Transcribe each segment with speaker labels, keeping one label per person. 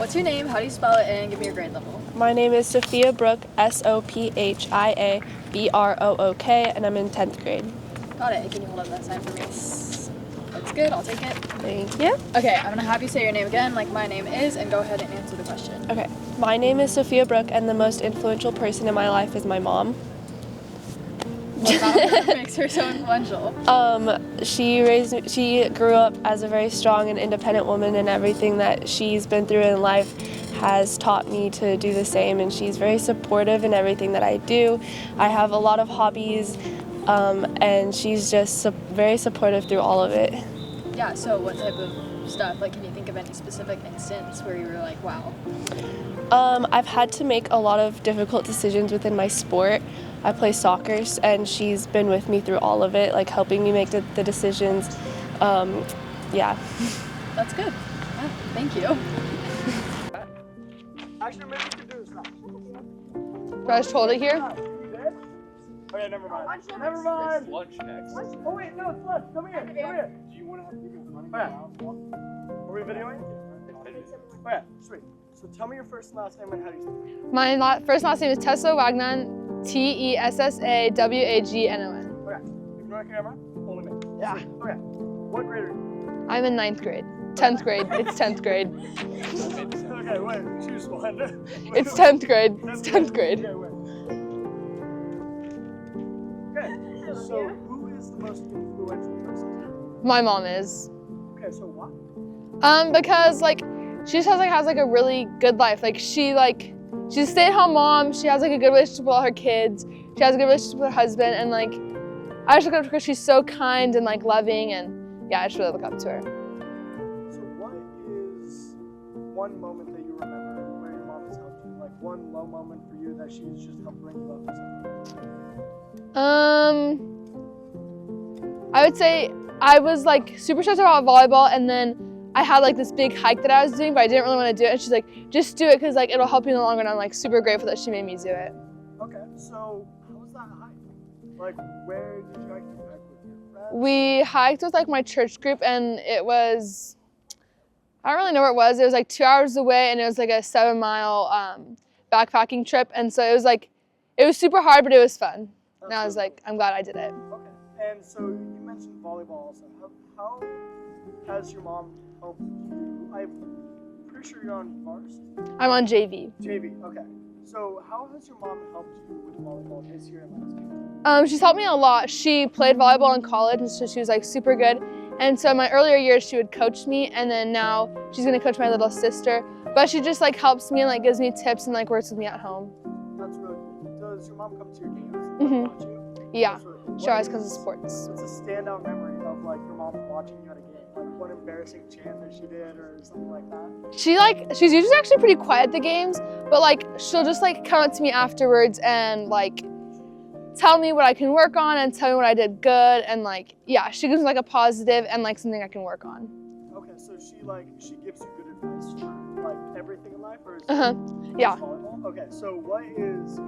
Speaker 1: What's your name? How do you spell it? And give me your grade level.
Speaker 2: My name is Sophia Brooke, Sophia Brook, and I'm in 10th grade.
Speaker 1: Got it. Can you hold up that sign for me? That's good. I'll take it.
Speaker 2: Thank you.
Speaker 1: Okay, I'm going to have you say your name again, like my name is, and go ahead and answer the question.
Speaker 2: Okay. My name is Sophia Brooke, and the most influential person in my life is my mom.
Speaker 1: What about her that makes her so influential?
Speaker 2: She grew up as a very strong and independent woman, and everything that she's been through in life has taught me to do the same, and she's very supportive in everything that I do. I have a lot of hobbies, and she's just very supportive through all of it.
Speaker 1: Yeah, so what type of stuff? Like, can you think of any specific instance where you were like, wow?
Speaker 2: I've had to make a lot of difficult decisions within my sport. I play soccer, and she's been with me through all of it, like helping me make the decisions. Yeah.
Speaker 1: That's good. Yeah, thank you.
Speaker 3: Actually, maybe we can do this now.
Speaker 4: Do I just hold it here?
Speaker 3: Okay, never mind. Never mind. Lunch next. Oh wait, no, it's lunch. Come here. Come here. Do you want to have you running around? Are we videoing? Okay, sweet. So tell me your first and last name and how do you say it?
Speaker 4: My first and last name is Tessa Wagnon, Tessawagnon.
Speaker 3: Okay. Ignore the camera. Only me.
Speaker 4: Yeah.
Speaker 3: Sweet. Okay. What grade are you?
Speaker 4: I'm in 9th grade. 10th grade. It's 10th grade.
Speaker 3: Okay, wait. Choose one.
Speaker 4: It's 10th grade. It's 10th grade.
Speaker 3: Okay, wait. Okay. So who is the most influential person?
Speaker 4: My mom is.
Speaker 3: Okay, so what?
Speaker 4: Because like she just has a really good life. Like she's a stay-at-home mom. She has like a good relationship with all her kids. She has a good relationship with her husband, and like I just look up to her because she's so kind and like loving, and yeah, I just really look up to her.
Speaker 3: So what is one moment that you remember where your mom has helped you? Like one low moment for you that she's just helped bring you up or something?
Speaker 4: I would say I was like super stressed about volleyball, and then I had like this big hike that I was doing, but I didn't really want to do it. And she's like, just do it because like it'll help you in the long run. I'm like super grateful that she made me do it.
Speaker 3: Okay, so how was that hike? Like where did you hike? Did you hike with your friends?
Speaker 4: We hiked with like my church group, and it was, I don't really know where it was. It was like 2 hours away, and it was like a 7-mile backpacking trip. And so it was super hard, but it was fun. And I was like, I'm glad I did it.
Speaker 3: Okay, and so you mentioned volleyball also. How has your mom helped you? I'm pretty sure you're on varsity.
Speaker 4: I'm on JV.
Speaker 3: JV, okay. So how has your mom helped you with volleyball this year and last year?
Speaker 4: She's helped me a lot. She played volleyball in college, and so she was like super good. And so in my earlier years, she would coach me, and then now she's gonna coach my little sister. But she just like helps me and like gives me tips and like works with me at home.
Speaker 3: That's really cool. Does your mom come to your games and
Speaker 4: Mhm.
Speaker 3: watch you?
Speaker 4: Yeah,
Speaker 3: That's really cool.
Speaker 4: she always comes to sports.
Speaker 3: What's a standout memory of like your mom watching you at a game? Like one embarrassing chant that she did or something like that?
Speaker 4: She's usually actually pretty quiet at the games, but like she'll just like come up to me afterwards and like tell me what I can work on and tell me what I did good, and like yeah, she gives me like a positive and like something I can work on.
Speaker 3: Okay, so she gives you good advice for like everything in life, or is
Speaker 4: Yeah.
Speaker 3: volleyball? Okay, so what is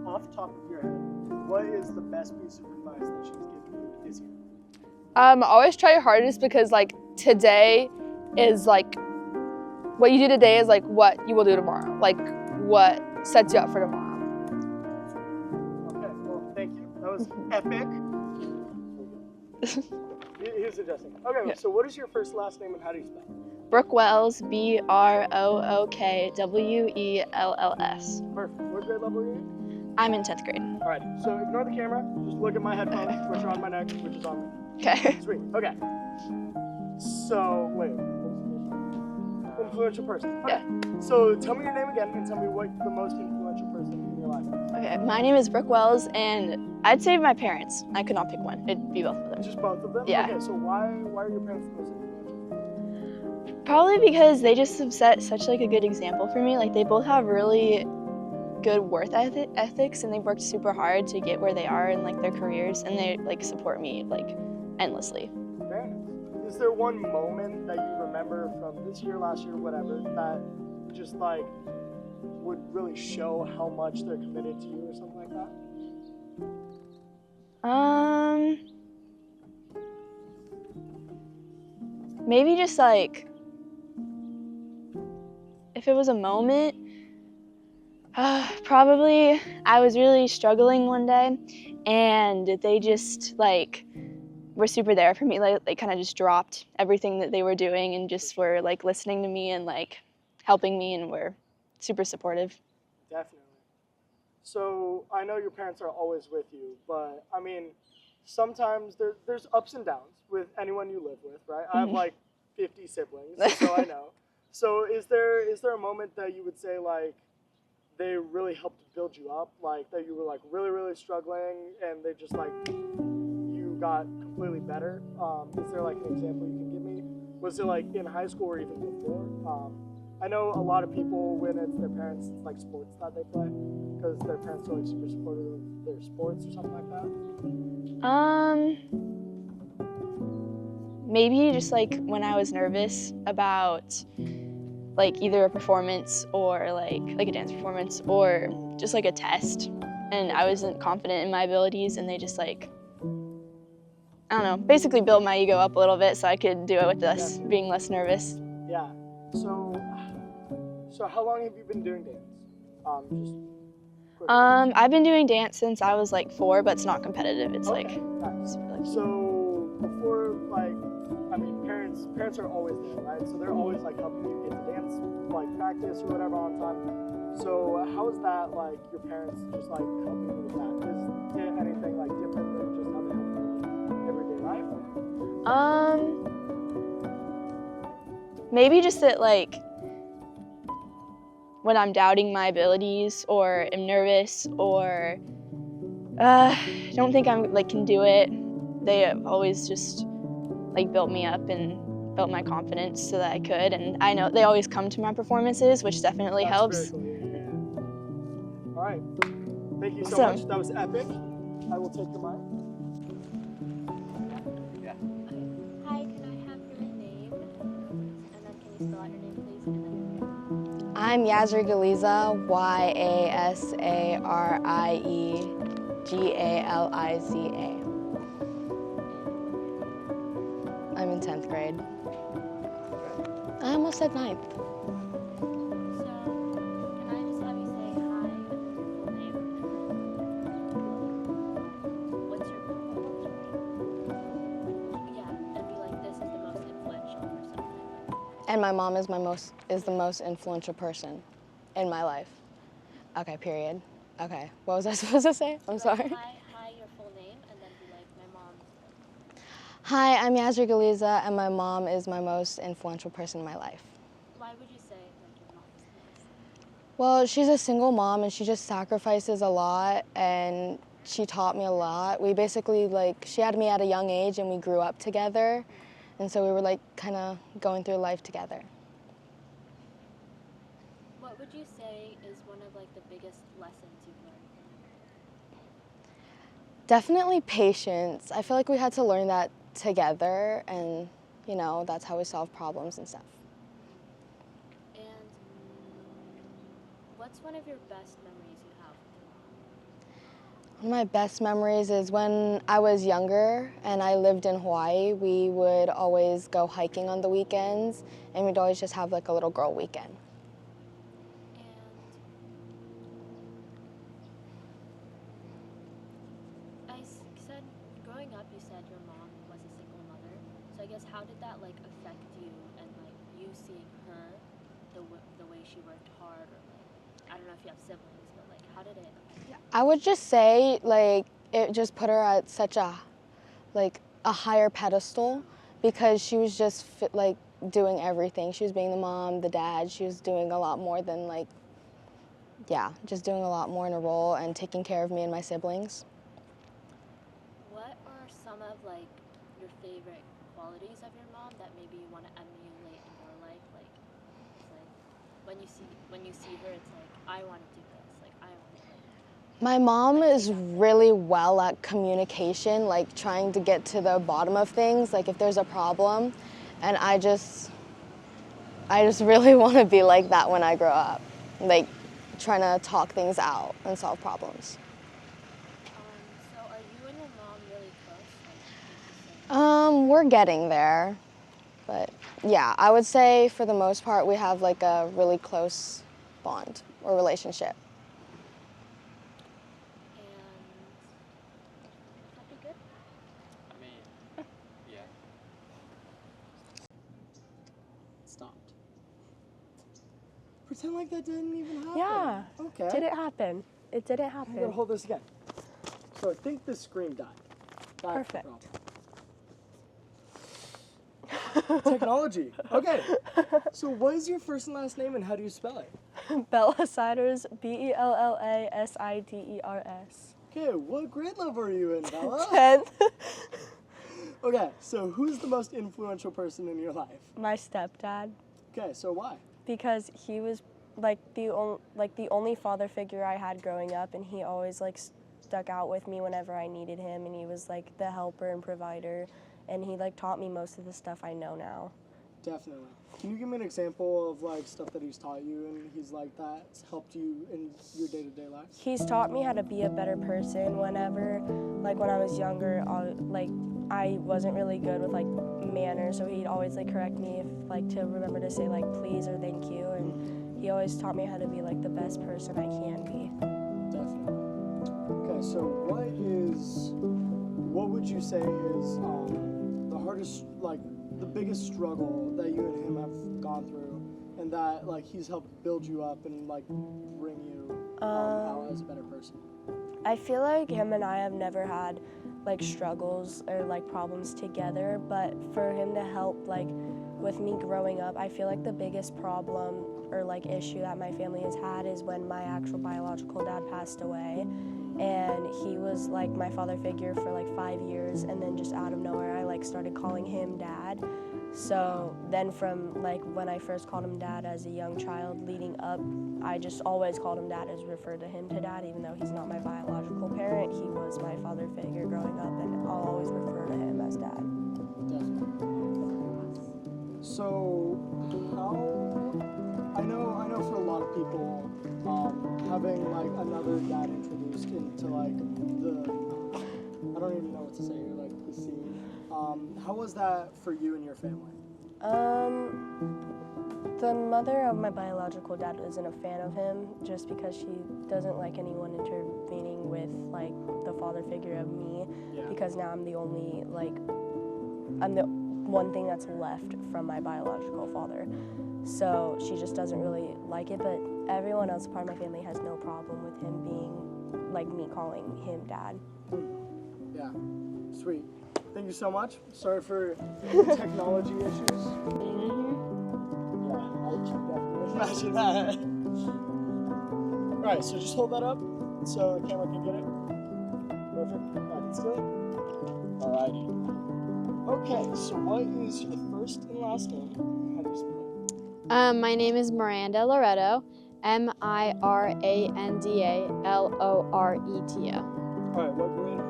Speaker 3: off the top of your head? What is the best piece of advice that she's given you this year?
Speaker 4: Always try your hardest, because like today is like what you do today is like what you will do tomorrow, like what sets you up for tomorrow.
Speaker 3: Okay, well, thank you. That was epic. He was suggesting. Okay,
Speaker 2: Yeah.
Speaker 3: so what is your first last name and how do you spell it?
Speaker 2: Brooke Wells, BROOKWELLS.
Speaker 3: Perfect. What grade level are you in?
Speaker 2: I'm in 10th grade.
Speaker 3: Alright, so ignore the camera. Just look at my headphones, which are on my neck, which is on me.
Speaker 2: Okay.
Speaker 3: Sweet. Okay. So, wait. Influential person. Okay.
Speaker 2: Yeah.
Speaker 3: So, tell me your name again and tell me what the most influential person in your life is.
Speaker 5: Okay, my name is Brooke Wells, and I'd say my parents. I could not pick one. It'd be both of them.
Speaker 3: Just both of them?
Speaker 5: Yeah.
Speaker 3: Okay, so why are your parents the most influential?
Speaker 5: Probably because they just have set such like a good example for me. Like they both have really good work ethics, and they've worked super hard to get where they are in like their careers, and they like support me like endlessly.
Speaker 3: Very nice. Is there one moment that you remember from this year, last year, whatever, that just like would really show how much they're committed to you or something like that?
Speaker 5: Maybe just like if it was a moment, probably I was really struggling one day, and they just like were super there for me. Like they kind of just dropped everything that they were doing and just were like listening to me and like helping me, and were super supportive.
Speaker 3: Definitely. So I know your parents are always with you, but I mean, sometimes there's ups and downs with anyone you live with, right? I have like 50 siblings, so I know. So is there a moment that you would say like they really helped build you up, like that you were like really struggling and they just like you got completely better? Is there like an example you can give me? Was it like in high school or even before? I know a lot of people, when it's their parents, it's like sports that they play because their parents are like super supportive of their sports or something like that.
Speaker 5: Maybe just like when I was nervous about like either a performance or like a dance performance or just like a test, and I wasn't confident in my abilities, and they just like, I don't know, basically built my ego up a little bit so I could do it with less, being less nervous.
Speaker 3: Yeah. So how long have you been doing dance? Just quickly.
Speaker 5: I've been doing dance since I was like 4, but it's not competitive. It's
Speaker 3: Okay,
Speaker 5: like
Speaker 3: nice.
Speaker 5: super lucky.
Speaker 3: So before, like, I mean, parents are always there, right? So they're always like helping you get to dance, like practice or whatever on time. So how is that like your parents just like helping you with that? Is it anything like different than just how they help you in everyday life?
Speaker 5: Maybe just that like when I'm doubting my abilities or am nervous or don't think I'm like can do it, they have always just like built me up and built my confidence so that I could. And I know they always come to my performances, which definitely helps.
Speaker 3: Very cool. Yeah. All right. Thank you so
Speaker 5: Awesome.
Speaker 3: much. That was epic. I will take the mic.
Speaker 6: Hi, can I have your name? And then can you spell out your name, please? And then
Speaker 7: I'm Yazri Galiza, Yasriegaliza. I'm in 10th grade. I almost said 9th.
Speaker 6: so can I just have you say hi and then your full name? What's your yeah, and be like, this is the most influential person in my life.
Speaker 7: And my mom is the most influential person in my life. Okay, period. Okay, what was I supposed to say? I'm sorry.
Speaker 6: Hi, your full name, and then be like, my mom.
Speaker 7: Hi, I'm Yazri Galiza, and my mom is my most influential person in my life.
Speaker 6: Why would you say like your mom is the most?
Speaker 7: Well, she's a single mom, and she just sacrifices a lot, and she taught me a lot. We basically, she had me at a young age, and we grew up together, and so we were, kind of going through life together.
Speaker 6: What would you say is one of the biggest lessons you've learned from her?
Speaker 7: Definitely patience. I feel like we had to learn that together, and, that's how we solve problems and stuff.
Speaker 6: And what's one of your best memories you have with your mom?
Speaker 7: One of my best memories is when I was younger and I lived in Hawaii, we would always go hiking on the weekends, and we'd always just have a little girl weekend.
Speaker 6: And said, growing up, you said your mom was a single mother. So I guess how did that affect you and you seeing her, the way she worked hard, or I don't know if you have siblings, but how did it affect you?
Speaker 7: I would just say it just put her at such a higher pedestal, because she was just doing everything. She was being the mom, the dad. She was doing a lot more than just doing a lot more in a role and taking care of me and my siblings.
Speaker 6: What are some of your favorite qualities of your mom that maybe you want to emulate in your life? It's when you see her, it's I want to do this. I want to.
Speaker 7: My mom is really well at communication, trying to get to the bottom of things, if there's a problem. And I just really want to be like that when I grow up, trying to talk things out and solve problems.
Speaker 6: So are you and your mom really close?
Speaker 7: We're getting there. But yeah, I would say for the most part we have like a really close bond or relationship.
Speaker 6: And would that be good?
Speaker 3: I mean, yeah. Stopped. Pretend like that didn't even happen.
Speaker 2: Yeah.
Speaker 3: Okay.
Speaker 2: Did it happen? It didn't
Speaker 3: I'm gonna
Speaker 2: happen.
Speaker 3: hold this again. So I think the screen died. That's the
Speaker 2: Perfect.
Speaker 3: problem. Technology. Okay. So what is your first and last name and how do you spell it?
Speaker 2: Bella Siders, Belladers.
Speaker 3: Okay, what grade level are you in, Bella?
Speaker 2: 10th.
Speaker 3: Okay, so who's the most influential person in your life?
Speaker 2: My stepdad,
Speaker 3: Okay, so why?
Speaker 2: because he was like the only father figure I had growing up, and he always like stuck out with me whenever I needed him, and he was like the helper and provider, and he like taught me most of the stuff I know now.
Speaker 3: Definitely. Can you give me an example of like stuff that he's taught you and he's like that's helped you in your day-to-day life?
Speaker 2: He's taught me how to be a better person whenever, like when I was younger, I wasn't really good with like manners, so he'd always like correct me if like to remember to say like please or thank you, and he always taught me how to be like the best person I can be.
Speaker 3: Definitely. Okay, so what would you say is the hardest, like the biggest struggle that you and him have gone through, and that like he's helped build you up and like bring you out as a better person?
Speaker 2: I feel like him and I have never had like struggles or like problems together, but for him to help like with me growing up, I feel like the biggest problem or like issue that my family has had is when my actual biological dad passed away, and he was like my father figure for like 5 years, and then just out of nowhere I like started calling him dad. So then from like when I first called him dad as a young child leading up, I just always called him dad, as referred to him to dad, even though he's not my biological parent. He was my father figure growing up, and I'll always refer to him as dad.
Speaker 3: Definitely. So I know for a lot of people, having like another dad introduced into like I don't even know what to say here, like the scene. How was that for you and your family?
Speaker 2: The mother of my biological dad isn't a fan of him, just because she doesn't like anyone intervening with like the father figure of me, because now I'm the one thing that's left from my biological father. So she just doesn't really like it, but everyone else part of my family has no problem with him being, like me calling him dad.
Speaker 3: Yeah, sweet. Thank you so much. Sorry for technology issues. Yeah, I can definitely imagine that. Alright, so just hold that up so the camera can get it. Perfect. I can see it. Alrighty. Okay, so what is your first and last name? How do you spell it?
Speaker 8: My name is Miranda Loretto, Mirandaleoreto.
Speaker 3: Alright, what grade?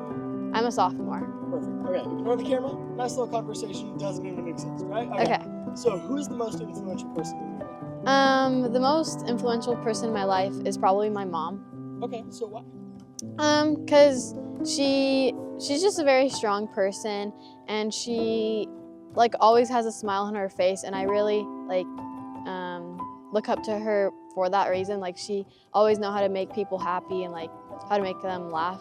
Speaker 8: I'm a sophomore.
Speaker 3: Perfect. Okay, ignore the camera. Nice little conversation. Doesn't even exist, right?
Speaker 8: Okay.
Speaker 3: So, who's the most influential person in your life?
Speaker 8: The most influential person in my life is probably my mom.
Speaker 3: Okay, so why?
Speaker 8: 'Cause she's just a very strong person, and she like always has a smile on her face, and I really like look up to her for that reason. Like she always know how to make people happy and like how to make them laugh.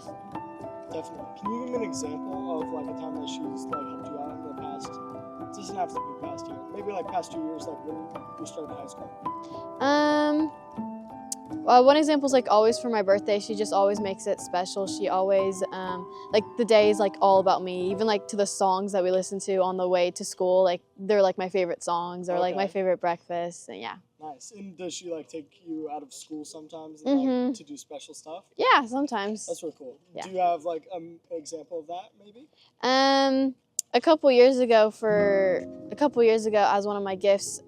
Speaker 3: Definitely. Can you give me an example of like a time that she's like helped you out in the past? It doesn't have to be past year. Maybe like past 2 years, like when you started high school.
Speaker 8: Well, one example is like always for my birthday. She just always makes it special. She always like the day is like all about me. Even like to the songs that we listen to on the way to school, like they're like my favorite songs or like my favorite breakfast. And yeah.
Speaker 3: Nice. And does she like take you out of school sometimes and, like, to do special stuff?
Speaker 8: Yeah, sometimes.
Speaker 3: That's really cool.
Speaker 8: Yeah.
Speaker 3: Do you have like an example of that maybe?
Speaker 8: A couple years ago, as one of my gifts,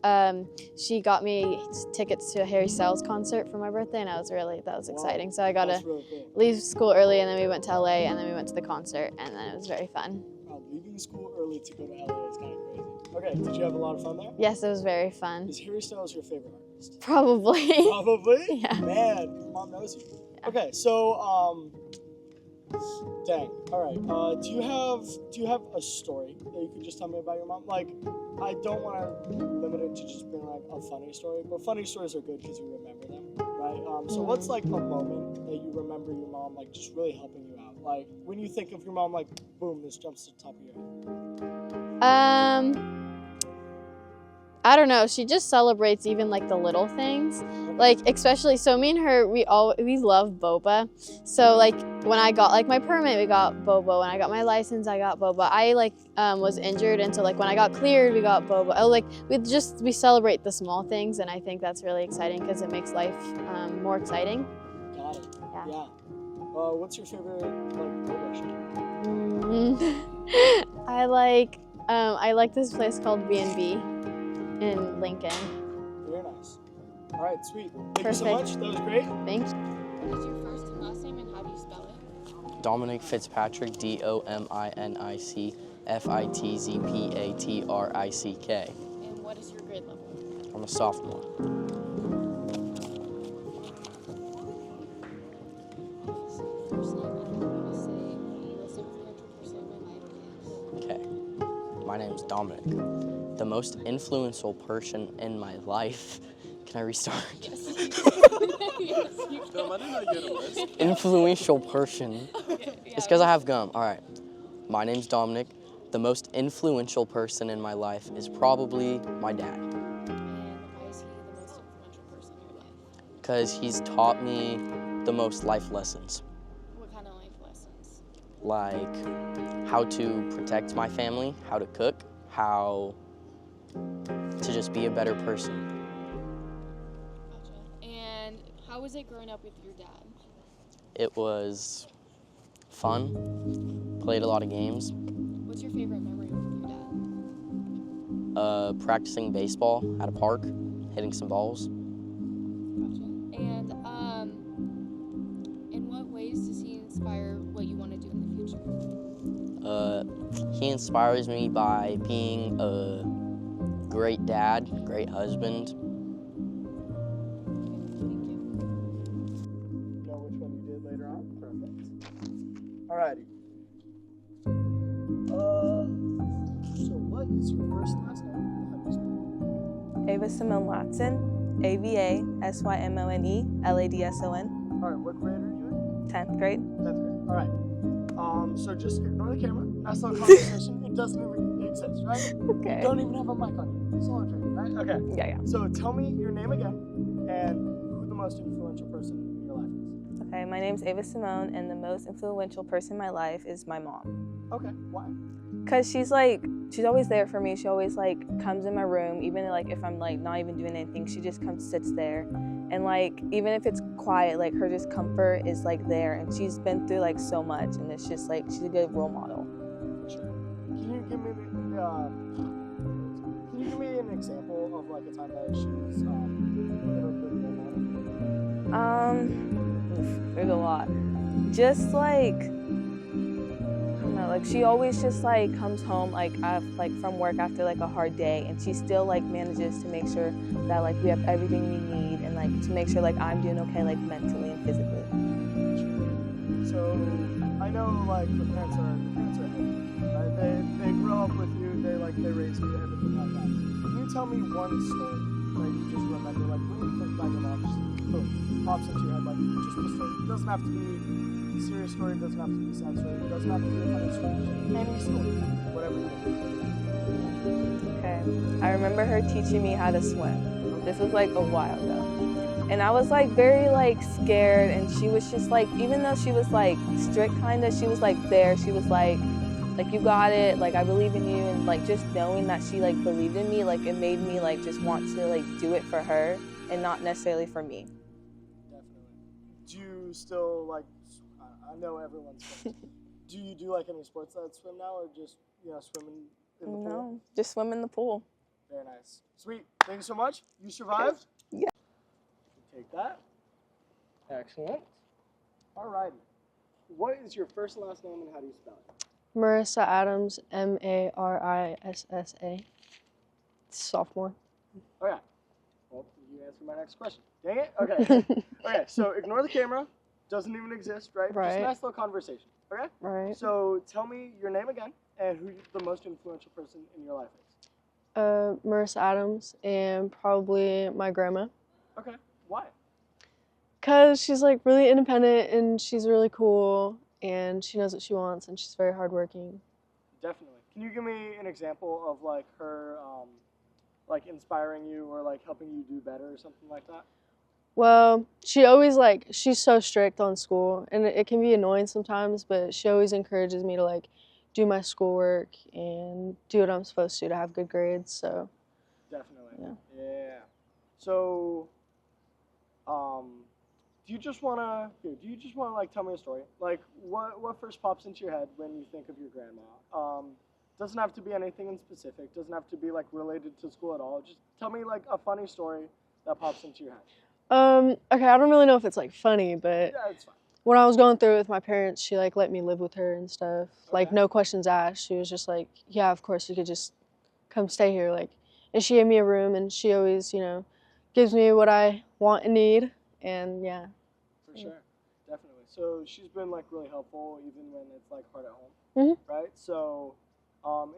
Speaker 8: she got me tickets to a Harry Styles concert for my birthday, and that was exciting. So I got to
Speaker 3: really cool.
Speaker 8: leave school early, and then we went to LA, and then we went to the concert, and then it was very fun.
Speaker 3: Wow, leaving school early to go to LA is kind of crazy. Okay, did you have a lot of fun there?
Speaker 8: Yes, it was very fun.
Speaker 3: Is Harry Styles your favorite artist?
Speaker 8: Probably.
Speaker 3: Probably?
Speaker 8: Yeah.
Speaker 3: Man, your mom knows you. Okay, so Dang. All right. Do you have a story that you can just tell me about your mom? Like, I don't want to limit it to just being like a funny story, but funny stories are good because you remember them, right? So what's like a moment that you remember your mom like just really helping you out? Like when you think of your mom, like boom, this jumps to the top of your head.
Speaker 8: I don't know. She just celebrates even like the little things, like especially. So me and her, we love boba. So like when I got like my permit, we got boba. When I got my license, I got boba. I like was injured, and so like when I got cleared, we got boba. Oh, like we celebrate the small things, and I think that's really exciting because it makes life more exciting.
Speaker 3: Got it.
Speaker 8: Yeah.
Speaker 3: What's your favorite like boba shop?
Speaker 8: I like this place called B&B. In Lincoln.
Speaker 3: Very nice. All right, sweet. Thank you so
Speaker 8: Perfect.
Speaker 3: much. That was great.
Speaker 8: Thanks.
Speaker 6: What is your first and last name and how do you spell it?
Speaker 9: Dominic Fitzpatrick, Dominic Fitzpatrick.
Speaker 6: And what is your grade level?
Speaker 9: I'm a sophomore.
Speaker 6: First name, I don't want to say the most influential person in my life is.
Speaker 9: Okay. My name's Dominic. The most influential person in my life. Can I restart?
Speaker 6: Yes. Yes, you can.
Speaker 9: Influential person.
Speaker 6: Okay, yeah.
Speaker 9: It's because I have gum. All right. My name's Dominic. The most influential person in my life is probably my dad.
Speaker 6: And why is he the most influential person in your life?
Speaker 9: Because he's taught me the most life lessons.
Speaker 6: What kind of life lessons?
Speaker 9: Like how to protect my family, how to cook, how to just be a better person.
Speaker 6: Gotcha. And how was it growing up with your dad?
Speaker 9: It was fun, played a lot of games.
Speaker 6: What's your favorite memory with your dad?
Speaker 9: Practicing baseball at a park, hitting some balls.
Speaker 6: Gotcha. And in what ways does he inspire what you want to do in the future?
Speaker 9: He inspires me by being a great dad, great husband.
Speaker 6: Thank you.
Speaker 3: Know which one you did later on? Perfect. Alrighty. So what is your first and last name? How do you spell
Speaker 2: Ava Simone Latson, AVASYMONE LADSON,
Speaker 3: Alright, what grade are you in?
Speaker 2: 10th grade.
Speaker 3: 10th grade. Alright. So just ignore the camera. Nice little conversation. It doesn't even exist, right?
Speaker 2: Okay.
Speaker 3: You don't even have a mic on you. It's all a dream, right? Okay.
Speaker 2: Yeah.
Speaker 3: So tell me your name again and who the most influential person in your life is.
Speaker 2: Okay, my name's Ava Simone, and the most influential person in my life is my mom.
Speaker 3: Okay. Why?
Speaker 2: Cause she's always there for me. She always like comes in my room, even like if I'm like not even doing anything, she just comes sits there, and like even if it's quiet, like her just comfort is like there, and she's been through like so much, and it's just like she's a good role model.
Speaker 3: Sure. Can you give me an example of like a time that she's been a good role model?
Speaker 2: There's a lot. Just like. Like she always just like comes home like from work after like a hard day, and she still like manages to make sure that like we have everything we need, and like to make sure like I'm doing okay like mentally and physically.
Speaker 3: So I know like the parents are heavy, right? They grow up with you, they raise you, everything like that. Can you tell me one story that you just remember, like when you think about your mom, just boom, pops into your head, like just a story. It doesn't have to be a serious story, it doesn't have to be a sad story, it doesn't have to be a funny story, just any story, whatever you want.
Speaker 2: Okay. I remember her teaching me how to swim. This was like a while ago. And I was like very like scared, and she was just like, even though she was like strict kinda, she was like there. She was like you got it, like I believe in you, and like just knowing that she like believed in me, like it made me like just want to like do it for her and not necessarily for me.
Speaker 3: Definitely. Do you still like, I know everyone's do you do like any sports that swim now, or just, swimming in the pool?
Speaker 2: No, just swim in the pool.
Speaker 3: Very nice. Sweet. Thank you so much. You survived?
Speaker 2: Yeah.
Speaker 3: Take that. Excellent. Alrighty. What is your first and last name and how do you spell it?
Speaker 4: Marissa Adams, Marissa. Sophomore.
Speaker 3: Oh yeah. Well, you answered my next question. Dang it. Okay. Okay, so ignore the camera doesn't even exist, right? Just
Speaker 2: Right.
Speaker 3: a nice little conversation, okay?
Speaker 2: Right.
Speaker 3: So tell me your name again and who the most influential person in your life is.
Speaker 2: Marissa Adams and probably my grandma.
Speaker 3: Okay, why?
Speaker 2: Because she's like really independent and she's really cool and she knows what she wants and she's very hardworking.
Speaker 3: Definitely. Can you give me an example of like her, like inspiring you or like helping you do better or something like that?
Speaker 2: Well, she always like, she's so strict on school and it can be annoying sometimes, but she always encourages me to like do my schoolwork and do what I'm supposed to have good grades, so.
Speaker 3: Definitely. Yeah. So, do you just wanna like tell me a story? Like what first pops into your head when you think of your grandma? Doesn't have to be anything in specific. Doesn't have to be like related to school at all. Just tell me like a funny story that pops into your head.
Speaker 2: Okay, I don't really know if it's like funny, but
Speaker 3: Yeah, it's fine.
Speaker 2: when I was going through it with my parents, she like let me live with her and stuff. Like
Speaker 3: Okay.
Speaker 2: no questions asked. She was just like, yeah, of course you could just come stay here. Like, and she gave me a room and she always, you know, gives me what I want and need. And yeah.
Speaker 3: For sure, definitely. So she's been like really helpful even when it's like hard at home, right? So,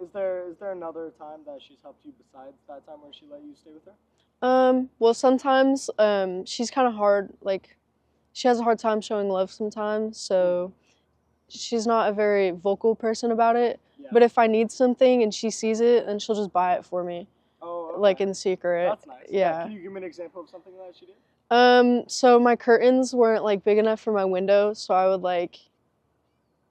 Speaker 3: is there another time that she's helped you besides that time where she let you stay with her?
Speaker 2: Well, sometimes she's kind of hard. Like, she has a hard time showing love sometimes. So she's not a very vocal person about it.
Speaker 3: Yeah.
Speaker 2: But if I need something and she sees it, then she'll just buy it for me.
Speaker 3: Oh, okay.
Speaker 2: Like in secret.
Speaker 3: That's nice.
Speaker 2: Yeah.
Speaker 3: Can you give me an example of something that she did?
Speaker 2: So my curtains weren't like big enough for my window, so I would like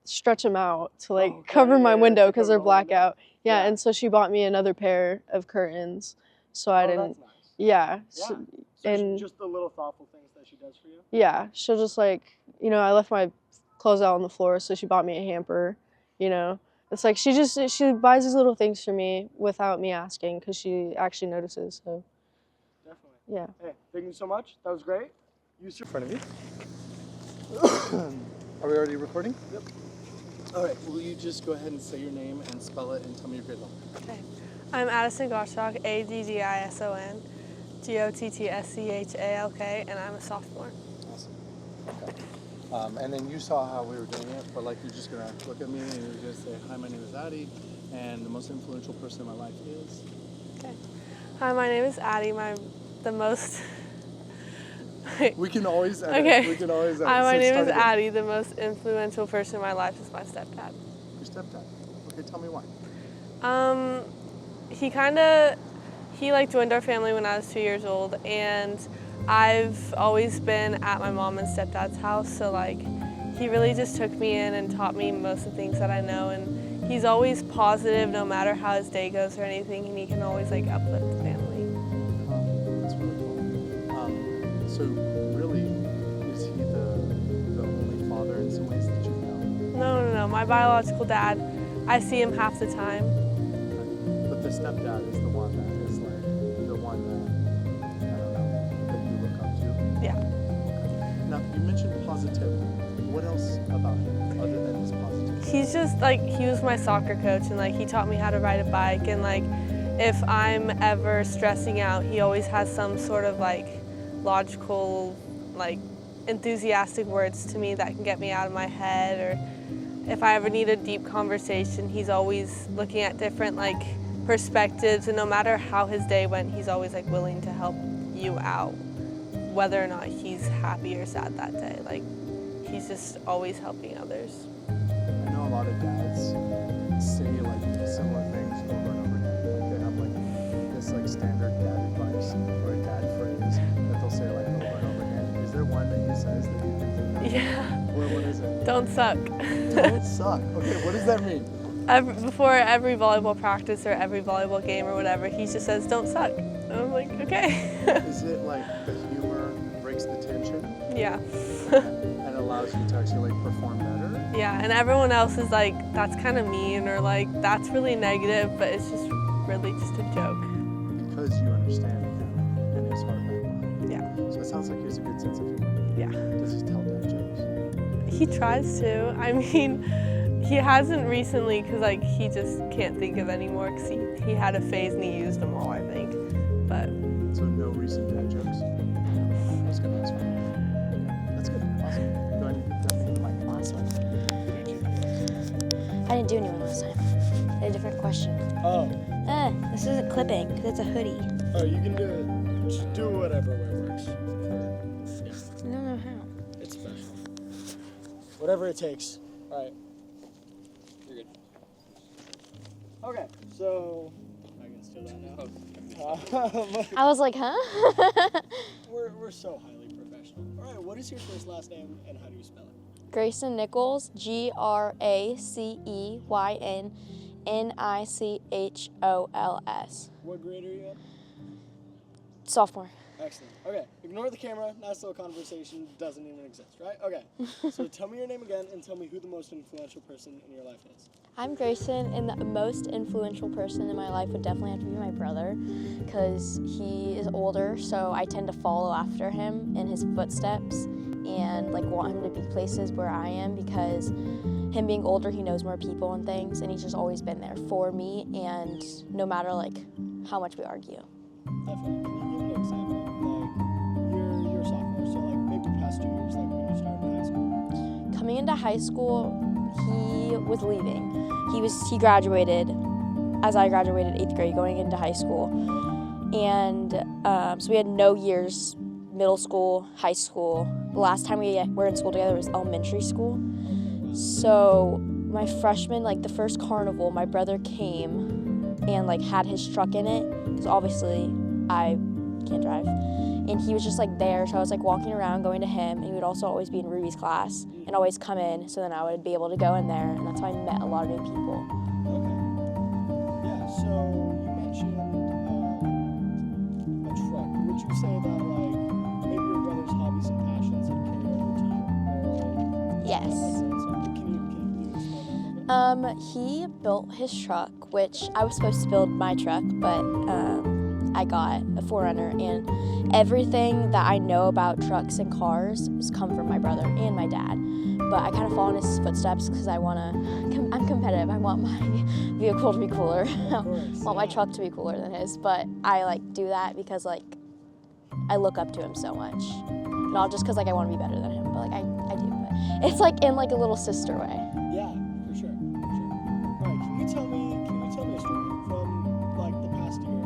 Speaker 2: stretch them out to like
Speaker 3: Okay,
Speaker 2: cover my
Speaker 3: yeah,
Speaker 2: window
Speaker 3: to
Speaker 2: because
Speaker 3: cover
Speaker 2: they're
Speaker 3: the whole window.
Speaker 2: blackout. Yeah,
Speaker 3: Yeah.
Speaker 2: and so she bought me another pair of curtains, so I
Speaker 3: Oh,
Speaker 2: didn't.
Speaker 3: that's nice.
Speaker 2: Yeah.
Speaker 3: Yeah.
Speaker 2: So,
Speaker 3: So
Speaker 2: and
Speaker 3: just the little thoughtful things that she does for you.
Speaker 2: yeah, she'll just like, you know, I left my clothes out on the floor, so she bought me a hamper. You know, it's like she buys these little things for me without me asking because she actually notices. So
Speaker 3: Definitely.
Speaker 2: yeah.
Speaker 3: Hey, thank you so much. That was great. You
Speaker 10: In front of you. Are we already recording?
Speaker 3: Yep.
Speaker 10: All right. Will you just go ahead and say your name and spell it and tell me your grade level?
Speaker 2: Okay. I'm Addison Gottschalk, Addison Gottschalk, and I'm a sophomore.
Speaker 10: Awesome. Okay. And then you saw how we were doing it, but like you're just gonna look at me and you're gonna say, "Hi, my name is Addie, and the most influential person in my life is."
Speaker 2: Okay. Hi, my name is Addie. The most.
Speaker 10: We can always edit.
Speaker 2: Okay.
Speaker 10: We can always edit.
Speaker 2: Hi, my
Speaker 10: So
Speaker 2: name
Speaker 10: start
Speaker 2: is
Speaker 10: again.
Speaker 2: Addie. The most influential person in my life is my stepdad.
Speaker 10: Your stepdad. Okay, tell me why.
Speaker 2: He like joined our family when I was 2 years old, and I've always been at my mom and stepdad's house, so like he really just took me in and taught me most of the things that I know, and he's always positive no matter how his day goes or anything, and he can always like uplift the family.
Speaker 10: That's really cool. So really, is he the only father in some ways that you've known?
Speaker 2: No. My biological dad, I see him half the time.
Speaker 10: Okay. But the stepdad is the one that is like the one that I don't know that you look up to.
Speaker 2: Yeah.
Speaker 10: Okay. Now you mentioned positivity. What else about him other than his positivity?
Speaker 2: He's just like, he was my soccer coach, and like he taught me how to ride a bike, and like if I'm ever stressing out, he always has some sort of like logical, like enthusiastic words to me that can get me out of my head, or if I ever need a deep conversation, he's always looking at different like perspectives, and no matter how his day went, he's always like willing to help you out, whether or not he's happy or sad that day. Like he's just always helping others.
Speaker 10: I know a lot of dads say like similar things over and over again. Like they have like this like standard dad advice or a dad phrase that they'll say like over and over again. Is there one that he says that you can think of?
Speaker 2: Yeah.
Speaker 10: What is it?
Speaker 2: Don't suck.
Speaker 10: Don't suck. Okay, what does that mean?
Speaker 2: Before every volleyball practice or every volleyball game or whatever, he just says, "Don't suck." And I'm like, okay.
Speaker 10: Is it like the humor breaks the tension
Speaker 2: Yeah.
Speaker 10: and allows you to actually like perform better?
Speaker 2: Yeah, and everyone else is like, that's kind of mean, or like, that's really negative, but it's just really just a joke.
Speaker 10: Because you understand him and his heart background.
Speaker 2: Yeah.
Speaker 10: So it sounds like he has a good sense of humor.
Speaker 2: Yeah.
Speaker 10: Does he tell dad jokes?
Speaker 2: He tries to. I mean, he hasn't recently because like he just can't think of any more because he had a phase and he used them all, I think. But
Speaker 10: So no recent dad jokes? I was gonna ask for that. Okay, that's good. Awesome. Go ahead and
Speaker 11: last one. I didn't do anyone last time. I had a different question.
Speaker 3: Oh.
Speaker 11: This isn't clipping because it's a hoodie.
Speaker 3: Oh, you can do it. Just do whatever way works.
Speaker 11: I don't know how.
Speaker 3: It's special. Whatever it takes. All right. You're good. Okay, so I can steal that now.
Speaker 11: I was like, huh?
Speaker 3: we're so highly professional. All right, what is your first last name and how do you spell it?
Speaker 11: Grayson Nichols, GRACEYNNICHOLS.
Speaker 3: What grade are you in?
Speaker 11: Sophomore.
Speaker 3: Excellent. Okay, ignore the camera. Nice little conversation. Doesn't even exist, right? Okay. So tell me your name again and tell me who the most influential person in your life is.
Speaker 11: I'm Grayson, and the most influential person in my life would definitely have to be my brother, because he is older, so I tend to follow after him in his footsteps and like want him to be places where I am, because him being older, he knows more people and things, and he's just always been there for me, and no matter like how much we argue.
Speaker 3: Definitely. Can you give an example? Like, you're a sophomore, so like maybe past 2 years, like when you started high school.
Speaker 11: Coming into high school, he was leaving. He graduated as I graduated 8th grade, going into high school. And so we had no years, middle school, high school. The last time we were in school together was elementary school. So my freshman, like the first carnival, my brother came and like had his truck in it, because obviously I can't drive. And he was just like there, so I was like walking around going to him, and he would also always be in Ruby's class and always come in, so then I would be able to go in there, and that's how I met a lot of new people.
Speaker 3: Okay. Yeah, so you mentioned a truck. Would you say that like maybe your brother's hobbies and passions have carried over to you?
Speaker 11: Yes.
Speaker 3: Can you explain that a bit?
Speaker 11: He built his truck, which I was supposed to build my truck, but I got a 4Runner, and everything that I know about trucks and cars has come from my brother and my dad. But I kind of follow in his footsteps because I'm competitive. I want my vehicle to be cooler. I want my truck to be cooler than his. But I like do that because like I look up to him so much. Not just because like I want to be better than him, but like I do. But it's like in like a little sister way.
Speaker 3: Yeah, for sure. All right, can you tell me a story from like the past year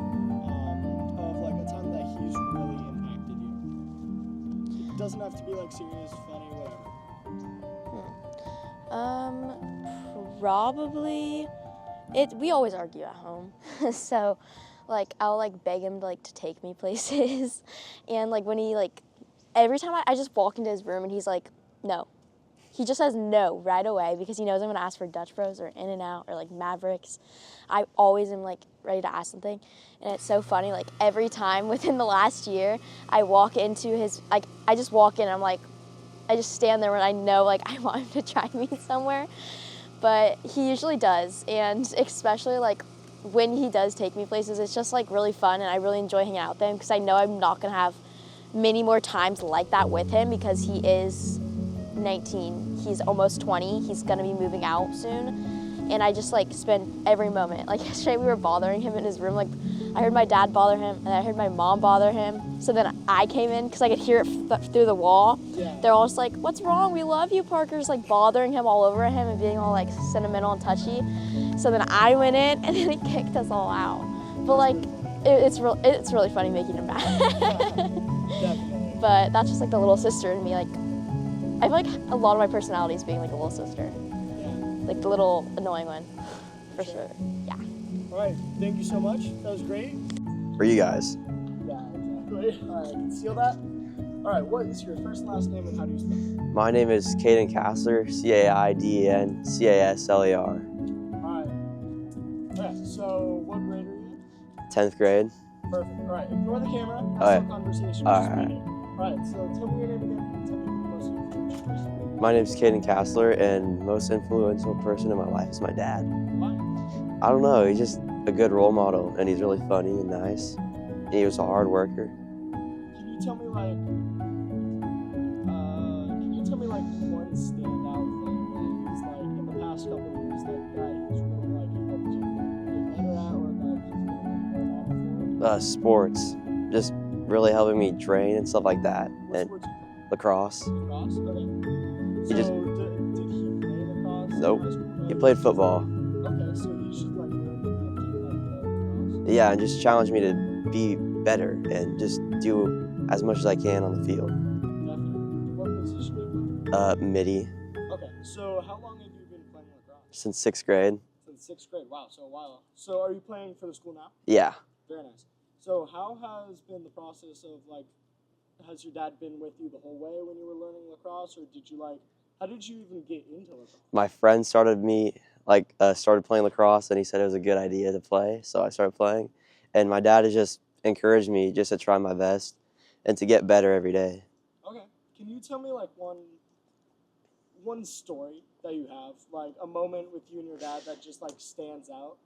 Speaker 3: of like a time that he's really impacted you? It doesn't have to be like serious, funny, whatever.
Speaker 11: Probably we always argue at home. So like I'll like beg him like to take me places, and like when he like every time I just walk into his room and he's like no. He just says no right away because he knows I'm gonna ask for Dutch Bros or In-N-Out or like Mavericks. I always am like ready to ask something, and it's so funny, like every time within the last year I walk into his, like I just walk in and I'm like, I just stand there when I know like I want him to drive me somewhere, but he usually does, and especially like when he does take me places, it's just like really fun, and I really enjoy hanging out with him because I know I'm not gonna have many more times like that with him because he is 19, he's almost 20, he's gonna be moving out soon, and I just like spend every moment. Like yesterday we were bothering him in his room, like I heard my dad bother him and I heard my mom bother him, so then I came in because I could hear it through the wall. Yeah. They're all just like, what's wrong, we love you, Parker's like bothering him all over him and being all like sentimental and touchy. So then I went in and then he kicked us all out, but like it's really funny making him mad.
Speaker 3: Definitely.
Speaker 11: But that's just like the little sister in me. Like I feel like a lot of my personality is being like a little sister.
Speaker 3: Yeah.
Speaker 11: Like the little annoying one, for sure. Yeah.
Speaker 3: All right, thank you so much. That was great.
Speaker 9: For you guys.
Speaker 3: Yeah, exactly. All right, conceal that. All right, what is your first and last name and how do you spell it?
Speaker 9: My name is Caden Castler, CAIDEN CASLER.
Speaker 3: All right. Okay, so what grade are you in?
Speaker 9: 10th grade.
Speaker 3: Perfect. All right, ignore the camera. Have
Speaker 9: Alright.
Speaker 3: some conversation.
Speaker 9: All
Speaker 3: Just
Speaker 9: right.
Speaker 3: read it. All right, so tell me your name again. And tell me who the most influential person.
Speaker 9: My name is Caden Castler, and most influential person in my life is my dad.
Speaker 3: Why?
Speaker 9: I don't know, he's just a good role model, and he's really funny and nice. And he was a hard worker.
Speaker 3: Can you tell me like one standout thing that he's like in the past couple of years that he's really like helped you get better at, or that he's been a model for?
Speaker 9: Sports, just really helping me train and stuff like that.
Speaker 3: What
Speaker 9: And
Speaker 3: sports you play?
Speaker 9: lacrosse.
Speaker 3: Lacrosse? Okay.
Speaker 9: He
Speaker 3: So
Speaker 9: just-
Speaker 3: did he Nope.
Speaker 12: high school?
Speaker 3: He played football.
Speaker 12: Okay, so he just like learned how to lacrosse.
Speaker 3: Yeah, and just challenged me to be better and just do as much as I can on the field.
Speaker 12: Definitely. What position do you play?
Speaker 3: Midi.
Speaker 12: Okay, so how long have you been playing lacrosse?
Speaker 3: Since 6th grade.
Speaker 12: Since 6th grade. Wow, so a while. So are you playing for the school now?
Speaker 3: Yeah.
Speaker 12: Very nice. So how has been the process of like, has your dad been with you the whole way when you were learning lacrosse, or did you like, how did you even get into lacrosse?
Speaker 3: My friend started playing lacrosse, and he said it was a good idea to play, so I started playing. And my dad has just encouraged me just to try my best and to get better every day.
Speaker 12: Okay, can you tell me like one story that you have, like a moment with you and your dad that just like stands out?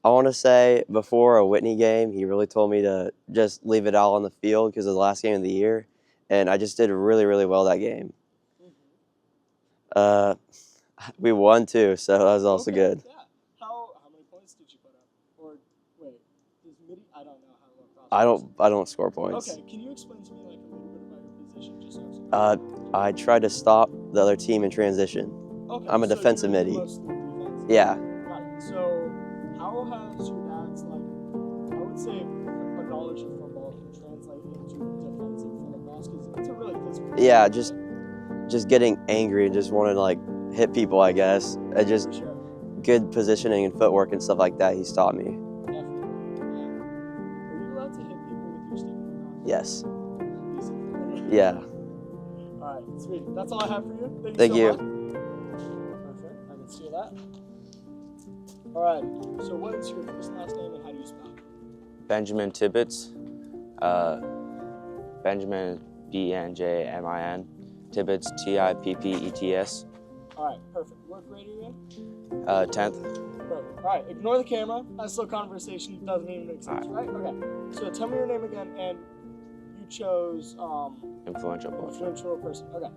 Speaker 3: I want to say before a Whitney game, he really told me to just leave it all on the field because it was the last game of the year, and I just did really, really well that game. We won too, so that was also good.
Speaker 12: Yeah. How many points did you put up? Or wait, is midi? I don't know how lacrosse works.
Speaker 3: I don't score points.
Speaker 12: Okay, can you explain to me like a little bit about your position, just so
Speaker 3: I tried to stop the other team in transition.
Speaker 12: Okay,
Speaker 3: I'm a
Speaker 12: so
Speaker 3: defensive
Speaker 12: you're
Speaker 3: midi.
Speaker 12: mostly defensive.
Speaker 3: Yeah.
Speaker 12: Got it. So how has your dad's like, I would say a knowledge of football can translate into defensive for lacrosse because it's a really physical game.
Speaker 3: Yeah, just getting angry and just wanting to like hit people, I guess. And just good positioning and footwork and stuff like that he's taught me.
Speaker 12: Definitely. Yeah. Are you allowed to hit people with your stick in lacrosse?
Speaker 3: Yes.
Speaker 12: Easy.
Speaker 3: Yeah.
Speaker 12: All right, sweet. That's all I have for you.
Speaker 3: Thank you.
Speaker 12: So much. Perfect. I can see that. All right. So what is your first and last name and how do you spell it?
Speaker 13: Benjamin Tibbetts. Benjamin Benjamin. Tibbetts Tippets.
Speaker 12: All right, perfect. What grade are you in?
Speaker 13: 10th.
Speaker 12: Perfect. All right, ignore the camera. That's still conversation. Doesn't even make sense, right? Okay. So tell me your name again, and you chose
Speaker 13: Influential
Speaker 12: person. Okay.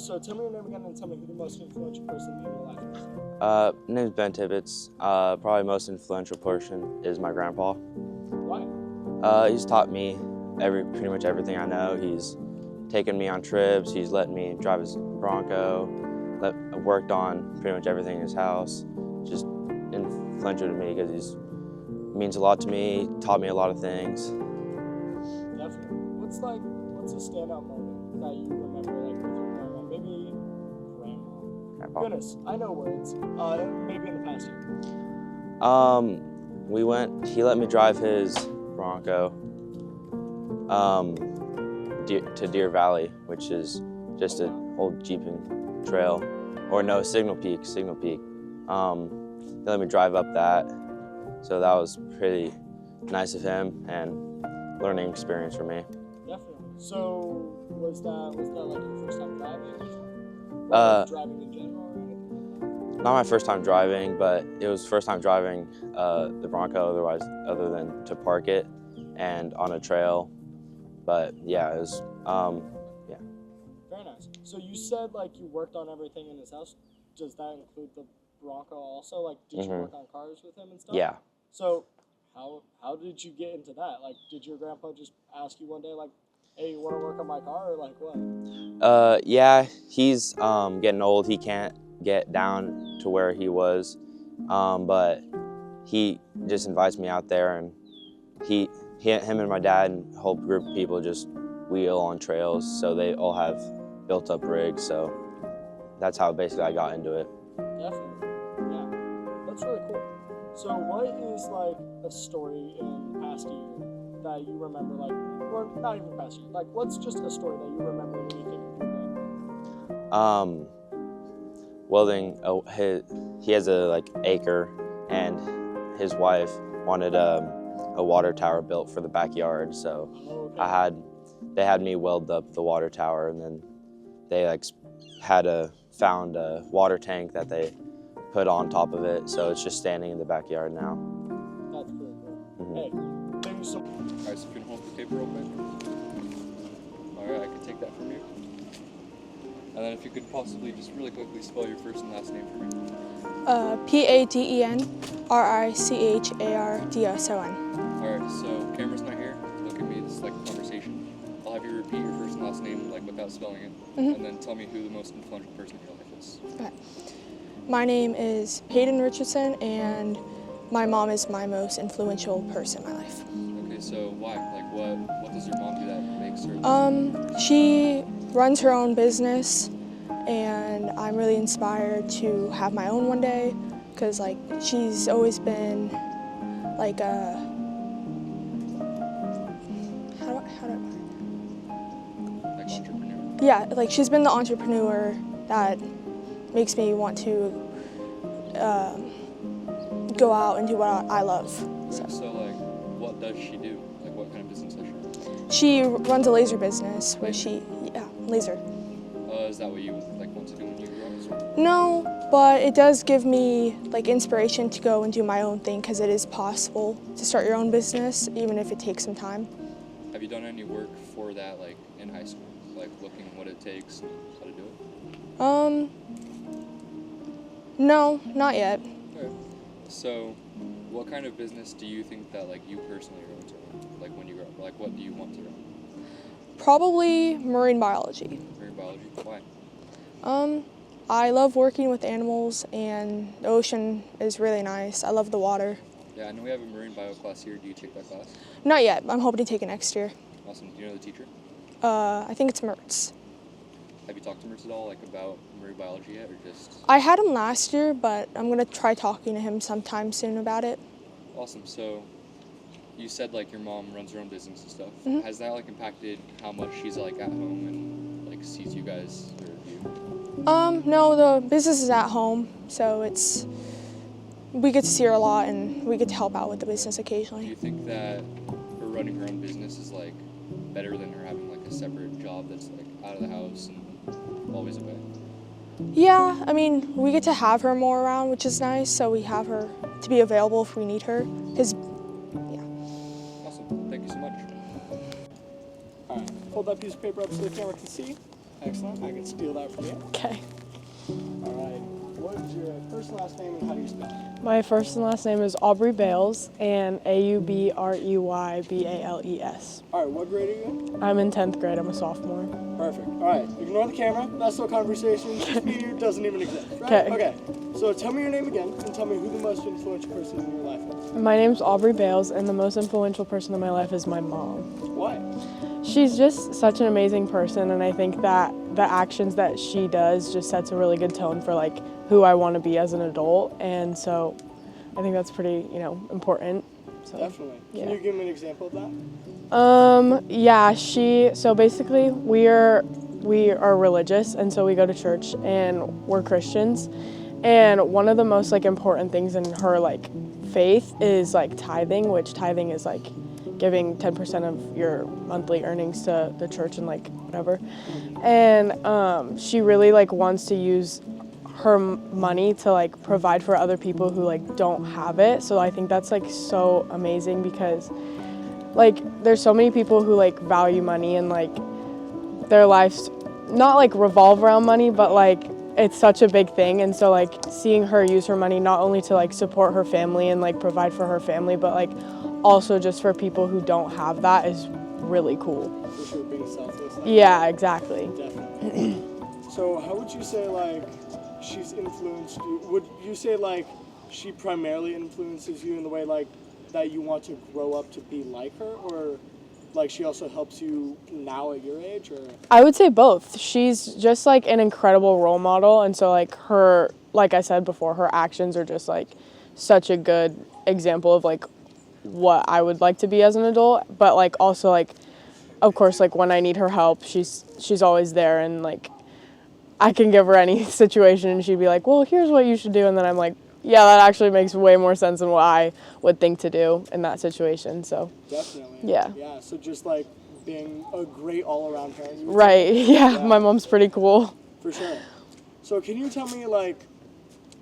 Speaker 12: So tell me your name again, and tell me who the most influential person in your life is.
Speaker 13: Name's Ben Tibbetts. Probably most influential person is my grandpa.
Speaker 12: Why?
Speaker 13: He's taught me pretty much everything I know. He's taken me on trips. He's let me drive his Bronco. Worked on pretty much everything in his house. Just influential to me because he means a lot to me. Taught me a lot of things.
Speaker 12: Definitely. What's a standout moment that you remember, like with your grandma? Maybe grandma. Goodness, I know words. Maybe in the past year.
Speaker 13: He let me drive his Bronco to Deer Valley, which is just an old Jeeping trail, or no, Signal Peak. They let me drive up that, so that was pretty nice of him and learning experience for me.
Speaker 12: Definitely. So was that like your first time driving? Driving in general or anything?
Speaker 13: Not my first time driving, but it was first time driving the Bronco other than to park it and on a trail. But yeah, it was, yeah.
Speaker 12: Very nice. So you said like you worked on everything in his house. Does that include the Bronco also? Like, did you work on cars with him and stuff?
Speaker 13: Yeah.
Speaker 12: So how did you get into that? Like, did your grandpa just ask you one day like, hey, you want to work on my car, or like what?
Speaker 13: Yeah, he's getting old. He can't get down to where he was, but he just invites me out there, and him and my dad and a whole group of people just wheel on trails, so they all have built up rigs, so that's how basically I got into it.
Speaker 12: Definitely, yeah, that's really cool. So what is like a story in past year that you remember, like, or not even past year, like what's just a story that you remember when you think of your grandpa?
Speaker 13: Welding, he has a acre, and his wife wanted a water tower built for the backyard, so they had me weld up the water tower, and then they found a water tank that they put on top of it, so it's just standing in the backyard now.
Speaker 12: That's pretty cool. Hey, thank you so much.
Speaker 14: All right, so you can hold the paper real quick. All right, I can take that from you. And then if you could possibly just really quickly spell your first and last name for me.
Speaker 15: PADENRICHARDSON.
Speaker 14: All right, so camera's not here. Look at me. This is like a conversation. I'll have you repeat your first and last name, like without spelling it, and then tell me who the most influential person in your life is.
Speaker 15: Okay. My name is Hayden Richardson, and my mom is my most influential person in my life.
Speaker 14: Okay, so why? Like, what does your mom do that makes her?
Speaker 15: She runs her own business, and I'm really inspired to have my own one day, because like she's always been like a
Speaker 14: Like entrepreneur.
Speaker 15: yeah, like she's been the entrepreneur that makes me want to go out and do what I love.
Speaker 14: So like, what does she do? Like, what kind of business does she?
Speaker 15: She runs a laser business where laser.
Speaker 14: Is that what you like want to do when you grow up as well?
Speaker 15: No, but it does give me like inspiration to go and do my own thing, because it is possible to start your own business even if it takes some time.
Speaker 14: Have you done any work for that, like in high school, like looking what it takes and how to do it?
Speaker 15: No, not yet.
Speaker 14: Okay. So, what kind of business do you think that like you personally are going to run? Like when you grow up, like what do you want to run?
Speaker 15: Probably marine biology.
Speaker 14: Marine biology. Why?
Speaker 15: I love working with animals, and the ocean is really nice. I love the water.
Speaker 14: Yeah, I know we have a marine bio class here. Do you take that class?
Speaker 15: Not yet. I'm hoping to take it next year.
Speaker 14: Awesome. Do you know the teacher?
Speaker 15: I think it's Mertz.
Speaker 14: Have you talked to Mertz at all, like about marine biology yet, or just?
Speaker 15: I had him last year, but I'm gonna try talking to him sometime soon about it.
Speaker 14: Awesome. So, you said like your mom runs her own business and stuff.
Speaker 15: Mhm.
Speaker 14: Has that like impacted how much she's like at home and like sees you guys or you?
Speaker 15: No, the business is at home, so we get to see her a lot, and we get to help out with the business
Speaker 14: Do
Speaker 15: occasionally.
Speaker 14: you think that her running her own business is like better than her having like a separate job that's like out of the house and always away?
Speaker 15: Yeah, I mean, we get to have her more around, which is nice, so we have her to be available if we need her, because
Speaker 14: Awesome. Thank you so much.
Speaker 12: All right, hold that piece of paper up so the camera can see. Excellent. I can steal that from you.
Speaker 15: Okay.
Speaker 12: All right. What is your first and last name, and how do you spell it?
Speaker 16: My first and last name is Aubrey Bales, and Aubrybales.
Speaker 12: All right, what grade are you in?
Speaker 16: I'm in 10th grade. I'm a sophomore.
Speaker 12: Perfect. All right, ignore the camera. That's no conversation. Just me and you doesn't even exist, right?
Speaker 16: Okay.
Speaker 12: Okay. So tell me your name again, and tell me who the most influential person in your life is.
Speaker 16: My name's Aubrey Bales, and the most influential person in my life is my mom.
Speaker 12: Why?
Speaker 16: She's just such an amazing person, and I think that the actions that she does just sets a really good tone for like who I want to be as an adult, and so I think that's pretty, important. So,
Speaker 12: Definitely.
Speaker 16: yeah.
Speaker 12: Can you give me an example of that?
Speaker 16: So basically we are religious, and so we go to church and we're Christians, and one of the most like important things in her like faith is like tithing, which tithing is like giving 10% of your monthly earnings to the church and like whatever. And she really like wants to use her money to like provide for other people who like don't have it. So I think that's like so amazing, because like there's so many people who like value money, and like their lives not like revolve around money, but like it's such a big thing. And so like seeing her use her money not only to like support her family and like provide for her family, but like also just for people who don't have that is really cool.
Speaker 12: For sure, being selfless.
Speaker 16: Yeah, exactly.
Speaker 12: Definitely. So how would you say like she's influenced you? Would you say like she primarily influences you in the way like that you want to grow up to be like her, or like she also helps you now at your age, or?
Speaker 16: I would say both. She's just like an incredible role model, and so like her, like I said before, her actions are just like such a good example of like what I would like to be as an adult, but like also like of course like when I need her help, she's always there, and like I can give her any situation and she'd be like, well, here's what you should do, and then I'm like, yeah, that actually makes way more sense than what I would think to do in that situation. So
Speaker 12: Definitely.
Speaker 16: Yeah.
Speaker 12: Yeah, so just like being a great all-around parent. you would
Speaker 16: Right.
Speaker 12: say?
Speaker 16: Yeah, my mom's pretty cool.
Speaker 12: For sure. So can you tell me like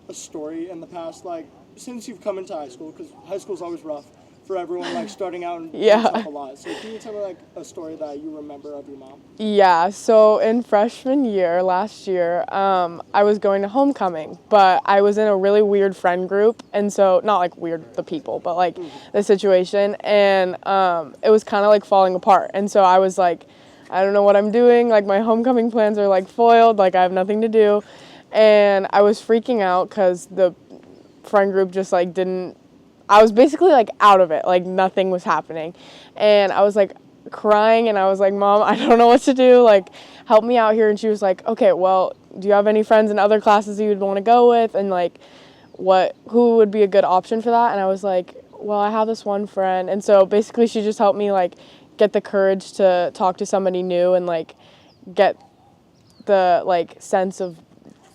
Speaker 12: a story in the past, like since you've come into high school, because high school's always rough for everyone, like starting out and
Speaker 16: Yeah.
Speaker 12: stuff a lot. So can you tell me like a story that you remember of your mom?
Speaker 16: Yeah, so in freshman year, last year, I was going to homecoming, but I was in a really weird friend group, and so, not like weird, the people, but like the situation, and it was kind of like falling apart, and so I was like, I don't know what I'm doing. Like my homecoming plans are like foiled. Like I have nothing to do. And I was freaking out because the friend group just like didn't, I was basically like out of it. Like nothing was happening. And I was like crying and I was like, Mom, I don't know what to do. Like help me out here. And she was like, okay, well, do you have any friends in other classes you would want to go with? And like who would be a good option for that? And I was like, well, I have this one friend. And so basically she just helped me like get the courage to talk to somebody new and like get the like sense of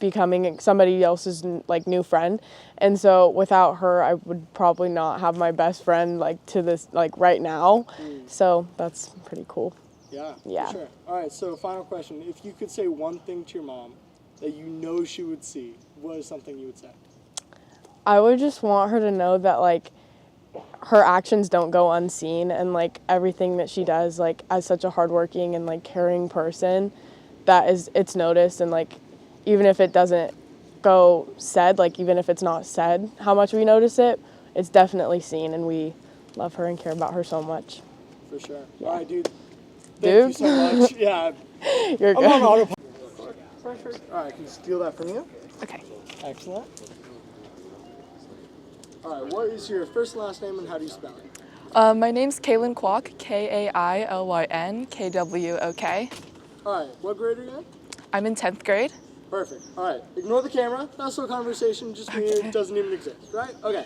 Speaker 16: becoming somebody else's like new friend. And so without her I would probably not have my best friend like to this like right now. So that's pretty cool.
Speaker 12: Yeah,
Speaker 16: yeah.
Speaker 12: For sure. All right, so final question. If you could say one thing to your mom that you know she would see, what is something you would say?
Speaker 16: I would just want her to know that like her actions don't go unseen, and like everything that she does like as such a hardworking and like caring person, that it's noticed, and like even if it doesn't go said, like even if it's not said how much we notice it, it's definitely seen, and we love her and care about her so much.
Speaker 12: For sure.
Speaker 16: Yeah.
Speaker 12: All right, dude. Thank you so much. Yeah.
Speaker 16: You're good.
Speaker 12: I'm on autopilot. Perfect. All right, I can steal that from you.
Speaker 16: Okay.
Speaker 12: Excellent. All right, what is your first and last name and how do you spell it?
Speaker 17: My name's Kaylin Kwok, Kailyn Kwok.
Speaker 12: All right, what grade are you in?
Speaker 17: I'm in 10th grade.
Speaker 12: Perfect. All right, ignore the camera. That's no conversation, just me. It doesn't even exist, right? Okay.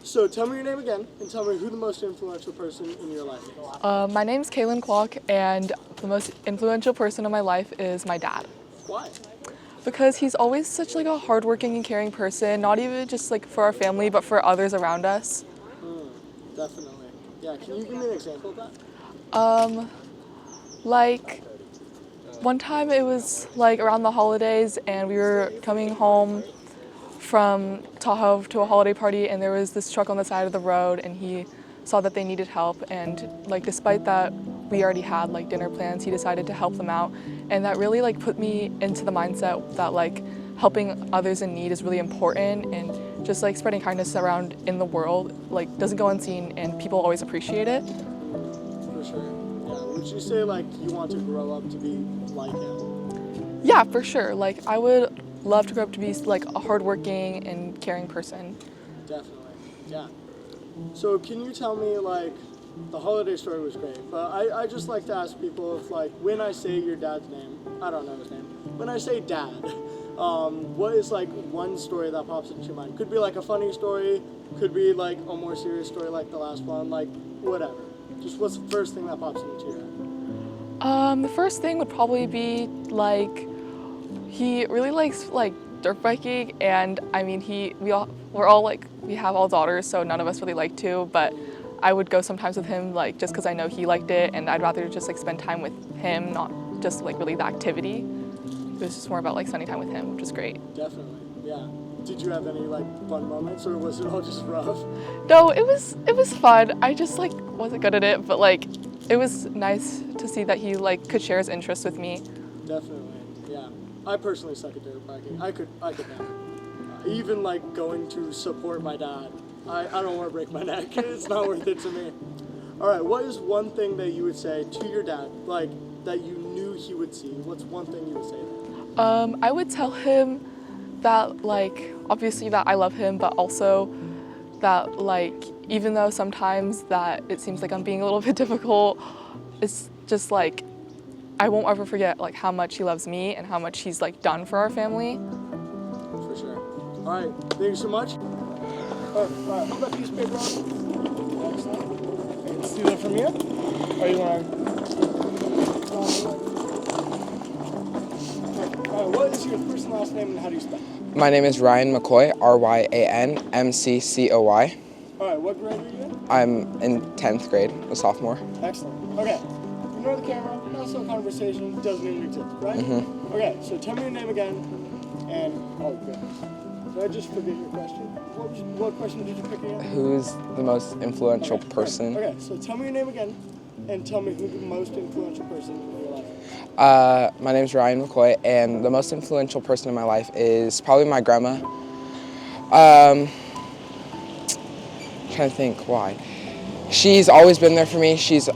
Speaker 12: So tell me your name again and tell me who the most influential person in your life is.
Speaker 17: My name's Kaylin Kwok, and the most influential person in my life is my dad.
Speaker 12: Why?
Speaker 17: Because he's always such like a hardworking and caring person, not even just like for our family, but for others around us.
Speaker 12: Definitely. Yeah, can you give me an example of that?
Speaker 17: Like one time it was like around the holidays and we were coming home from Tahoe to a holiday party, and there was this truck on the side of the road, and he saw that they needed help, and like despite that we already had like dinner plans, he decided to help them out, and that really like put me into the mindset that like helping others in need is really important, and just like spreading kindness around in the world like doesn't go unseen, and people always appreciate it.
Speaker 12: For sure. Yeah. Would you say like you want to grow up to be like him?
Speaker 17: Yeah, for sure. Like I would love to grow up to be like a hardworking and caring person.
Speaker 12: Definitely. Yeah. So can you tell me, like, the holiday story was great, but I just like to ask people if, like, when I say your dad's name, I don't know his name, when I say dad, what is, like, one story that pops into your mind? Could be, like, a funny story, could be, like, a more serious story like the last one, like, whatever. Just what's the first thing that pops into your head?
Speaker 17: The first thing would probably be, like, he really likes, like, dirt biking, and, I mean, we have all daughters, so none of us really like to, but I would go sometimes with him, like, just because I know he liked it, and I'd rather just, like, spend time with him, not just, like, really the activity. It was just more about, like, spending time with him, which is great.
Speaker 12: Definitely, yeah. Did you have any, like, fun moments, or was it all just rough?
Speaker 17: No, it was fun. I just, like, wasn't good at it, but, like, it was nice to see that he, like, could share his interests with me.
Speaker 12: Definitely, yeah. I personally suck at dirt biking. I could never. Even, like, going to support my dad. I don't want to break my neck. It's not worth it to me. All right, what is one thing that you would say to your dad, like, that you knew he would see? What's one thing you would say to him?
Speaker 17: I would tell him that, like, obviously that I love him, but also that, like, even though sometimes that it seems like I'm being a little bit difficult, it's just, like, I won't ever forget, like, how much he loves me and how much he's, like, done for our family.
Speaker 12: For sure. All right, thank you so much. All right, put that piece of paper on. Excellent. I can steal it from you. Or you want to... what is your first and last name and how do you spell it?
Speaker 18: My name is Ryan McCoy, RyanMcCoy.
Speaker 12: All right, what grade are you in?
Speaker 18: I'm in 10th grade, a sophomore.
Speaker 12: Excellent. Okay, ignore the camera, not so conversation, doesn't even exist, right?
Speaker 18: Mm-hmm.
Speaker 12: Okay, so tell me your name again, and, oh goodness. Did I just forget your question? What question did you pick again?
Speaker 18: Who's the most influential person?
Speaker 12: Okay, so tell me your name again, and tell me who the most influential person in your life is.
Speaker 18: My name's Ryan McCoy, and the most influential person in my life is probably my grandma. I'm trying to think why. She's always been there for me. She's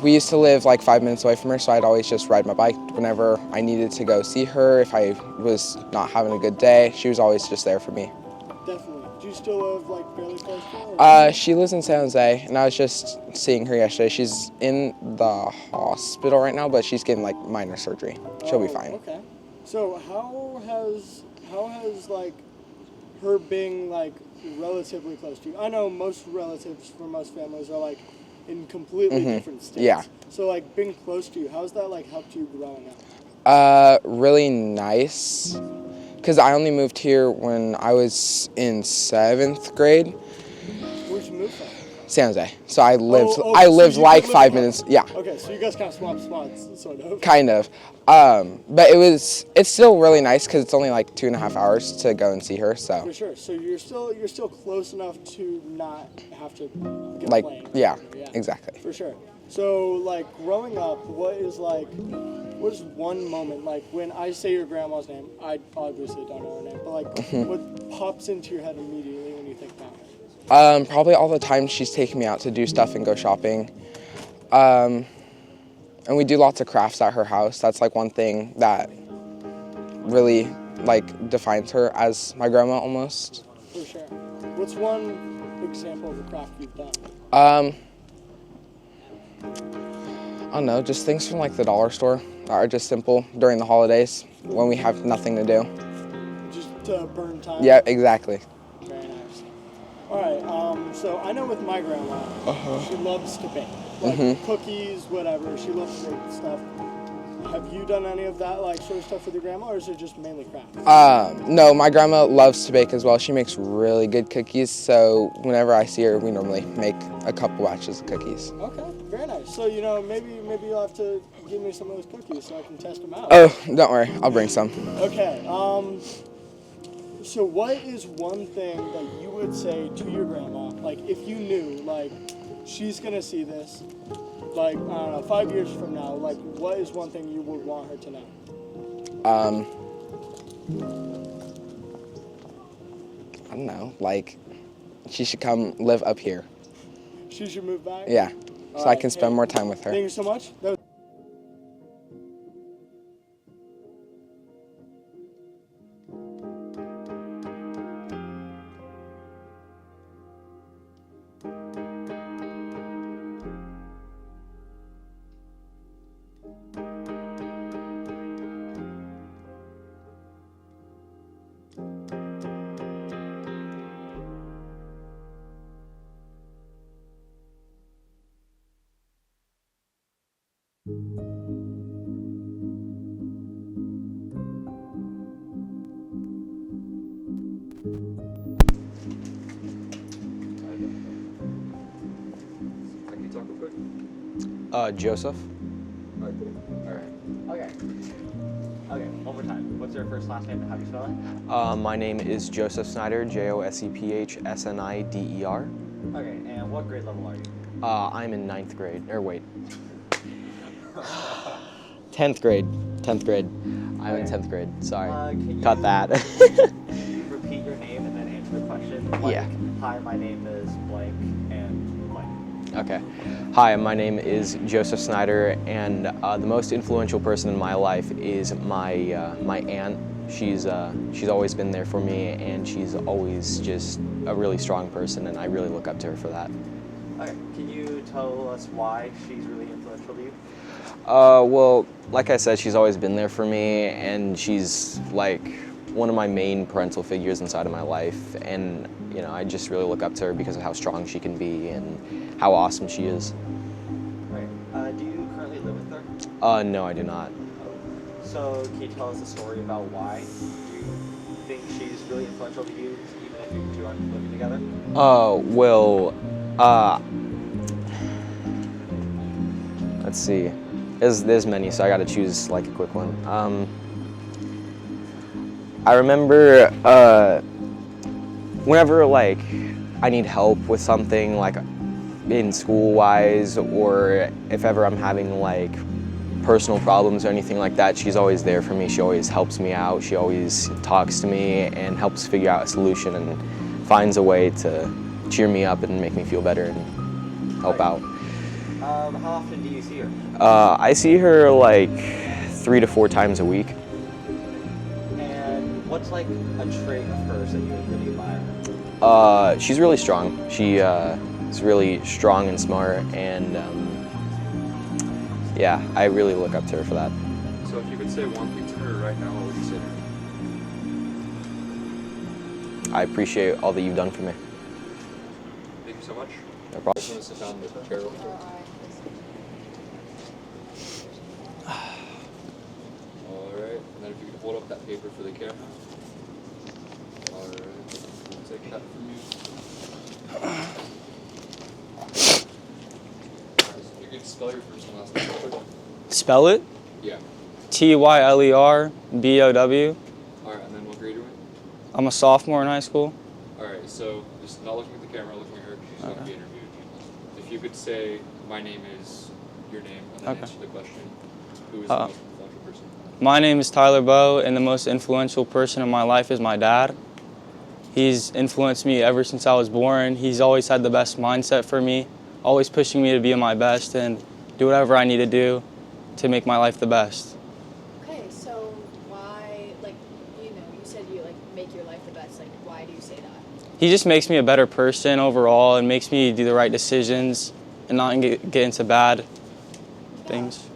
Speaker 18: we used to live like 5 minutes away from her, so I'd always just ride my bike whenever I needed to go see her. If I was not having a good day, she was always just there for me.
Speaker 12: Definitely. Do you still live like fairly close to her?
Speaker 18: She lives in San Jose, and I was just seeing her yesterday. She's in the hospital right now, but she's getting like minor surgery. She'll be fine.
Speaker 12: Okay. So how has like her being like relatively close to you? I know most relatives for most families are like in completely different states.
Speaker 18: Yeah.
Speaker 12: So like being close to you, how's that like helped you growing up?
Speaker 18: Really nice, because I only moved here when I was in 7th grade.
Speaker 12: Where'd you move from?
Speaker 18: San Jose. So I lived
Speaker 12: so
Speaker 18: like
Speaker 12: you
Speaker 18: 5 minutes. Yeah.
Speaker 12: Okay, so you guys kind of swapped spots, sort of.
Speaker 18: Kind of. But it's still really nice because it's only like 2.5 hours to go and see her. So.
Speaker 12: For sure. So you're still close enough to not have to get
Speaker 18: Like,
Speaker 12: a plane.
Speaker 18: yeah, exactly.
Speaker 12: For sure. So like growing up, what is one moment like when I say your grandma's name? I obviously don't know her name, but like what pops into your head immediately when you think about her?
Speaker 18: Probably all the time she's taking me out to do stuff and go shopping. And we do lots of crafts at her house. That's like one thing that really like defines her as my grandma almost.
Speaker 12: For sure. What's one example of a craft you've done?
Speaker 18: I don't know, just things from like the dollar store that are just simple during the holidays when we have nothing to do.
Speaker 12: Just to burn time?
Speaker 18: Yeah, exactly.
Speaker 12: Very nice. All right, so I know with my grandma, she loves to bake. Like cookies, whatever, she loves to bake stuff. Have you done any of that like sort of stuff with your grandma, or is it just mainly crafts?
Speaker 18: No, my grandma loves to bake as well. She makes really good cookies, so whenever I see her, we normally make a couple batches of cookies.
Speaker 12: Okay, very nice. So, maybe you'll have to give me some of those cookies so I can test them out.
Speaker 18: Oh, don't worry, I'll bring some.
Speaker 12: Okay, so what is one thing that you would say to your grandma, like if you knew, like she's gonna see this, like, I don't know, 5 years from now, like what is one thing you would want her to know?
Speaker 18: I don't know, like she should come live up here.
Speaker 12: She should move back?
Speaker 18: Yeah, so I can spend more time with her.
Speaker 12: Thank you so much.
Speaker 19: Joseph.
Speaker 3: Alright, cool. Alright. Okay, one more time. What's your first last name and how do you spell it?
Speaker 19: My name is Joseph Snyder, Josephsnider.
Speaker 3: Okay, and what grade level are you?
Speaker 19: I'm in 9th grade, or wait. 10th grade. 10th grade. I'm in 10th grade, sorry. Cut that.
Speaker 3: Can you repeat your name and then answer the question? Like,
Speaker 19: Yeah.
Speaker 3: Hi, my name is blank and blank.
Speaker 19: Okay. Hi, my name is Joseph Snyder, and the most influential person in my life is my aunt. She's always been there for me, and she's always just a really strong person, and I really look up to her for that.
Speaker 3: Okay, can you tell us why she's really influential to you?
Speaker 19: Well, like I said, she's always been there for me, and she's like one of my main parental figures inside of my life, and I just really look up to her because of how strong she can be and how awesome she is.
Speaker 3: Right. Do you currently live with her?
Speaker 19: No, I do not.
Speaker 3: So can you tell us a story about why you think she's really influential to you, even if you two aren't living together?
Speaker 19: Let's see. There's many, so I gotta choose like a quick one. I remember whenever like I need help with something, like in school-wise, or if ever I'm having like personal problems or anything like that, she's always there for me. She always helps me out. She always talks to me and helps figure out a solution and finds a way to cheer me up and make me feel better and help out.
Speaker 20: How often do you see her?
Speaker 19: I see her like 3 to 4 times a week.
Speaker 20: And what's like a trait of hers that you really admire?
Speaker 19: She's really strong. She is really strong and smart, and yeah, I really look up to her for that.
Speaker 14: So if you could say one thing to her right now, what would you say to her?
Speaker 19: I appreciate all that you've done for me.
Speaker 14: Thank you so much.
Speaker 19: No problem.
Speaker 14: Just want to sit down in the chair real quick. Alright, and then if you could hold up that paper for the camera. Alright, we'll take that from you. Alright, so if you could spell your first and last name real quick.
Speaker 21: Spell it?
Speaker 14: Yeah.
Speaker 21: Tylerbow.
Speaker 14: Alright, and then what grade are you in?
Speaker 21: I'm a sophomore in high school.
Speaker 14: Alright, so just not looking at the camera, looking at her, she's going to be interviewed. If you could say, my name is, your name, and then answer the question, who is the most influential person?
Speaker 21: My name is Tyler Bow, and the most influential person in my life is my dad. He's influenced me ever since I was born. He's always had the best mindset for me, always pushing me to be my best and do whatever I need to do to make my life the best.
Speaker 1: Okay, so why, like, you said you, like, make your life the best. Like, why do you say that?
Speaker 21: He just makes me a better person overall and makes me do the right decisions and not get into bad things.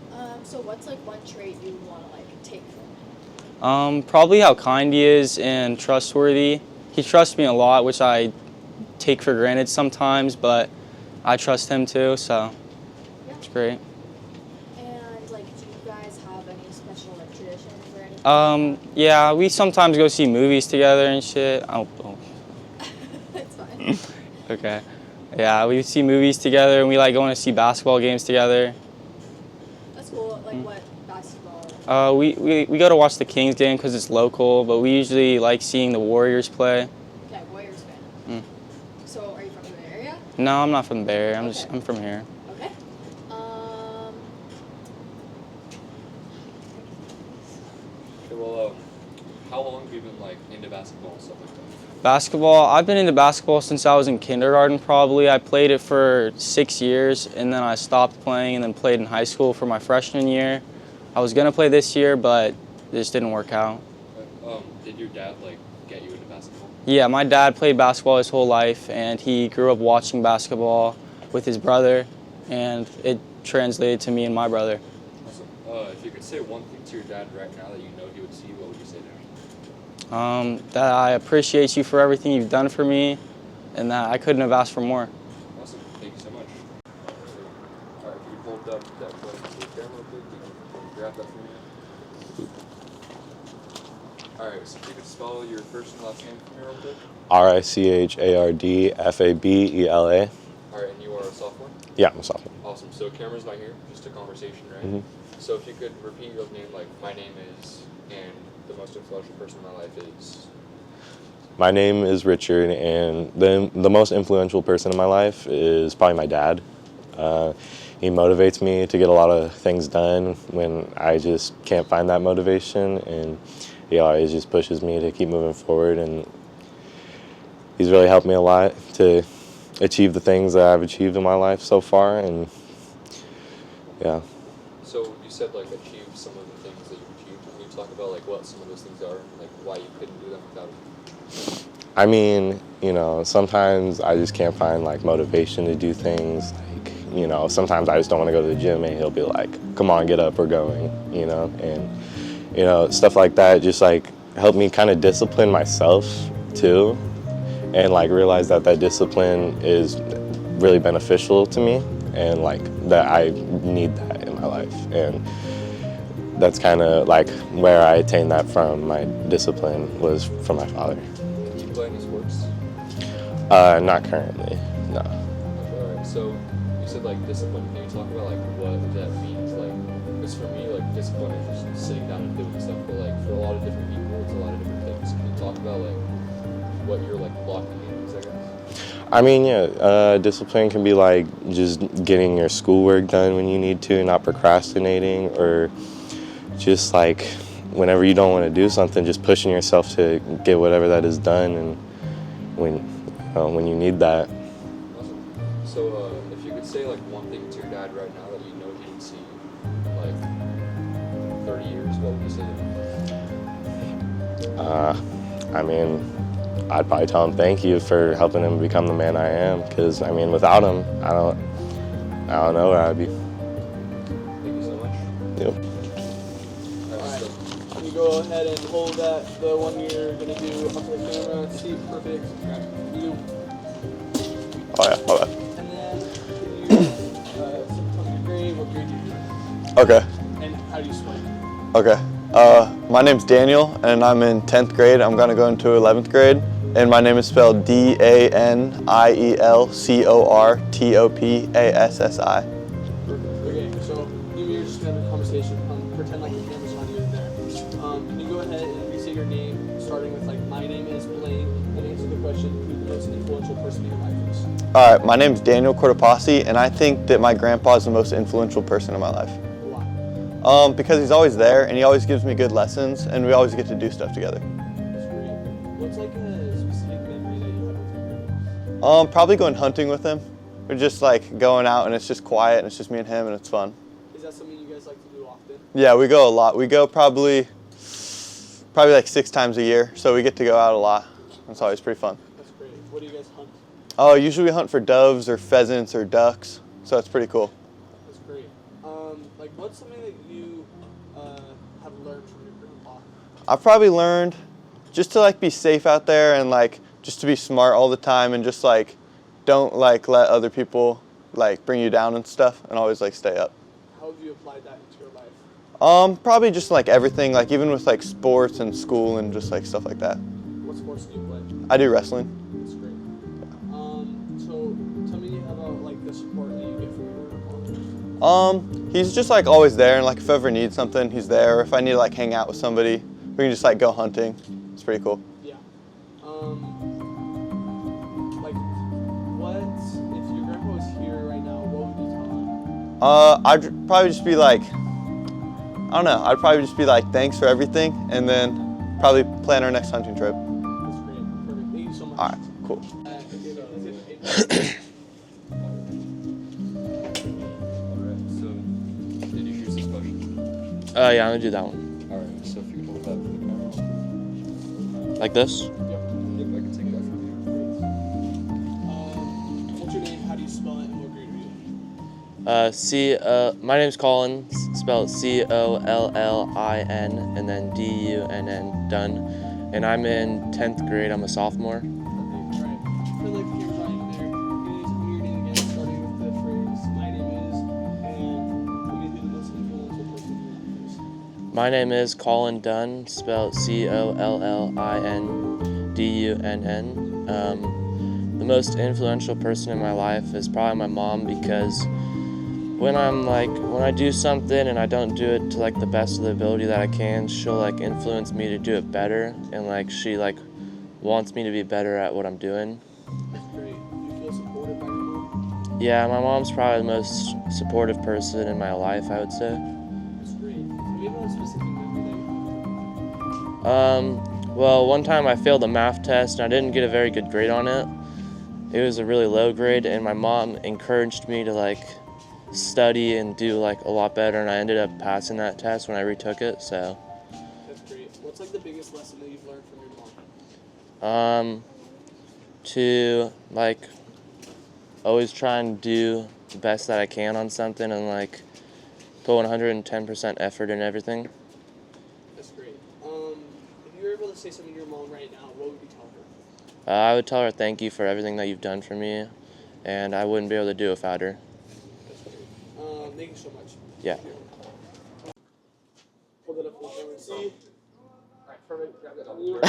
Speaker 1: So what's, like, one trait you want to, like, take from him?
Speaker 21: Probably how kind he is and trustworthy. He trusts me a lot, which I take for granted sometimes, but I trust him too, so it's great.
Speaker 1: And, like, do you guys have any special, like, traditions or anything?
Speaker 21: Yeah, we sometimes go see movies together and shit.
Speaker 1: It's fine.
Speaker 21: Okay. Yeah, we see movies together and we like going to see basketball games together.
Speaker 1: That's cool. Like, what basketball?
Speaker 21: We go to watch the Kings game because it's local, but we usually like seeing the Warriors play.
Speaker 1: Okay, Warriors fan. So, are you from the Bay Area?
Speaker 21: No, I'm not from the Bay Area. I'm from here.
Speaker 1: Okay.
Speaker 14: Okay, well, how long have you been, like, into basketball and stuff like that?
Speaker 21: Basketball, I've been into basketball since I was in kindergarten probably. I played it for 6 years and then I stopped playing and then played in high school for my freshman year. I was going to play this year, but it just didn't work out.
Speaker 14: Did your dad, like, get you into basketball?
Speaker 21: Yeah, my dad played basketball his whole life and he grew up watching basketball with his brother and it translated to me and my brother.
Speaker 14: Awesome. If you could say one thing to your dad right now that you know he would see, what would you say to him?
Speaker 21: That I appreciate you for everything you've done for me and that I couldn't have asked for more.
Speaker 14: Awesome. Thank you so much. Alright, if you hold up that phone to the camera real quick, you can grab that for me. Alright, so if you could spell your first and last name for me real quick.
Speaker 22: Richardfabela.
Speaker 14: Alright, and you are a sophomore?
Speaker 22: Yeah, I'm a sophomore.
Speaker 14: Awesome. So camera's not here, just a conversation, right?
Speaker 22: Mhm.
Speaker 14: So if you could repeat your name, like, my name is, and the most influential person in my life is.
Speaker 22: My name is Richard, and the most influential person in my life is probably my dad. He motivates me to get a lot of things done when I just can't find that motivation, and he always just pushes me to keep moving forward, and he's really helped me a lot to achieve the things that I've achieved in my life so far, and yeah.
Speaker 14: So you said, like, achieve some of the things that you've achieved. Can you talk about, like, what some of those things are, like why you couldn't do them without him?
Speaker 22: I mean, sometimes I just can't find like motivation to do things. Like, sometimes I just don't want to go to the gym and he'll be like, come on, get up, we're going, and, stuff like that just like helped me kind of discipline myself too. And like realize that discipline is really beneficial to me and like that I need that in my life. And that's kind of like where I attained that from. My discipline was from my father.
Speaker 14: Do you play any sports?
Speaker 22: Not currently, no.
Speaker 14: Alright, so you said like discipline. Can you talk about like what that means? Like, because for me, like discipline is just sitting down and doing stuff, but like for a lot of different people, it's a lot of different things. Can you talk about like what you're like blocking is, I guess?
Speaker 22: I mean, yeah, discipline can be like just getting your schoolwork done when you need to, not procrastinating, or just like whenever you don't want to do something, just pushing yourself to get whatever that is done, and when you need that.
Speaker 14: Awesome. So if you could say like one thing to your dad right now that you know he didn't see like 30 years, what would you say to him?
Speaker 22: I mean, I'd probably tell him thank you for helping him become the man I am. Because I mean, without him, I don't know where I'd be.
Speaker 14: Thank you so much.
Speaker 22: Yep.
Speaker 12: Alright, can you go ahead and hold that, the one you're going to do up to the camera? See, perfect. You.
Speaker 22: Oh yeah, okay.
Speaker 12: And then, can you, tell me your grade, what grade you do?
Speaker 22: Okay.
Speaker 12: And how do you spell it?
Speaker 5: Okay. My name's Daniel, and I'm in 10th grade. I'm gonna go into 11th grade, and my name is spelled DANIELCORTOPASSI.
Speaker 12: Okay, so you're just gonna have a conversation. Pretend like the camera's on you there. Can you go ahead and say your name, starting with like, my name is Blaine, and answer the question, who the most influential person in your life is?
Speaker 5: All right, my name's Daniel Cortopassi, and I think that my grandpa is the most influential person in my life.
Speaker 12: Why?
Speaker 5: Because he's always there, and he always gives me good lessons, and we always get to do stuff together.
Speaker 12: That's great. What's like a specific memory that you have with your grandpa?
Speaker 5: Probably going hunting with him. We're just like going out, and it's just quiet, and it's just me and him, and it's fun.
Speaker 12: Is that something you guys like to do often?
Speaker 5: Yeah, we go a lot. We go probably like 6 times a year, so we get to go out a lot. It's always pretty fun.
Speaker 12: That's great. What do you guys hunt?
Speaker 5: Oh, usually we hunt for doves or pheasants or ducks, so it's pretty cool.
Speaker 12: That's great. Like, what's something that you have learned from your grandpa?
Speaker 5: I've probably learned just to like be safe out there and like just to be smart all the time and just like don't like let other people like bring you down and stuff and always like stay up.
Speaker 12: How have you applied that into your life?
Speaker 5: Probably just like everything, like even with like sports and school and just like stuff like that.
Speaker 12: What sports do you play?
Speaker 5: I do wrestling.
Speaker 12: That's great. So tell me about like the support that you get from your grandpa.
Speaker 5: He's just like always there, and like if I ever need something, he's there. Or if I need to like hang out with somebody, we can just like go hunting. It's pretty cool.
Speaker 12: Yeah. Like, what if your grandpa was here right now? What would you tell him?
Speaker 5: I'd probably just be like, I don't know. I'd probably just be like, thanks for everything, and then probably plan our next hunting trip.
Speaker 12: That's great. Perfect. Thank you so much.
Speaker 5: All right, cool.
Speaker 14: Did you choose this question?
Speaker 13: Yeah, I'm gonna do that one.
Speaker 14: Alright, so if you can hold that for the camera.
Speaker 13: Like this?
Speaker 14: Yep, I can take that from you.
Speaker 12: What's your name? How do you spell it? And what grade are you in?
Speaker 13: My name's Colin, spelled COLLIN, and then DUNN, Dunn. And I'm in 10th grade. I'm a sophomore.
Speaker 12: Okay, alright. For like the camera's on you there, can you tell me your name again, starting with the phrase, my name is, and who do you think the most influential person in your life is?
Speaker 13: My name is Colin Dunn, spelled COLLINDUNN. The most influential person in my life is probably my mom, because when I do something and I don't do it to like the best of the ability that I can, she'll like influence me to do it better, and like she like wants me to be better at what I'm doing.
Speaker 12: That's great. Do you feel supported by your mom?
Speaker 13: Yeah, my mom's probably the most supportive person in my life, I would say.
Speaker 12: That's great. Do you have a specific memory that you have?
Speaker 13: Well, one time I failed a math test and I didn't get a very good grade on it. It was a really low grade, and my mom encouraged me to like study and do like a lot better, and I ended up passing that test when I retook it, so.
Speaker 12: That's great. What's like the biggest lesson that you've learned from your mom?
Speaker 13: To like always try and do the best that I can on something and like put 110% effort in everything.
Speaker 12: That's great. If you were able to say something to your mom right now, what would you tell her?
Speaker 13: I would tell her thank you for everything that you've done for me, and I wouldn't be able to do it without her.
Speaker 12: Thank you so much.
Speaker 13: Yeah.
Speaker 12: Hold it up for the camera. See? Alright, perfect. Grab that on you.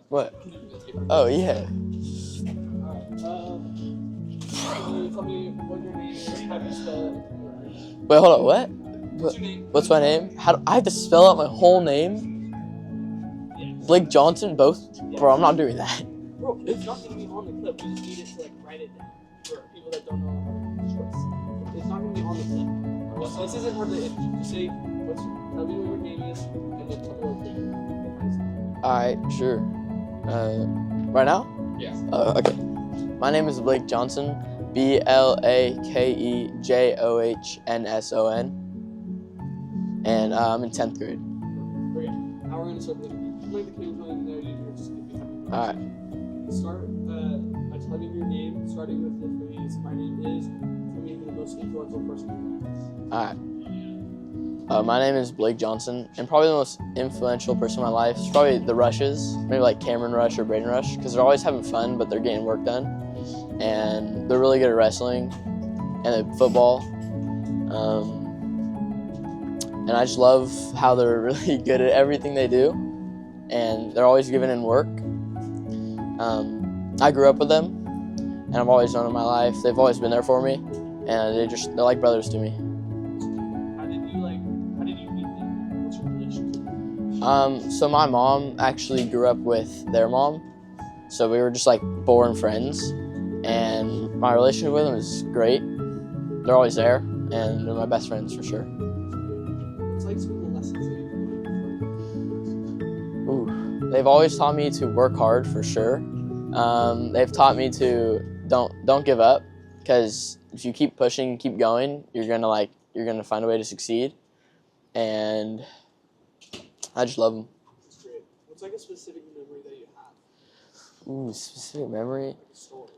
Speaker 9: What? Oh, yeah.
Speaker 12: Alright, can you tell me what your name is? How do you spell it?
Speaker 9: Wait, hold on, what?
Speaker 12: What's your name?
Speaker 9: What's my name? How do I have to spell out my whole name? Blake Johnson, both? Bro, I'm not doing that.
Speaker 12: Bro, it's not going to be on the clip. We just need it to like write it down for people that don't know how to choice. It's not going to be on the clip. So this isn't hard to say. Tell me what your name is, and then tell me what grade.
Speaker 9: Alright, sure. Right now?
Speaker 14: Yeah.
Speaker 7: Okay. My name is Blake Johnson, BLAKEJOHNSON, and I'm in 10th grade.
Speaker 12: Okay, now we're going to start playing the game time there.
Speaker 7: All right.
Speaker 12: Start by telling your name, starting with the phrase, my name is, tell me who the most influential person in your life is.
Speaker 7: All right. My name is Blake Johnson, and probably the most influential person in my life is probably the Rushes, maybe like Cameron Rush or Braden Rush, because they're always having fun, but they're getting work done, and they're really good at wrestling and at football, and I just love how they're really good at everything they do, and they're always giving in work. I grew up with them, and I've always known in my life. They've always been there for me, and they're like brothers to me.
Speaker 12: How did you meet them? What's your relationship?
Speaker 7: So my mom actually grew up with their mom, so we were just like born friends, and my relationship with them is great. They're always there, and they're my best friends for sure.
Speaker 12: What's like some of the lessons that you've learned?
Speaker 7: Ooh, they've always taught me to work hard for sure. They've taught me to don't give up, because if you keep pushing, keep going, you're gonna find a way to succeed, and I just love them.
Speaker 12: That's great. What's like a specific memory that you have?
Speaker 7: Ooh, specific memory.
Speaker 12: Like a story.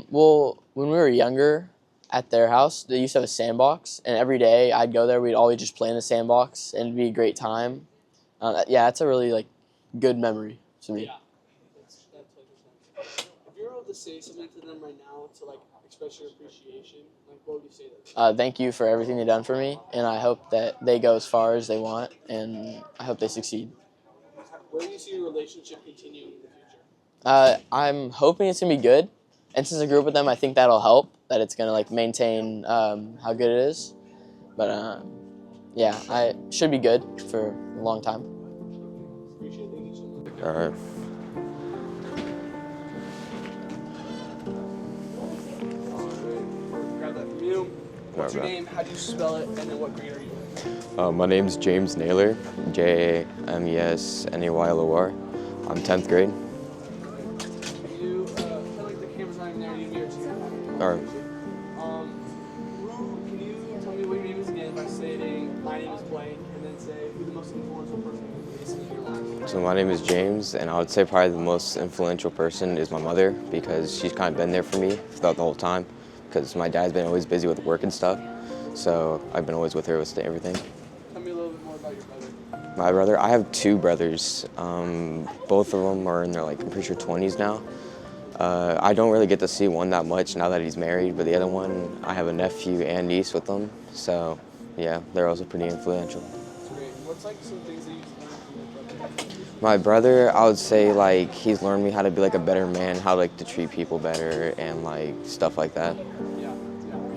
Speaker 7: Well, when we were younger, at their house, they used to have a sandbox, and every day I'd go there. We'd always just play in the sandbox, and it'd be a great time. Yeah, that's a really like good memory to me.
Speaker 12: Yeah, that's like if you're able to say something to them right now to like express your appreciation, like what would you say to them?
Speaker 7: Thank you for everything they've done for me, and I hope that they go as far as they want, and I hope they succeed.
Speaker 12: Where do you see your relationship continuing in the future?
Speaker 7: I'm hoping it's gonna be good, and since I grew up with them, I think that'll help. That it's gonna like maintain how good it is, but yeah, I should be good for a long time.
Speaker 12: Appreciate it. Thank you so much.
Speaker 19: All right.
Speaker 12: Grab that from you. What's your
Speaker 19: Alright.
Speaker 12: name? How do you spell it? And then what grade are you in?
Speaker 19: My name's James Naylor, JamesNaylor. I'm 10th grade.
Speaker 12: Can you tell like the camera's not even there? You mirror to
Speaker 19: All right.
Speaker 12: Can you tell me what your name is again by stating my name is Blake and then say who the most influential person is in your life?
Speaker 19: So my name is James, and I would say probably the most influential person is my mother, because she's kind of been there for me throughout the whole time, because my dad's been always busy with work and stuff. So I've been always with her with everything.
Speaker 12: Tell me a little bit more about your brother.
Speaker 19: My brother, I have two brothers. Both of them are in their I'm pretty sure 20s now. I don't really get to see one that much now that he's married, but the other one, I have a nephew and niece with them. So yeah, they're also pretty influential.
Speaker 12: That's great. What's like some things that you've learned from your brother?
Speaker 19: My brother, I would say he's learned me how to be a better man, how to treat people better, and stuff like that.
Speaker 12: Yeah.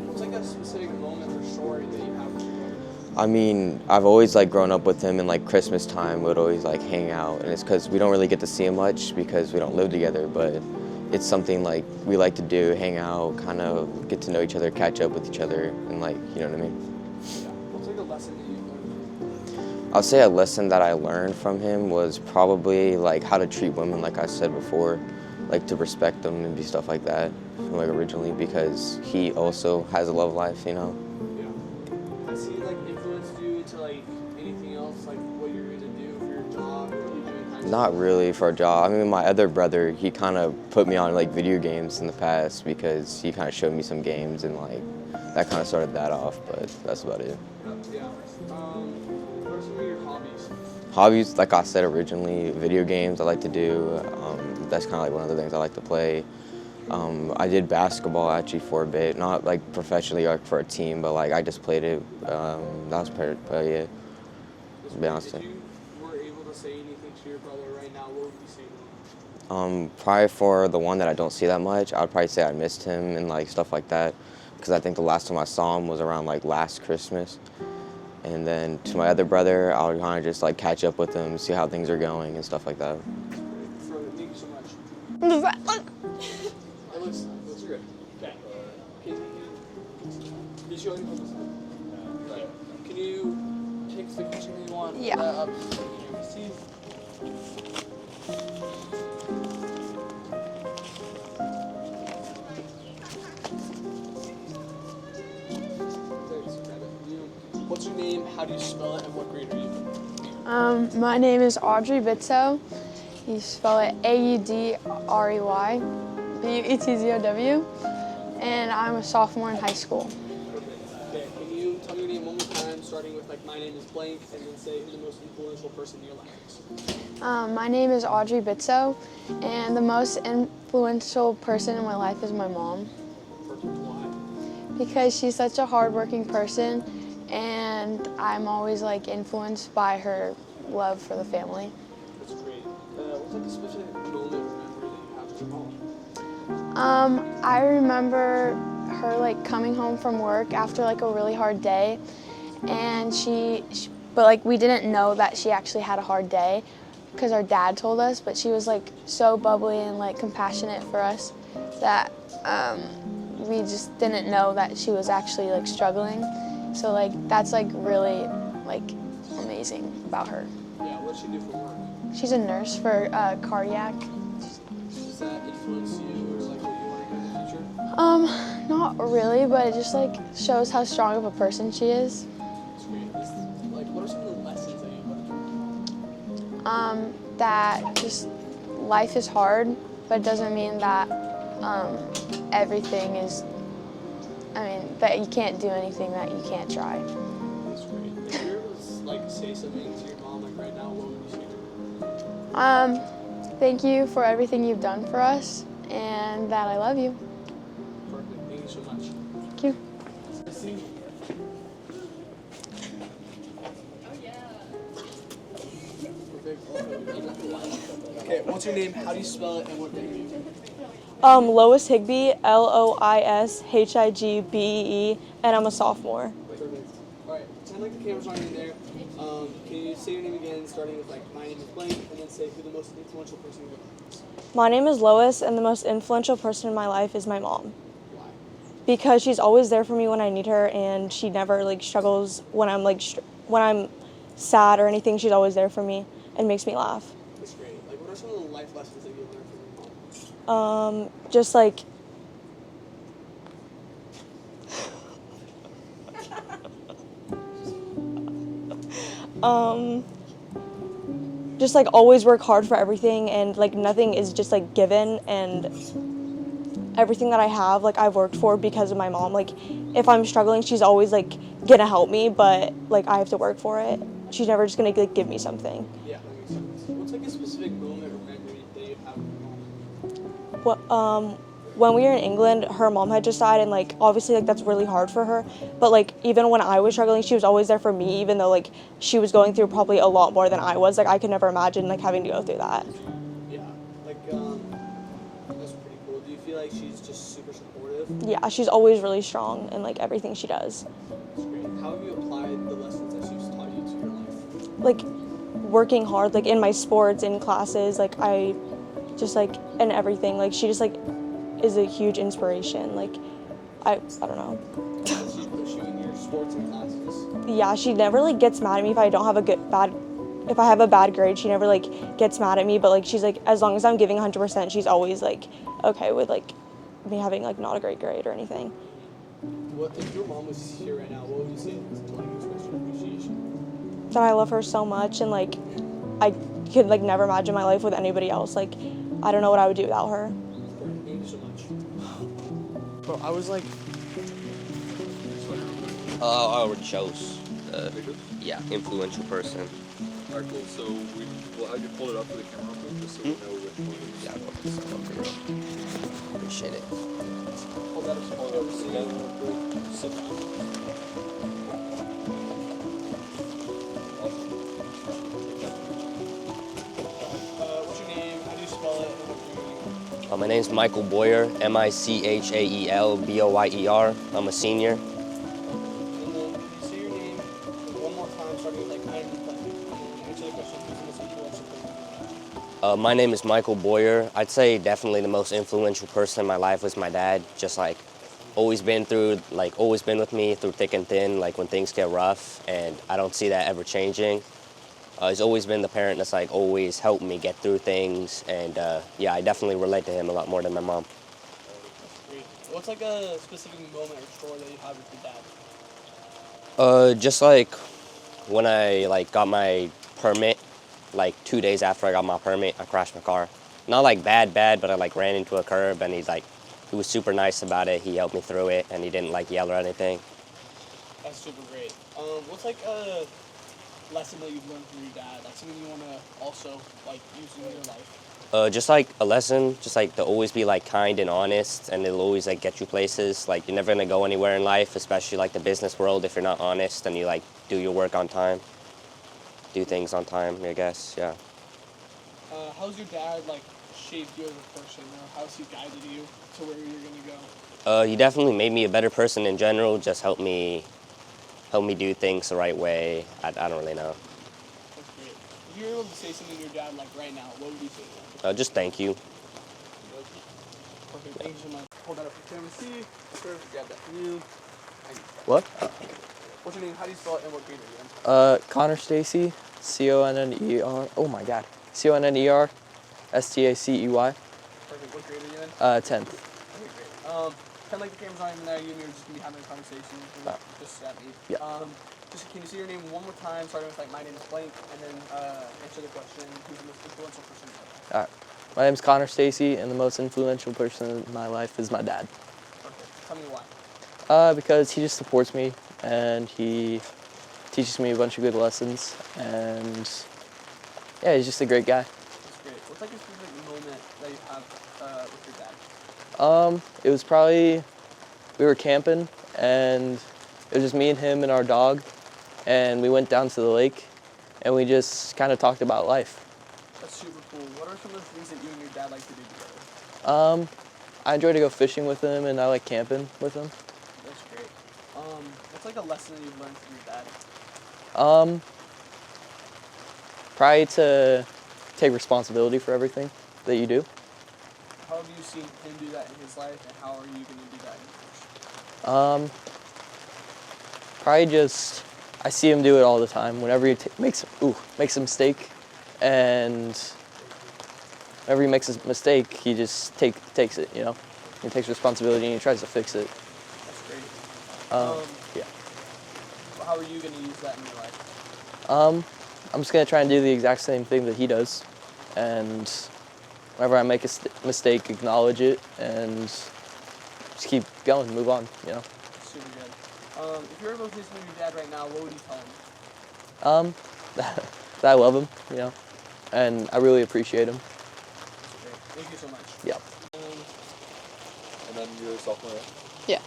Speaker 12: What's like a specific moment or story that you have with your brother?
Speaker 19: I mean, I've always grown up with him, and Christmas time we would always hang out, and it's because we don't really get to see him much because we don't live together, but it's something we like to do, hang out, kind of get to know each other, catch up with each other, and you know what I mean?
Speaker 12: Yeah. What's like a lesson that you learned from him?
Speaker 19: I'll say a lesson that I learned from him was probably how to treat women, like I said before, to respect them and be stuff like that, originally, because he also has a love life, you know?
Speaker 12: Yeah. Has he influenced you to anything else, what you're gonna do for your job or what you do in high school?
Speaker 19: Not really for a job. I mean, my other brother, he kind of put me on video games in the past because he kind of showed me some games, and that kind of started that off, but that's about it.
Speaker 12: Yeah. What are some of your hobbies?
Speaker 19: Hobbies, like I said originally, video games I like to do. That's kind of one of the things I like to play. I did basketball actually for a bit, not professionally for a team, but I just played it. That was probably it, to be honest.
Speaker 12: If you were able to say anything to your brother right now, what would you say to him?
Speaker 19: Probably for the one that I don't see that much, I would probably say I missed him and stuff like that, because I think the last time I saw him was around last Christmas. And then to my other brother, I would kind of just catch up with him, see how things are going and stuff like that.
Speaker 12: Thank you so much. It looks good. Okay. Can you take the picture you want?
Speaker 4: Yeah.
Speaker 12: Up. how do you spell it, and what grade are you?
Speaker 6: My name is Audrey Bitzo. You spell it Audrey, Buetzow, and I'm a sophomore in high school.
Speaker 12: Okay, can you tell me your name one more time, starting with like my name is blank, and then say who the most influential person in your life is?
Speaker 6: My name is Audrey Bitzo, and the most influential person in my life is my mom.
Speaker 12: Why?
Speaker 6: Because she's such a hardworking person, and I'm always like influenced by her love for the family.
Speaker 12: That's great. What's like a specific moment or memory that you have with your mom?
Speaker 6: I remember her like coming home from work after like a really hard day, and but like we didn't know that she actually had a hard day because our dad told us, but she was like so bubbly and like compassionate for us that we just didn't know that she was actually like struggling. So like that's like really like amazing about her.
Speaker 12: Yeah, what does she do for work?
Speaker 6: She's a nurse for cardiac.
Speaker 12: Does that influence you or like what you want to do in the future?
Speaker 6: Not really, but it just like shows how strong of a person she is.
Speaker 12: That's great. Like, what are some of the lessons that you learned from your mom?
Speaker 6: That just life is hard, but it doesn't mean that everything is, that you can't do anything that you can't try.
Speaker 12: That's great. If you were able to like say something to your mom like right now, what would you say to her?
Speaker 6: Thank you for everything you've done for us, and that I love you.
Speaker 12: Perfect. Thank you so much.
Speaker 6: Thank you.
Speaker 12: Okay, what's your name? How do you spell it? And what grade are you?
Speaker 8: Lois Higbee, Loishigbe, and I'm a sophomore.
Speaker 12: Perfect. Alright, pretend like the camera's on you there. Can you say your name again, starting with like my name is blank, and then say who the most influential person in your life is?
Speaker 8: My name is Lois, and the most influential person in my life is my mom.
Speaker 12: Why?
Speaker 8: Because she's always there for me when I need her, and she never like struggles when I'm when I'm sad or anything. She's always there for me and makes me laugh.
Speaker 12: That's great. Like, what are some of the life lessons that you learned from your mom?
Speaker 8: Just like just like always work hard for everything, and like nothing is just like given, and everything that I have like I've worked for because of my mom. Like if I'm struggling, she's always like gonna help me, but like I have to work for it. She's never just gonna like give me something.
Speaker 12: Yeah, that makes sense. What's like a specific moment or memory that you have with your mom?
Speaker 8: When we were in England, her mom had just died, and like obviously like that's really hard for her, but like even when I was struggling, she was always there for me, even though like she was going through probably a lot more than I was. Like I could never imagine like having to go through that.
Speaker 12: Yeah, like that's pretty cool. Do you feel like she's just super supportive?
Speaker 8: Yeah, she's always really strong in like everything she does.
Speaker 12: That's great. How have you applied the lessons that she's taught you to your life?
Speaker 8: Like working hard, like in my sports, in classes, like I just like in everything. Like she just like is a huge inspiration. Like I don't know.
Speaker 12: Does she push you in your sports and classes?
Speaker 8: Yeah, she never like gets mad at me if I don't have if I have a bad grade. She never like gets mad at me, but like she's like as long as I'm giving 100%, she's always like okay with like me having like not a great grade or anything.
Speaker 12: What if your mom was here right now? What would you say to like express your appreciation?
Speaker 8: That I love her so much, and like I could like never imagine my life with anybody else. Like I don't know what I would do without her.
Speaker 12: Thank you so much.
Speaker 3: Bro, I was like,
Speaker 23: I already chose. Yeah, influential person.
Speaker 14: Alright, cool. So we'll have you pull it up for the camera real quick, just so we know which one.
Speaker 23: Yeah, I love this. Appreciate it.
Speaker 12: Hold that up. Sit down. Sit down. What's your name? How do you spell it?
Speaker 23: My name's Michael Boyer, Michaelboyer. I'm a senior.
Speaker 12: And then can you say your name one more time, starting with like my name is blank? Answer the question. Who's the most influential person?
Speaker 23: My name is Michael Boyer. I'd say definitely the most influential person in my life was my dad. Just like always been with me through thick and thin, like when things get rough, and I don't see that ever changing. He's always been the parent that's like always helped me get through things, and yeah, I definitely relate to him a lot more than my mom.
Speaker 12: Great. What's like a specific moment or story that you have with your dad?
Speaker 23: Just like when I like got my permit, like 2 days after I got my permit, I crashed my car. Not like bad, but I like ran into a curb, and he was super nice about it. He helped me through it, and he didn't like yell or anything.
Speaker 12: That's super great. What's like a lesson that you've learned from your dad? Like something you want to also like use in your life?
Speaker 23: Just like a lesson, just like to always be like kind and honest, and it'll always like get you places. Like you're never gonna go anywhere in life, especially like the business world, if you're not honest and you like do your work on time, do things on time. I guess, yeah.
Speaker 12: How's your dad like shaped you as a person, or how's he guided you to where you're gonna go?
Speaker 23: He definitely made me a better person in general. Just helped me do things the right way. I don't really know.
Speaker 12: That's great. If you were able to say something to your dad like right now, what would you say to him?
Speaker 23: Just thank you.
Speaker 12: Okay, thank you so much. Hold that up for Tim. See, sure, grab that from you.
Speaker 2: What?
Speaker 12: What's your name? How do you spell it, and what grade are you in?
Speaker 2: Connor Stacy, C-O-N-N-E-R. Oh my God. C-O-N-N-E-R, S-T-A-C-E-Y.
Speaker 12: Perfect. What grade are you in?
Speaker 2: 10th.
Speaker 12: Okay, great. Kind of like the camera's not even there, you and me are just gonna be having a conversation. Just at me.
Speaker 2: Yeah.
Speaker 12: Just can you say your name one more time, starting with like my name is blank, and then answer the question, who's the most influential person in your life?
Speaker 2: All right. My name is Connor Stacy, and the most influential person in my life is my dad.
Speaker 12: Okay. Tell me why.
Speaker 2: Because he just supports me, and he teaches me a bunch of good lessons, and yeah, he's just a great guy.
Speaker 12: That's great. What's like a specific moment that you have with your dad?
Speaker 2: It was probably, we were camping, and it was just me and him and our dog, and we went down to the lake, and we just kind of talked about life.
Speaker 12: That's super cool. What are some of the things that you and your dad like to do together?
Speaker 2: I enjoy to go fishing with him, and I like camping with him.
Speaker 12: That's great. What's like a lesson that you've learned from your dad?
Speaker 2: Probably to take responsibility for everything that you do.
Speaker 12: How have you seen him do that in his life, and how are you going to do that in yours?
Speaker 2: Probably just, I see him do it all the time. Whenever he makes a mistake, and whenever he makes a mistake, he just takes it, you know? He takes responsibility and he tries to fix it.
Speaker 12: That's great.
Speaker 2: Yeah.
Speaker 12: How are you going to use that in your life?
Speaker 2: I'm just going to try and do the exact same thing that he does. And whenever I make a mistake, acknowledge it and just keep going, move on, you know?
Speaker 12: Super good. If you were able to listen to your dad right now, what would you tell him?
Speaker 2: That I love him, you know, and I really appreciate him.
Speaker 12: Great. Thank you so much.
Speaker 2: Yeah.
Speaker 14: And then you're a sophomore?
Speaker 1: Yeah.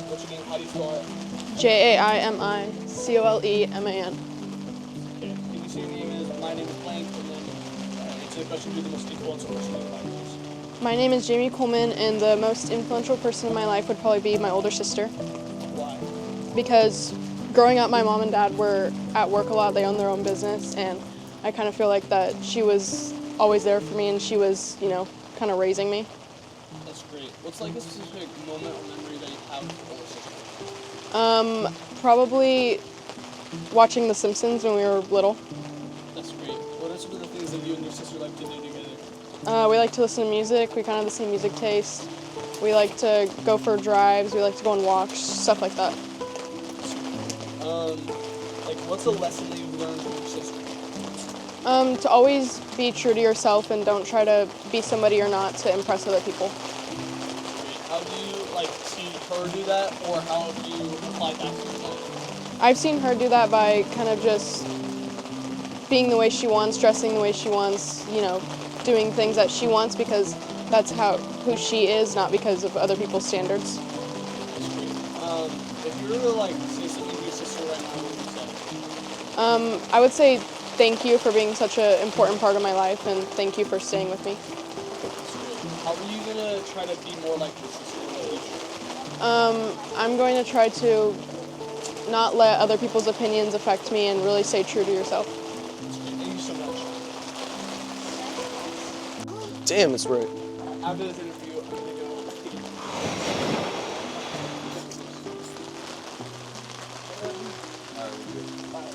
Speaker 12: What's your name? How do you spell it?
Speaker 1: Jaimicoleman.
Speaker 12: Okay. Can you say your name is, my name is blank, and then answer the question, who the most influential person in your life is?
Speaker 1: My name is Jamie Coleman, and the most influential person in my life would probably be my older sister.
Speaker 12: Why?
Speaker 1: Because growing up, my mom and dad were at work a lot. They own their own business, and I kind of feel like that she was always there for me, and she was, you know, kind of raising me.
Speaker 12: That's great. What's like a specific moment or memory that you have with your older sister?
Speaker 1: Probably watching The Simpsons when we were little.
Speaker 12: That's great. What are some of the things that you and your sister like to do together?
Speaker 1: We like to listen to music. We kind of have the same music taste. We like to go for drives. We like to go on walks, stuff like that.
Speaker 12: Like, what's a lesson that you've learned from your sister?
Speaker 1: To always be true to yourself and don't try to be somebody you're not to impress other people.
Speaker 12: How do you, like, see her do that, or how have you applied that to yourself?
Speaker 1: I've seen her do that by kind of just being the way she wants, dressing the way she wants, you know, doing things that she wants because that's who she is, not because of other people's standards.
Speaker 12: That's great. If you were to, like, say something to your sister right now, what would you say?
Speaker 1: I would say thank you for being such an important part of my life, and thank you for staying with me.
Speaker 12: How are you going to try to be more like your sister in the future?
Speaker 1: I'm going to try to not let other people's opinions affect me and really stay true to yourself.
Speaker 12: Thank you so much.
Speaker 2: Damn, it's right.
Speaker 12: After this interview, I'm going to go.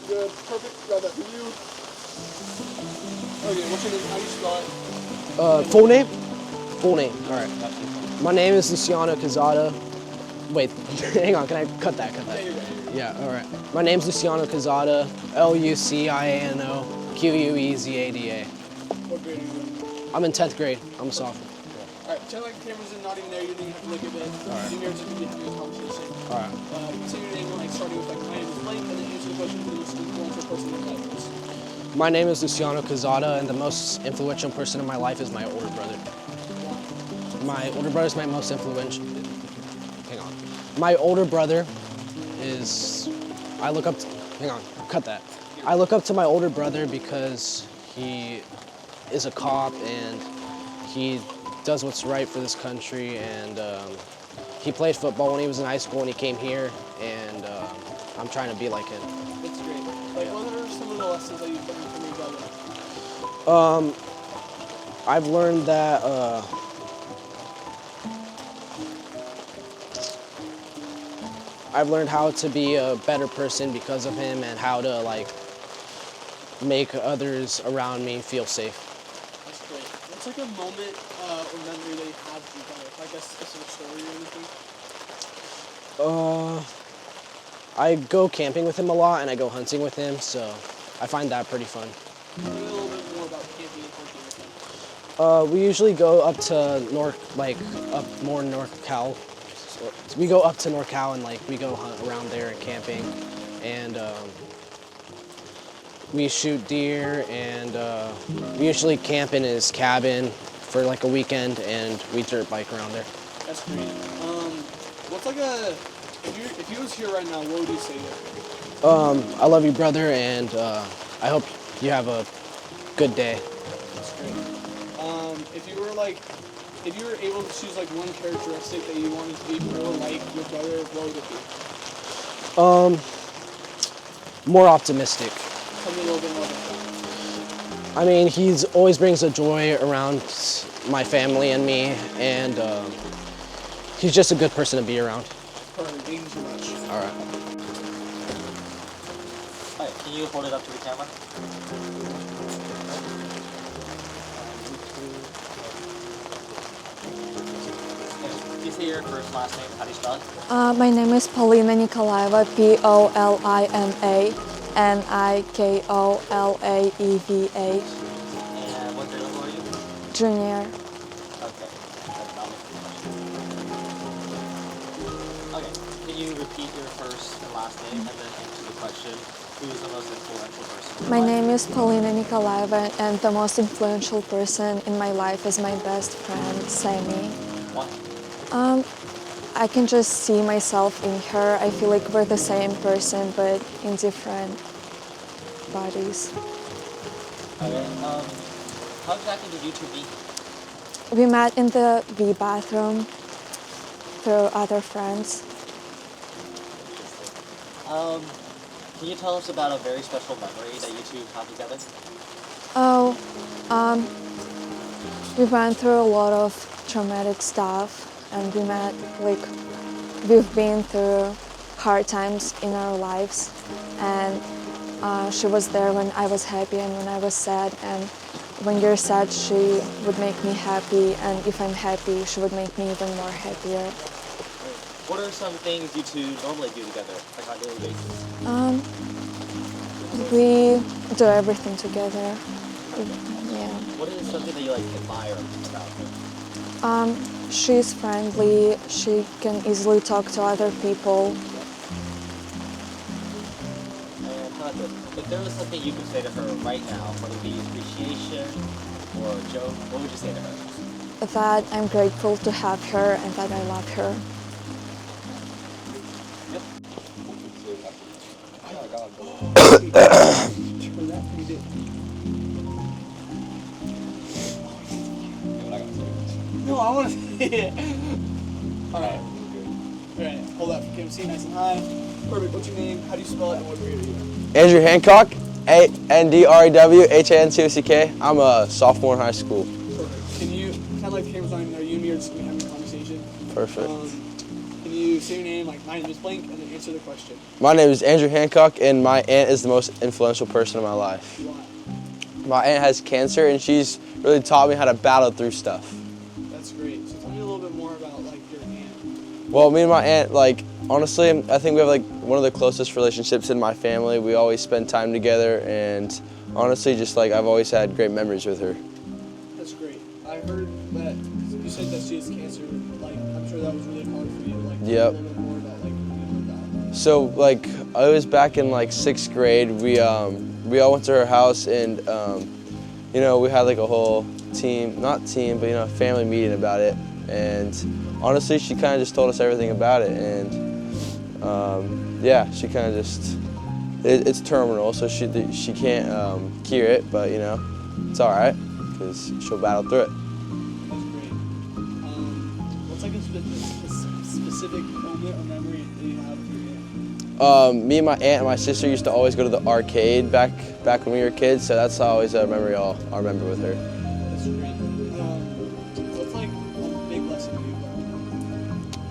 Speaker 12: Good. Perfect. Grab that for you. Okay, what's your name? How do you spell it?
Speaker 10: Full name? Full name. All right. My name is Luciano Cazada. Wait, hang on. Can I cut that? Yeah, all right. My name's Luciano Quezada, Luciano-Quezada.
Speaker 12: What grade are you in?
Speaker 10: I'm in 10th grade. I'm a sophomore.
Speaker 12: Alright, pretend like the camera's not even there, you don't even have to look at it. Junior, just be having a conversation.
Speaker 10: All right.
Speaker 12: Say your name, like starting with like my name is Blake, and then answer the question for the most influential person in your life.
Speaker 10: My name is Luciano Quezada, and the most influential person in my life is my older brother. My older brother is my most influential. Hang on. My older brother is. I look up to. Hang on. Cut that. I look up to my older brother because he is a cop and he does what's right for this country, and he played football when he was in high school and he came here, and I'm trying to be like him.
Speaker 12: That's great. Like, what are some of the lessons that you've learned from your brother?
Speaker 10: I've learned that I've learned how to be a better person because of him, and how to like make others around me feel safe.
Speaker 12: That's great. What's like a moment or memory that you have with your brother? Like a specific story or anything?
Speaker 10: I go camping with him a lot, and I go hunting with him, so I find that pretty fun.
Speaker 12: Tell me a little bit more about camping and hunting with him.
Speaker 10: We usually go up to up more NorCal. So we go up to NorCal and like we go hunt around there and camping, and we shoot deer, and we usually camp in his cabin for like a weekend, and we dirt bike around there.
Speaker 12: That's great. What's like if he was here right now, what would you say to him?
Speaker 10: I love you, brother, and I hope you have a good day.
Speaker 12: That's great. If you were able to choose like one characteristic that you wanted to be more like your brother, what would it be?
Speaker 10: More optimistic.
Speaker 12: Tell me a little bit more about that.
Speaker 10: I mean, he's always brings a joy around my family and me, and he's just a good person to be around.
Speaker 12: Perfect. Thank you so much.
Speaker 10: All right.
Speaker 11: Alright, can you hold it up to the camera? Can you say your first last name? How do you spell it?
Speaker 15: My name is Polina Nikolaeva, Polina Nikolaeva.
Speaker 11: And what grade level are you?
Speaker 15: Junior.
Speaker 11: Okay. Okay, can you repeat your first and last name and then answer the question, who is the most influential person?
Speaker 15: My name is Polina Nikolaeva, and the most influential person in my life is my best friend, Sammy.
Speaker 11: Why?
Speaker 15: I can just see myself in her. I feel like we're the same person, but in different bodies.
Speaker 11: Okay, how exactly did you two meet?
Speaker 15: We met in the V bathroom through other friends.
Speaker 11: Can you tell us about a very special memory that you two have together?
Speaker 15: We went through a lot of traumatic stuff, and we've been through hard times in our lives, and she was there when I was happy and when I was sad, and when you're sad, she would make me happy, and if I'm happy, she would make me even more happier.
Speaker 11: What are some things you two normally do together, like on a daily basis?
Speaker 15: We do everything together. Yeah.
Speaker 11: What is something that you like admire about her?
Speaker 15: She's friendly. She can easily talk to other people.
Speaker 11: And how about this? If there was something you could say to her right now, whether it be appreciation or a joke, what would you say to her?
Speaker 15: That I'm grateful to have her and that I love her.
Speaker 12: No, I want to see it. Alright. Alright, hold up. Can we see nice and high? Perfect. What's your name? How do you spell it? And what grade are you in?
Speaker 5: Andrew Hancock, ANDREWHANCOCK. I'm a sophomore in high school.
Speaker 12: Perfect. Can you, kind of like the camera's not even there, you and me are just going to be having a conversation.
Speaker 5: Perfect.
Speaker 12: Can you say your name, like my name is Blank, and then answer the question?
Speaker 5: My name is Andrew Hancock, and my aunt is the most influential person in my life.
Speaker 12: Why?
Speaker 5: My aunt has cancer, and she's really taught me how to battle through stuff.
Speaker 12: That's great. So tell me a little bit more about like your aunt.
Speaker 5: Well, me and my aunt, like,
Speaker 16: Honestly, I think we have like one of the closest relationships in my family. We always spend time together, and honestly, just like I've always had great memories with her.
Speaker 12: That's great. I heard that you said that she has cancer. Like, I'm sure that was really hard for you. Like,
Speaker 16: Yep.
Speaker 12: a little bit more about like that.
Speaker 16: So like I was back in like 6th grade. We all went to her house, and you know, we had like a whole team, not team, but you know, family meeting about it. And honestly, she kind of just told us everything about it, and yeah, she kind of just, it's terminal, so she can't cure it, but you know, it's all right, because she'll battle through it.
Speaker 12: That's great. What's like a specific moment or memory that you have with your aunt?
Speaker 16: Me and my aunt and my sister used to always go to the arcade back when we were kids, so that's always a memory I'll remember with her.
Speaker 12: That's great. What's like a big lesson that you've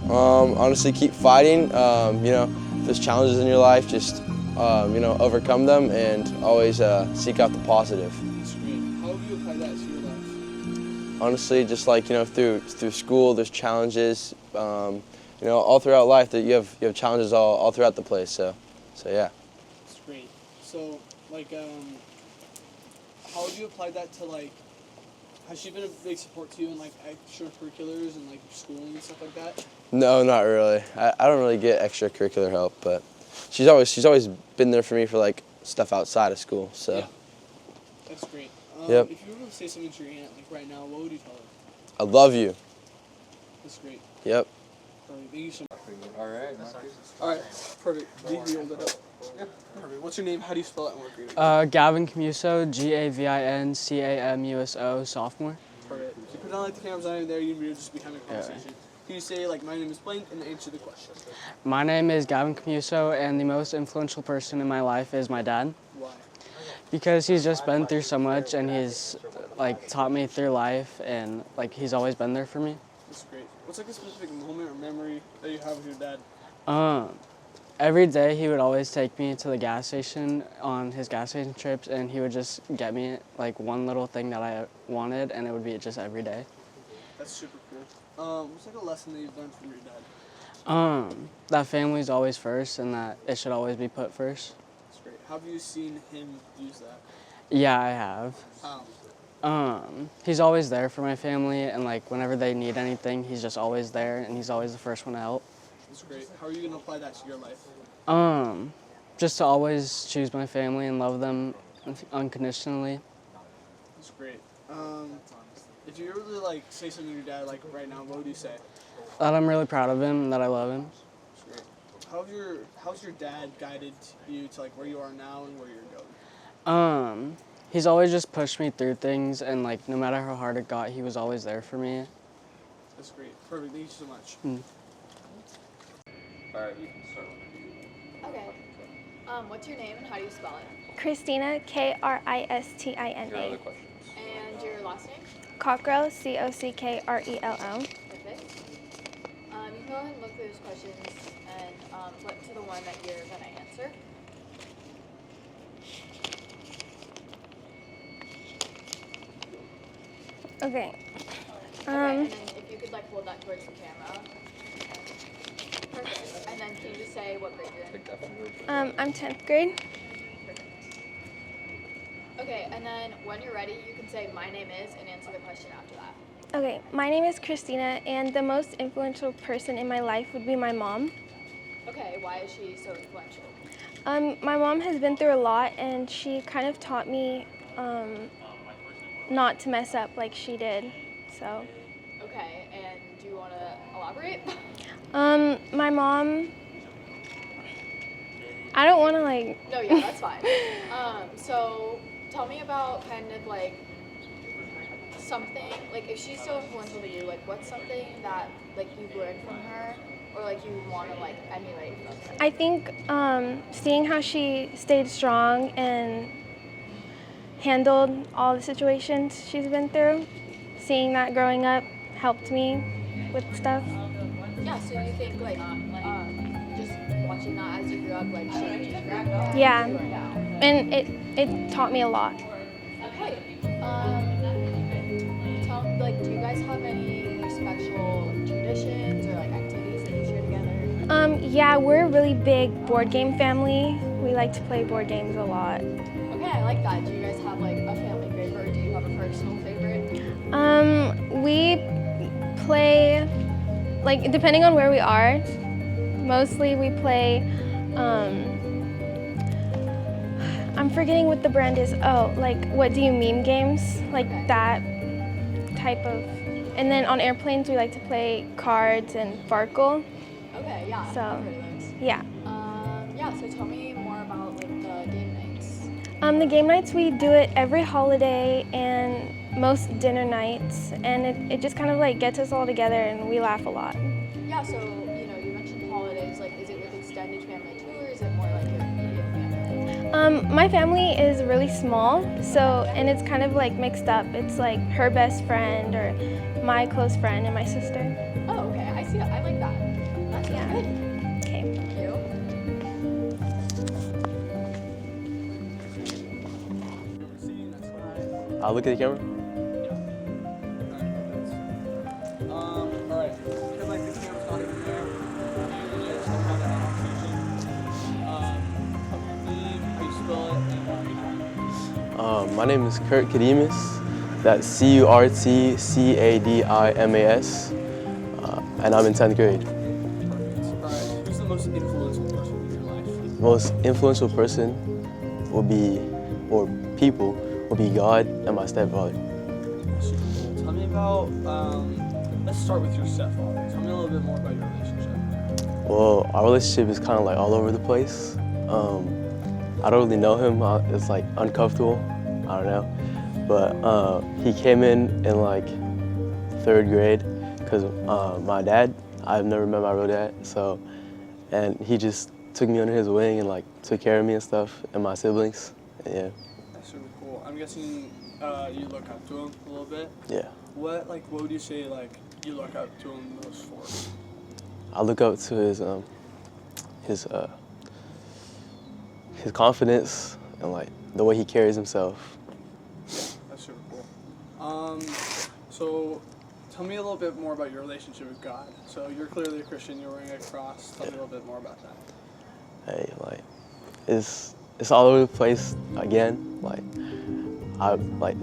Speaker 12: learned?
Speaker 16: Honestly, keep fighting. You know, if there's challenges in your life, just you know, overcome them, and always seek out the positive.
Speaker 12: That's great. How have you applied that to your life?
Speaker 16: Honestly, just like, you know, through school, there's challenges. You know, all throughout life, that you have challenges all throughout the place. So yeah.
Speaker 12: That's great. So like, how have you applied that to like? Has she been a big support to you in like extracurriculars and like schooling and stuff like that?
Speaker 16: No, not really. I don't really get extracurricular help, but she's always been there for me for like stuff outside of school. So.
Speaker 12: Yeah. That's great.
Speaker 16: Yep.
Speaker 12: If you were to say something to your aunt like right now, what would you tell her?
Speaker 16: I love you.
Speaker 12: That's great.
Speaker 16: Yep.
Speaker 12: Perfect. Thank you so much.
Speaker 3: All right.
Speaker 12: All right. Perfect. Did you hold it up? Yeah. Perfect. What's your name? How do you spell it? And what grade are you?
Speaker 17: Gavin Camuso, GAVINCAMUSO, sophomore.
Speaker 12: Perfect. So pretend like the camera's not even there. You're just be having a conversation. Can you say like, my name is blank, and answer the question?
Speaker 17: My name is Gavin Camuso, and the most influential person in my life is my dad.
Speaker 12: Why?
Speaker 17: Because he's just been through so much, and he's like taught me through life, and like he's always been there for me.
Speaker 12: That's great. What's like a specific moment or memory that you have with your dad?
Speaker 17: Every day he would always take me to the gas station on his gas station trips, and he would just get me like one little thing that I wanted, and it would be just every day.
Speaker 12: That's super cool. What's like a lesson that you've learned from your dad?
Speaker 17: That family's always first, and that it should always be put first.
Speaker 12: That's great. How have you seen him use that?
Speaker 17: Yeah, I have.
Speaker 12: How?
Speaker 17: He's always there for my family, and like whenever they need anything, he's just always there, and he's always the first one to help.
Speaker 12: That's great. How are you gonna apply that to your life?
Speaker 17: Just to always choose my family and love them unconditionally.
Speaker 12: That's great. If you were to like say something to your dad like right now, what would you say?
Speaker 17: That I'm really proud of him and that I love him.
Speaker 12: That's great. How's your dad guided you to like where you are now and where you're going?
Speaker 17: He's always just pushed me through things, and like no matter how hard it got, he was always there for me.
Speaker 12: That's great. Perfect. Thank you so much.
Speaker 14: All right, you can start.
Speaker 18: Okay. What's your name and how do you spell it?
Speaker 24: Christina, Kristina.
Speaker 14: Here are the questions.
Speaker 18: And your last name?
Speaker 24: Cockrell, Cockrell.
Speaker 18: Perfect. You can go ahead and look through those questions and flip to the one that you're going to answer.
Speaker 24: Okay.
Speaker 18: Okay, and then if you could like hold that towards the camera. Perfect. And then can you just say what grade you're in?
Speaker 24: I'm 10th grade.
Speaker 18: Okay, and then when you're ready, you can say my name is and answer the question after that.
Speaker 24: Okay, my name is Christina, and the most influential person in my life would be my mom.
Speaker 18: Okay, why is she so influential?
Speaker 24: My mom has been through a lot, and she kind of taught me not to mess up like she did, so.
Speaker 18: Okay, and do you want to elaborate?
Speaker 24: My mom, I don't want to like.
Speaker 18: No, yeah, that's fine. So tell me about kind of like something, like if she's so influential to you, like what's something that like you've learned from her or like you want to like emulate from her?
Speaker 24: I think seeing how she stayed strong and handled all the situations she's been through, seeing that growing up helped me with stuff.
Speaker 18: Yeah, so you think like just watching that as you grew up like shaped you through
Speaker 24: Yeah,
Speaker 18: who you are now?
Speaker 24: and it taught me a lot.
Speaker 18: Okay. Do you guys have any special traditions or like activities that you share together?
Speaker 24: Yeah, we're a really big board game family. We like to play board games a lot.
Speaker 18: Okay, I like that. Do you guys have like a family favorite, or do you have a personal favorite?
Speaker 24: We play, like, depending on where we are, mostly we play, I'm forgetting what the brand is. Oh, like, what do you meme games? Like that type of, and then on airplanes we like to play cards and Farkle.
Speaker 18: Okay, yeah.
Speaker 24: So,
Speaker 18: I've heard of those.
Speaker 24: yeah.
Speaker 18: Yeah, so tell me more about like the game nights.
Speaker 24: The game nights, we do it every holiday and most dinner nights, and it just kind of like gets us all together and we laugh a lot.
Speaker 18: Yeah, so you mentioned holidays. Like, is it with extended family too, or is it more like your immediate family?
Speaker 24: My family is really small, so, and it's kind of like mixed up. It's like her best friend or my close friend and my sister.
Speaker 18: Oh, okay. I see that. I like that. That's
Speaker 24: Yeah.
Speaker 18: good.
Speaker 24: Okay.
Speaker 18: Thank you.
Speaker 2: I'll look at the camera.
Speaker 12: Alright. Pretend like the camera's not even there. You just step on the application. Tell me your name, how you spell it, and where are you from?
Speaker 2: My name is Kurt Kadimas. That's CurtCadimas, and I'm in 10th grade.
Speaker 12: Alright, who's the most influential person in your life?
Speaker 2: Most influential person will be, or people, will be God and my stepfather.
Speaker 12: Super cool. Tell me about, let's start with your stepfather. Tell me a little bit more about your relationship.
Speaker 2: Well, our relationship is kind of like all over the place. I don't really know him. It's like uncomfortable. I don't know. But he came in like 3rd grade because my dad, I've never met my real dad, so, and he just took me under his wing and like took care of me and stuff and my siblings. Yeah.
Speaker 12: That's super cool. I'm guessing you look up to him a little bit.
Speaker 2: Yeah.
Speaker 12: What would you say like you look up to him most for?
Speaker 2: I look up to his confidence and like the way he carries himself.
Speaker 12: That's super cool. So tell me a little bit more about your relationship with God. So you're clearly a Christian, you're wearing a cross. Tell me a little bit more about that.
Speaker 2: Hey, like, it's all over the place again. Like,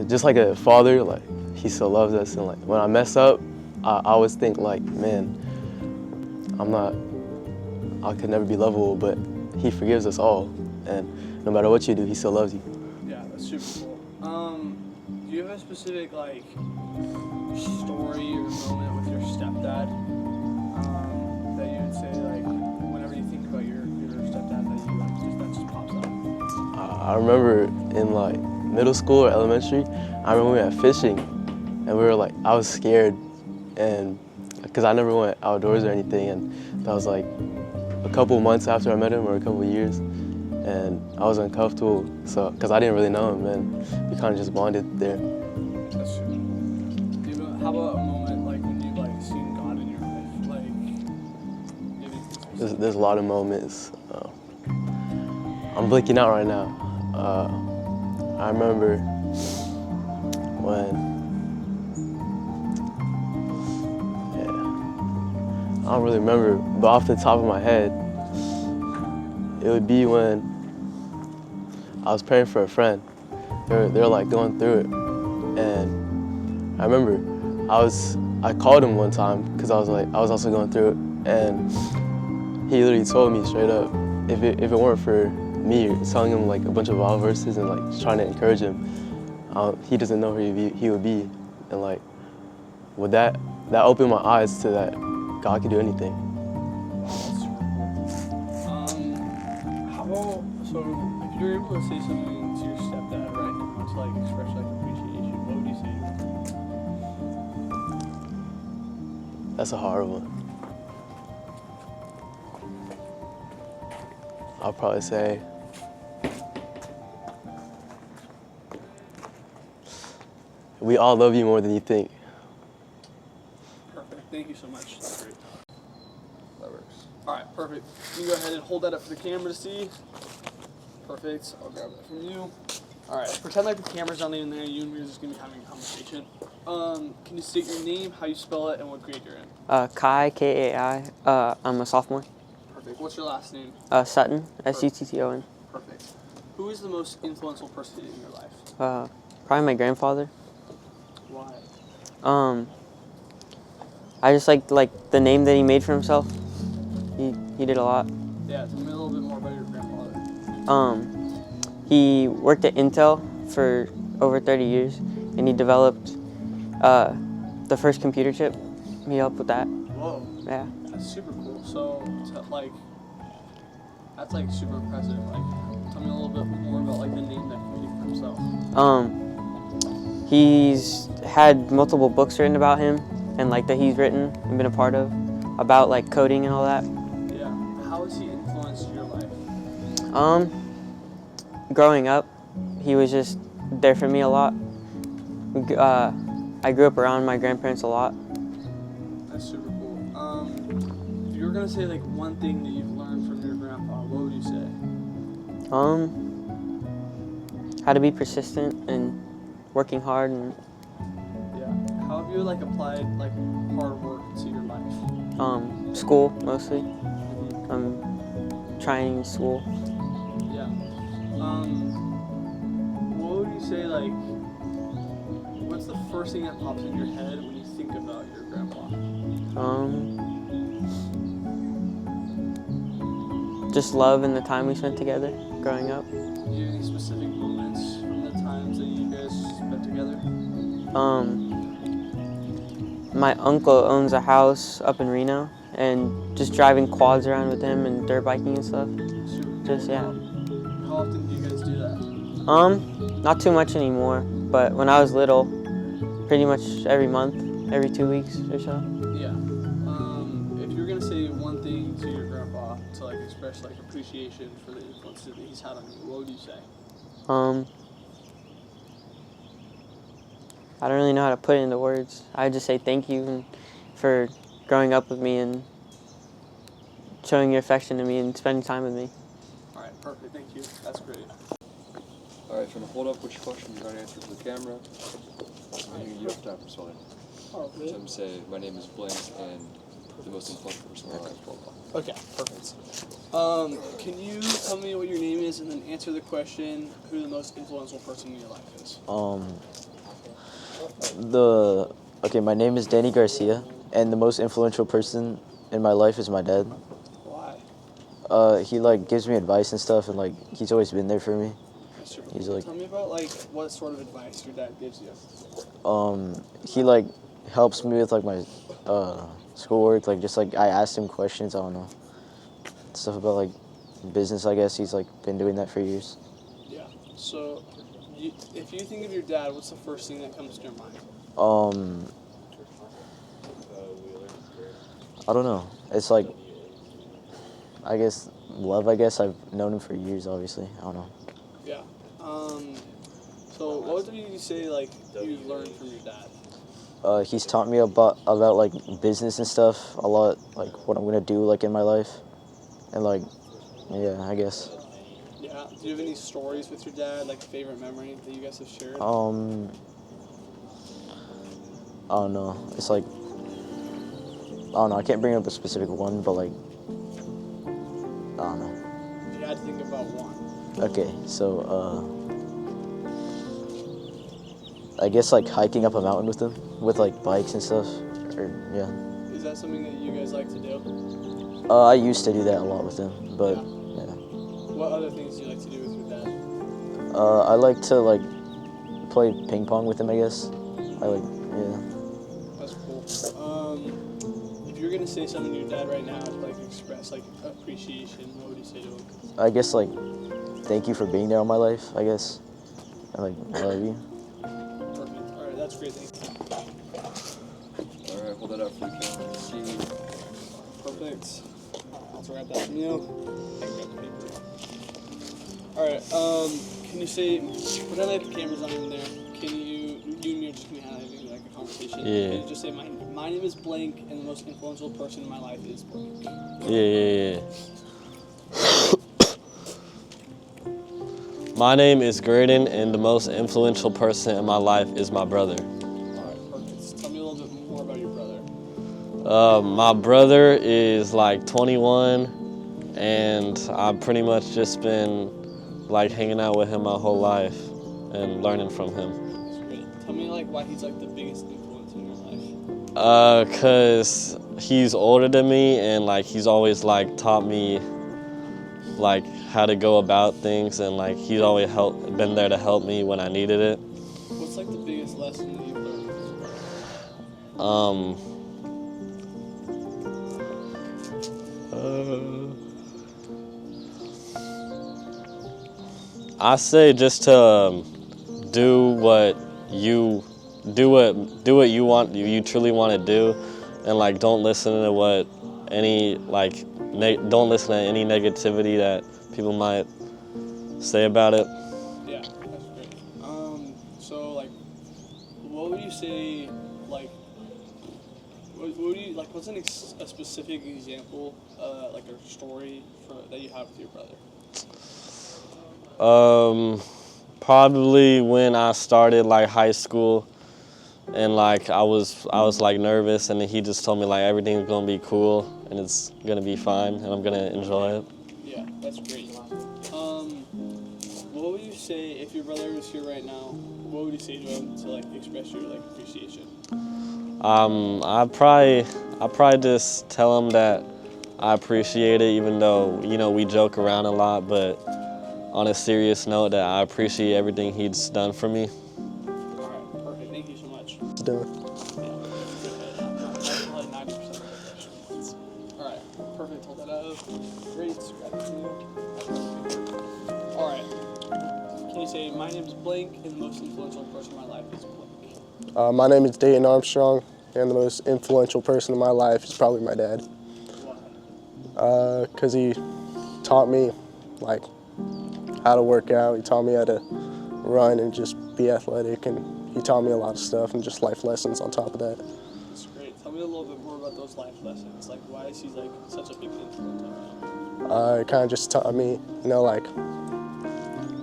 Speaker 2: just like a father, like, he still loves us. And like, when I mess up, I always think like, man, I could never be lovable, but he forgives us all. And no matter what you do, he still loves you.
Speaker 12: Yeah, that's super cool. Do you have a specific like story or moment with your stepdad that you would say like whenever you think about your stepdad that just pops up?
Speaker 2: I remember in like middle school or elementary, I remember we went fishing, and we were like, I was scared, and because I never went outdoors or anything, and that was like a couple months after I met him or a couple years, and I was uncomfortable, so because I didn't really know him, and we kind of just bonded there.
Speaker 12: That's true. How about a moment like when you've like seen God in your life? Like
Speaker 2: There's a lot of moments. I'm blinking out right now. I remember when, I don't really remember, but off the top of my head, it would be when I was praying for a friend. They're like going through it, and I remember I called him one time because I was also going through it, and he literally told me straight up, if it weren't for me telling him like a bunch of Bible verses and like trying to encourage him, he doesn't know where he would be, and like with that opened my eyes to that God can do anything.
Speaker 12: How about, so if you're able to say something to your stepdad right now to like express like appreciation, what would you say?
Speaker 2: That's a hard one. I'll probably say, we all love you more than you think.
Speaker 12: Perfect. Thank you so much. That's great. That works. All right. Perfect. You can go ahead and hold that up for the camera to see. Perfect. I'll grab that from you. All right. Pretend like the camera's not even there. You and me are just gonna be having a conversation. Can you state your name, how you spell it, and what grade you're in?
Speaker 13: Kai, Kai. I'm a sophomore.
Speaker 12: Perfect. What's your last name?
Speaker 13: Sutton, S-U-T-T-O-N.
Speaker 12: Perfect. Who is the most influential person in your life?
Speaker 13: Probably my grandfather.
Speaker 12: Why?
Speaker 13: I just like the name that he made for himself. He did a lot.
Speaker 12: Yeah, tell me a little bit more about your grandfather.
Speaker 13: He worked at Intel for over 30 years, and he developed the first computer chip. He helped with that.
Speaker 12: Whoa.
Speaker 13: Yeah.
Speaker 12: That's super cool. So, like, that's like super impressive. Like, tell me a little bit more about like the name that he made for himself.
Speaker 13: He's had multiple books written about him, and like that he's written and been a part of, about like coding and all that.
Speaker 12: Yeah. How has he influenced your life?
Speaker 13: Growing up, he was just there for me a lot. I grew up around my grandparents a lot.
Speaker 12: That's super cool. If you were gonna say like one thing that you've learned from your grandpa, what would you say?
Speaker 13: How to be persistent and working hard and
Speaker 12: Yeah. How have you like applied like hard work to your life?
Speaker 13: school mostly. Trying school.
Speaker 12: Yeah. What would you say like? What's the first thing that pops in your head when you think about your grandpa?
Speaker 13: Just love and the time we spent together growing up.
Speaker 12: Do you have any specific moments from the times that you guys spent together?
Speaker 13: My uncle owns a house up in Reno, and just driving quads around with him and dirt biking and stuff. Just yeah.
Speaker 12: How often do you guys do that?
Speaker 13: Not too much anymore, but when I was little, pretty much every month, every 2 weeks or so.
Speaker 12: Yeah. If you were gonna say one thing to your grandpa to like express like appreciation for the influence that he's had on you, what would you say?
Speaker 13: I don't really know how to put it into words. I would just say thank you for growing up with me and showing your affection to me and spending time with me.
Speaker 12: All right, perfect. Thank you. That's great.
Speaker 14: All right, if you want to hold up which question you're going to answer to the camera, and you have time for spelling.
Speaker 12: Oh, really?
Speaker 14: So I'm say my name is blank and the most influential person in my life.
Speaker 12: Okay, perfect. Can you tell me what your name is and then answer the question who the most influential person in your life is?
Speaker 7: Okay, my name is Danny Garcia, and the most influential person in my life is my dad.
Speaker 12: Why?
Speaker 7: He like gives me advice and stuff, and like he's always been there for me. He's like,
Speaker 12: Tell me about like what sort of advice your dad gives you.
Speaker 7: he like helps me with like my schoolwork. Like just like I asked him questions. I don't know, stuff about like business. I guess he's like been doing that for years.
Speaker 12: Yeah. So, if you think of your dad, what's the first thing that comes to your mind?
Speaker 7: I don't know. It's like, I guess love. I guess I've known him for years. Obviously, I don't know.
Speaker 12: Yeah. So what would you say like you've learned from your dad?
Speaker 7: He's taught me about like business and stuff a lot, like what I'm gonna do like in my life, and like, yeah, I guess.
Speaker 12: Yeah. Do you have any stories with your dad, like a favorite memory that you guys have shared?
Speaker 7: I don't know. It's like, I don't know. I can't bring up a specific one, but like, I don't know.
Speaker 12: If you had to think about one.
Speaker 7: Okay, so I guess like hiking up a mountain with them, with like bikes and stuff, or yeah.
Speaker 12: Is that something that you guys like to do?
Speaker 7: I used to do that a lot with them, but yeah.
Speaker 12: What other things do you like to do with your dad?
Speaker 7: I like to like play ping pong with him, I guess. I like, yeah.
Speaker 12: That's cool. If you were gonna say something to your dad right now to like express like appreciation, what would you say to him?
Speaker 7: I guess like, thank you for being there in my life, I guess. And like, I love you.
Speaker 12: Perfect. All right, that's great. Thank you.
Speaker 14: All right, hold that up for the camera. See.
Speaker 12: Perfect. I'll grab that from you. All right. Can you say, pretend like the camera's not even there. Can you and me are just gonna have like a conversation?
Speaker 7: Yeah.
Speaker 12: Can you just say my name is blank and the most influential person in my life is blank?
Speaker 20: Yeah. My name is Graydon, and the most influential person in my life is my brother.
Speaker 12: All right, perfect. Tell me a little bit more about your brother.
Speaker 20: My brother is like 21, and I've pretty much just been like hanging out with him my whole life and learning from him.
Speaker 12: That's great. Tell me like why he's like the biggest influence in your life.
Speaker 20: Cause he's older than me, and like he's always like taught me like how to go about things, and like he's always been there to help me when I needed it.
Speaker 12: What's like the biggest lesson that you've learned?
Speaker 20: I say just to do what you want, you truly want to do, and like don't listen to what any like don't listen to any negativity that people might say about it.
Speaker 12: Yeah, that's great. So like, what would you say like? What would you like? What's a specific example, like a story that you have with your brother?
Speaker 20: Probably when I started like high school, and like I was like nervous, and then he just told me like everything's gonna be cool and it's gonna be fine and I'm gonna enjoy it.
Speaker 12: Yeah, that's great. What would you say if your brother was here right now? What would you say to him to like express your like appreciation?
Speaker 20: I'd probably just tell him that I appreciate it, even though we joke around a lot, but on a serious note, that I appreciate everything he's done for me.
Speaker 12: All right, perfect. Thank you so much.
Speaker 5: Let's do it.
Speaker 12: All right, perfect. Hold that up. Great. All right. Can you say my name is Blake and the most influential person in my life is Blake?
Speaker 9: My name is Dayton Armstrong, and the most influential person in my life is probably my dad.
Speaker 12: Why?
Speaker 9: Because he taught me like how to work out. He taught me how to run and just be athletic, and he taught me a lot of stuff and just life lessons on top of that.
Speaker 12: That's great. Tell me a little bit more about those life lessons. Like, why is he like such a big influence on you?
Speaker 9: It kind of just taught me, like,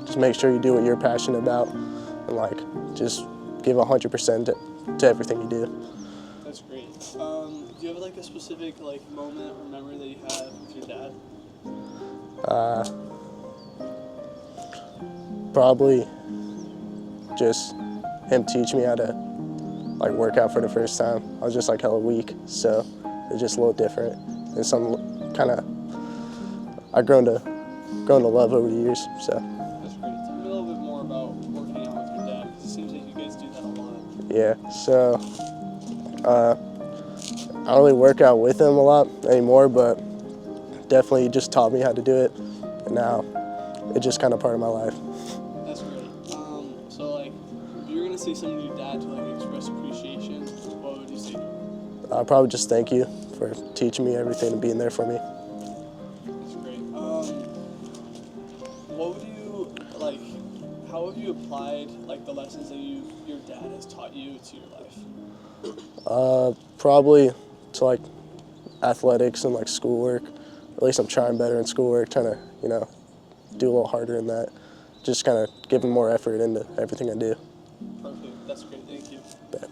Speaker 9: just make sure you do what you're passionate about, and like just give 100% to everything you do.
Speaker 12: That's great. Do you have like a specific like moment or memory that you have with your dad?
Speaker 9: Probably just him teach me how to like work out for the first time. I was just like hella weak, so it's just a little different. And some kind of I've grown to love over the years. So.
Speaker 12: That's great. Tell me a little bit more about working out with your dad, because it seems like you guys do that a lot.
Speaker 9: Yeah. So I don't really work out with him a lot anymore, but definitely he just taught me how to do it, and now it's just kind of part of my life.
Speaker 12: That's great. So like, if you're gonna say something to your dad to like express appreciation, what would you say to him?
Speaker 9: I'll probably just thank you for teaching me everything and being there for me.
Speaker 12: That's great. What would you like? How have you applied like the lessons that your dad has taught you to your life?
Speaker 9: Probably to like athletics and like schoolwork. At least I'm trying better in schoolwork, trying to do a little harder in that. Just kind of giving more effort into everything I do.
Speaker 12: Perfect. That's great. Thank you.
Speaker 9: Bet.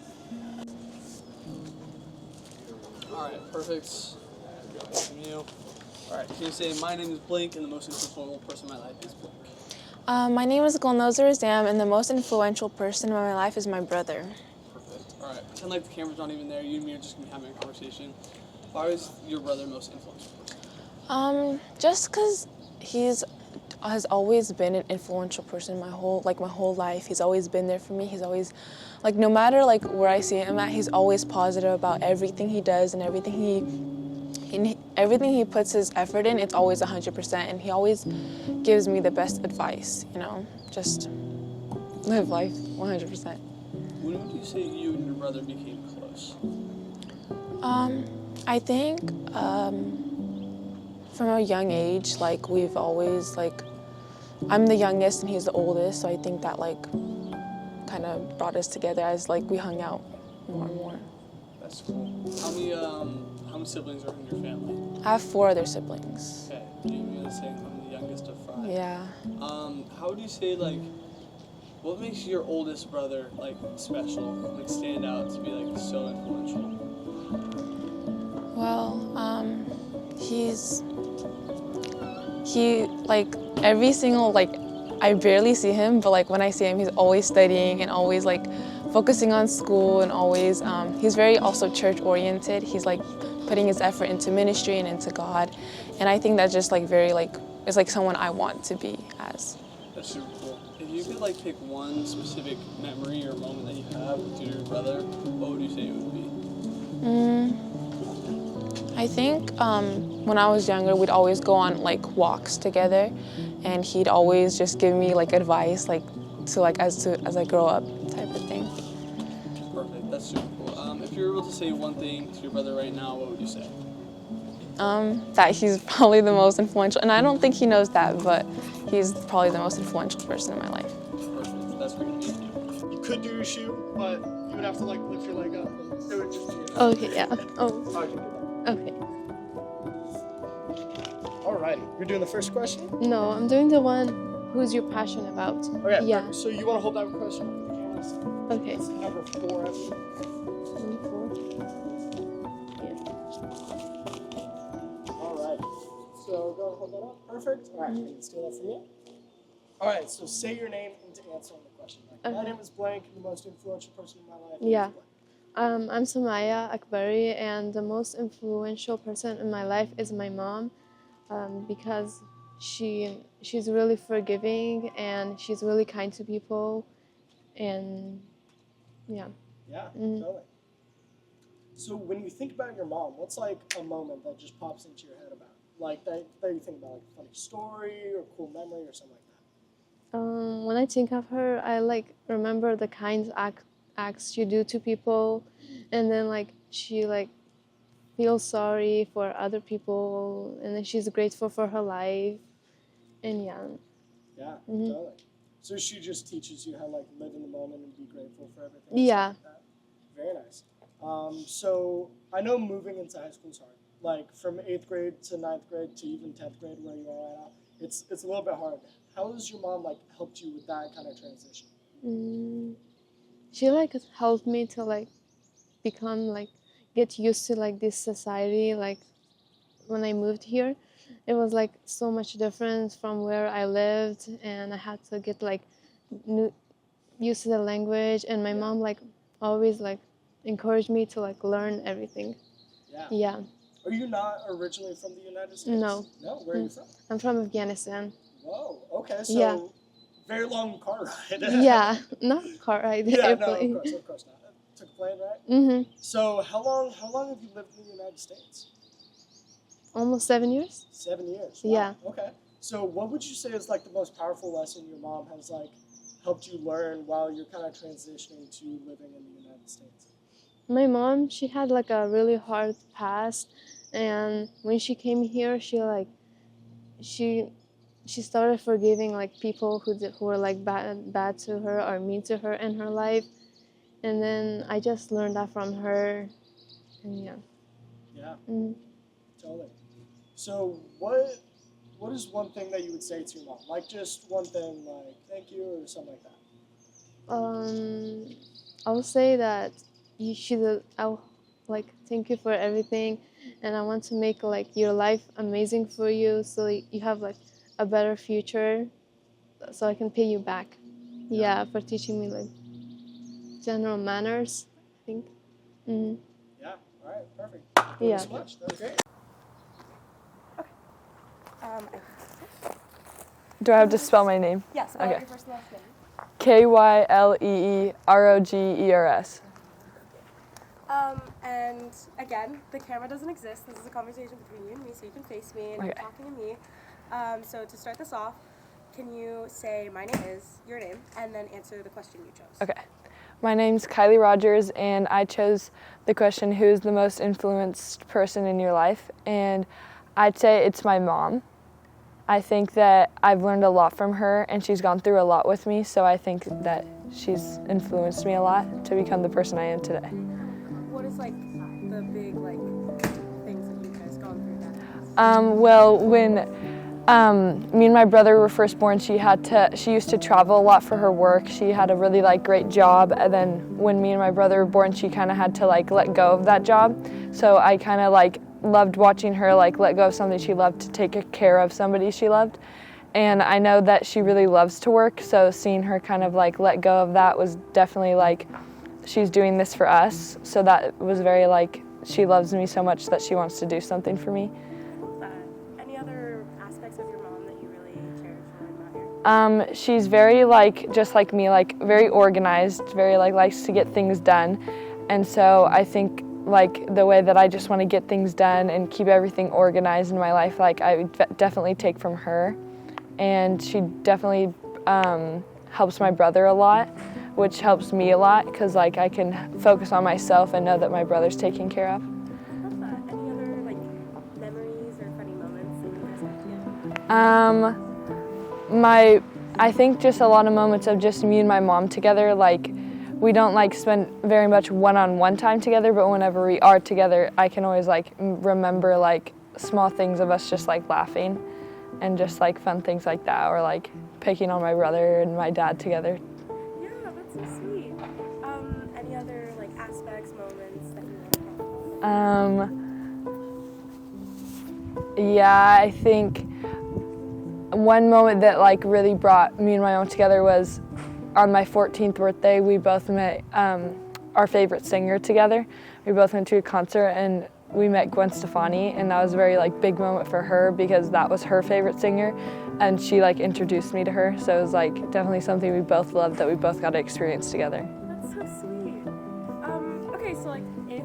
Speaker 12: All right. Perfect. From you. All right. Can you say my name is Blake and the most influential person in my life is Blake?
Speaker 6: My name is Gulnozer Azam, and the most influential person in my life is my brother.
Speaker 12: Perfect. All right. Pretend like the camera's not even there. You and me are just gonna be having a conversation. Why is your brother the most influential person?
Speaker 6: Just because has always been an influential person my whole life. He's always been there for me. He's always, like, no matter like where I see him at, he's always positive about everything he does and everything he puts his effort in. It's always 100%, and he always gives me the best advice. Just live life 100%.
Speaker 12: When would you say you and your brother became close?
Speaker 6: I think from a young age, like we've always I'm the youngest and he's the oldest, so I think that kind of brought us together as we hung out more and more.
Speaker 12: That's cool. How many siblings are in your family?
Speaker 6: I have 4 other siblings.
Speaker 12: Okay, you were the same. I'm the youngest of 5.
Speaker 6: Yeah.
Speaker 12: How would you say what makes your oldest brother special, stand out to be so influential?
Speaker 6: Well, He, like, every single, like, I barely see him, but like when I see him, he's always studying and always like focusing on school and always, he's very also church oriented. He's like putting his effort into ministry and into God. And I think that's just like very like, it's like someone I want to be as.
Speaker 12: That's super cool. If you could like pick one specific memory or moment that you have with your brother, what would you say it would be?
Speaker 6: I think when I was younger, we'd always go on like walks together, and he'd always just give me like advice, like to like as I grow up, type of thing.
Speaker 12: Perfect. That's super cool. If you were able to say one thing to your brother right now, what would you say?
Speaker 6: That he's probably the most influential, and I don't think he knows that, but he's probably the most influential person in my life.
Speaker 12: Perfect. That's great. You could do your shoe, but you would have to like lift your leg up and it would just be.
Speaker 6: Okay, yeah. Oh.
Speaker 12: I can do that.
Speaker 6: Okay.
Speaker 12: Alright, you're doing the first question?
Speaker 1: No, I'm doing the one who's your passion about.
Speaker 12: Okay,
Speaker 1: Yeah.
Speaker 12: so you want to hold that question for the cameras?
Speaker 1: Okay.
Speaker 12: It's number 4, I believe. Alright, so go and hold that up. Perfect. Alright, you can steal that from me. Alright, so say your name and to answer on the question. Like, my
Speaker 1: Okay.
Speaker 12: name is blank, the most influential person in my life.
Speaker 1: Yeah. I'm Samaya Akbari, and the most influential person in my life is my mom, because she's really forgiving and she's really kind to people, and yeah.
Speaker 12: Yeah,
Speaker 1: Mhm.
Speaker 12: totally. So when you think about your mom, what's like a moment that just pops into your head about? Like that you think about like a funny story or cool memory or something like that?
Speaker 1: When I think of her, I like remember the kind acts she do to people, and then like she like feels sorry for other people, and then she's grateful for her life, and yeah.
Speaker 12: Yeah,
Speaker 1: Mhm.
Speaker 12: totally. So she just teaches you how to like live in the moment and be grateful for everything.
Speaker 1: Yeah.
Speaker 12: Like that. Very nice. So I know moving into high school is hard. Like from 8th grade to 9th grade to even 10th grade where you are right now, it's a little bit hard. How has your mom like helped you with that kind of transition?
Speaker 1: She like helped me to like become like get used to like this society. Like when I moved here, it was like so much different from where I lived, and I had to get like used to the language, and my mom like always like encouraged me to like learn everything.
Speaker 12: Yeah.
Speaker 1: Yeah.
Speaker 12: Are you not originally from the United States?
Speaker 1: No.
Speaker 12: No? Where are you from?
Speaker 1: I'm from Afghanistan.
Speaker 12: Whoa, okay, so
Speaker 1: Yeah.
Speaker 12: very long car ride.
Speaker 1: Yeah, not car ride,
Speaker 12: Yeah,
Speaker 1: airplane.
Speaker 12: no, of course not. Took a plane, right?
Speaker 1: Mm-hmm.
Speaker 12: So how long have you lived in the United States?
Speaker 1: Almost 7 years.
Speaker 12: 7 years.
Speaker 1: Yeah.
Speaker 12: Wow. Okay. So what would you say is like the most powerful lesson your mom has like helped you learn while you're kind of transitioning to living in the United States?
Speaker 1: My mom, she had like a really hard past, and when she came here, she started forgiving like people who were like bad to her or mean to her in her life, and then I just learned that from her, and yeah.
Speaker 12: Yeah.
Speaker 1: Mm.
Speaker 12: Totally. So what is one thing that you would say to your mom? Like just one thing, like thank you or something like that.
Speaker 1: I will say that I'll like thank you for everything, and I want to make like your life amazing for you, so you have like a better future, so I can pay you back. Yeah, for teaching me like general manners, I think. Mm-hmm.
Speaker 12: Yeah. All right. Perfect. Thank you
Speaker 1: Yeah.
Speaker 12: so much. That was great.
Speaker 4: Do I have to spell my name?
Speaker 19: Yes, spell out your first and last name.
Speaker 4: Kylleerers.
Speaker 19: And again, the camera doesn't exist. This is a conversation between you and me, so you can face me and you're talking to me. So to start this off, can you say my name is, your name, and then answer the question you chose?
Speaker 4: Okay. My name's Kylie Rogers, and I chose the question, who is the most influenced person in your life? And I'd say it's my mom. I think that I've learned a lot from her, and she's gone through a lot with me, so I think that she's influenced me a lot to become the person I am today.
Speaker 19: What is like the big like things that you guys gone through that?
Speaker 4: Well, when me and my brother were first born, she used to travel a lot for her work. She had a really great job, and then when me and my brother were born, she kind of had to let go of that job. So I kind of loved watching her like let go of something she loved to take care of somebody she loved. And I know that she really loves to work, so seeing her kind of like let go of that was definitely like she's doing this for us. So that was very like she loves me so much that she wants to do something for me.
Speaker 19: Any other aspects of your mom that you really cherish or admire?
Speaker 4: She's very like just like me, like very organized, very like likes to get things done. And so I think like the way that I just want to get things done and keep everything organized in my life, like I would definitely take from her. And she definitely helps my brother a lot, which helps me a lot because like I can focus on myself and know that my brother's taken care of.
Speaker 19: I love that. Any other like memories or funny moments that you guys have together?
Speaker 4: I think just a lot of moments of just me and my mom together. Like we don't like spend very much one-on-one time together, but whenever we are together, I can always like remember like small things of us just like laughing and just like fun things like that, or like picking on my brother and my dad together.
Speaker 19: Yeah, that's so sweet. Any other like aspects, moments that you want to talk about?
Speaker 4: Yeah, I think one moment that like really brought me and my mom together was on my 14th birthday. We both met our favorite singer together. We both went to a concert and we met Gwen Stefani, and that was a very like big moment for her because that was her favorite singer, and she like introduced me to her. So it was like definitely something we both loved that we both got to experience together.
Speaker 19: That's so sweet. Okay, so like if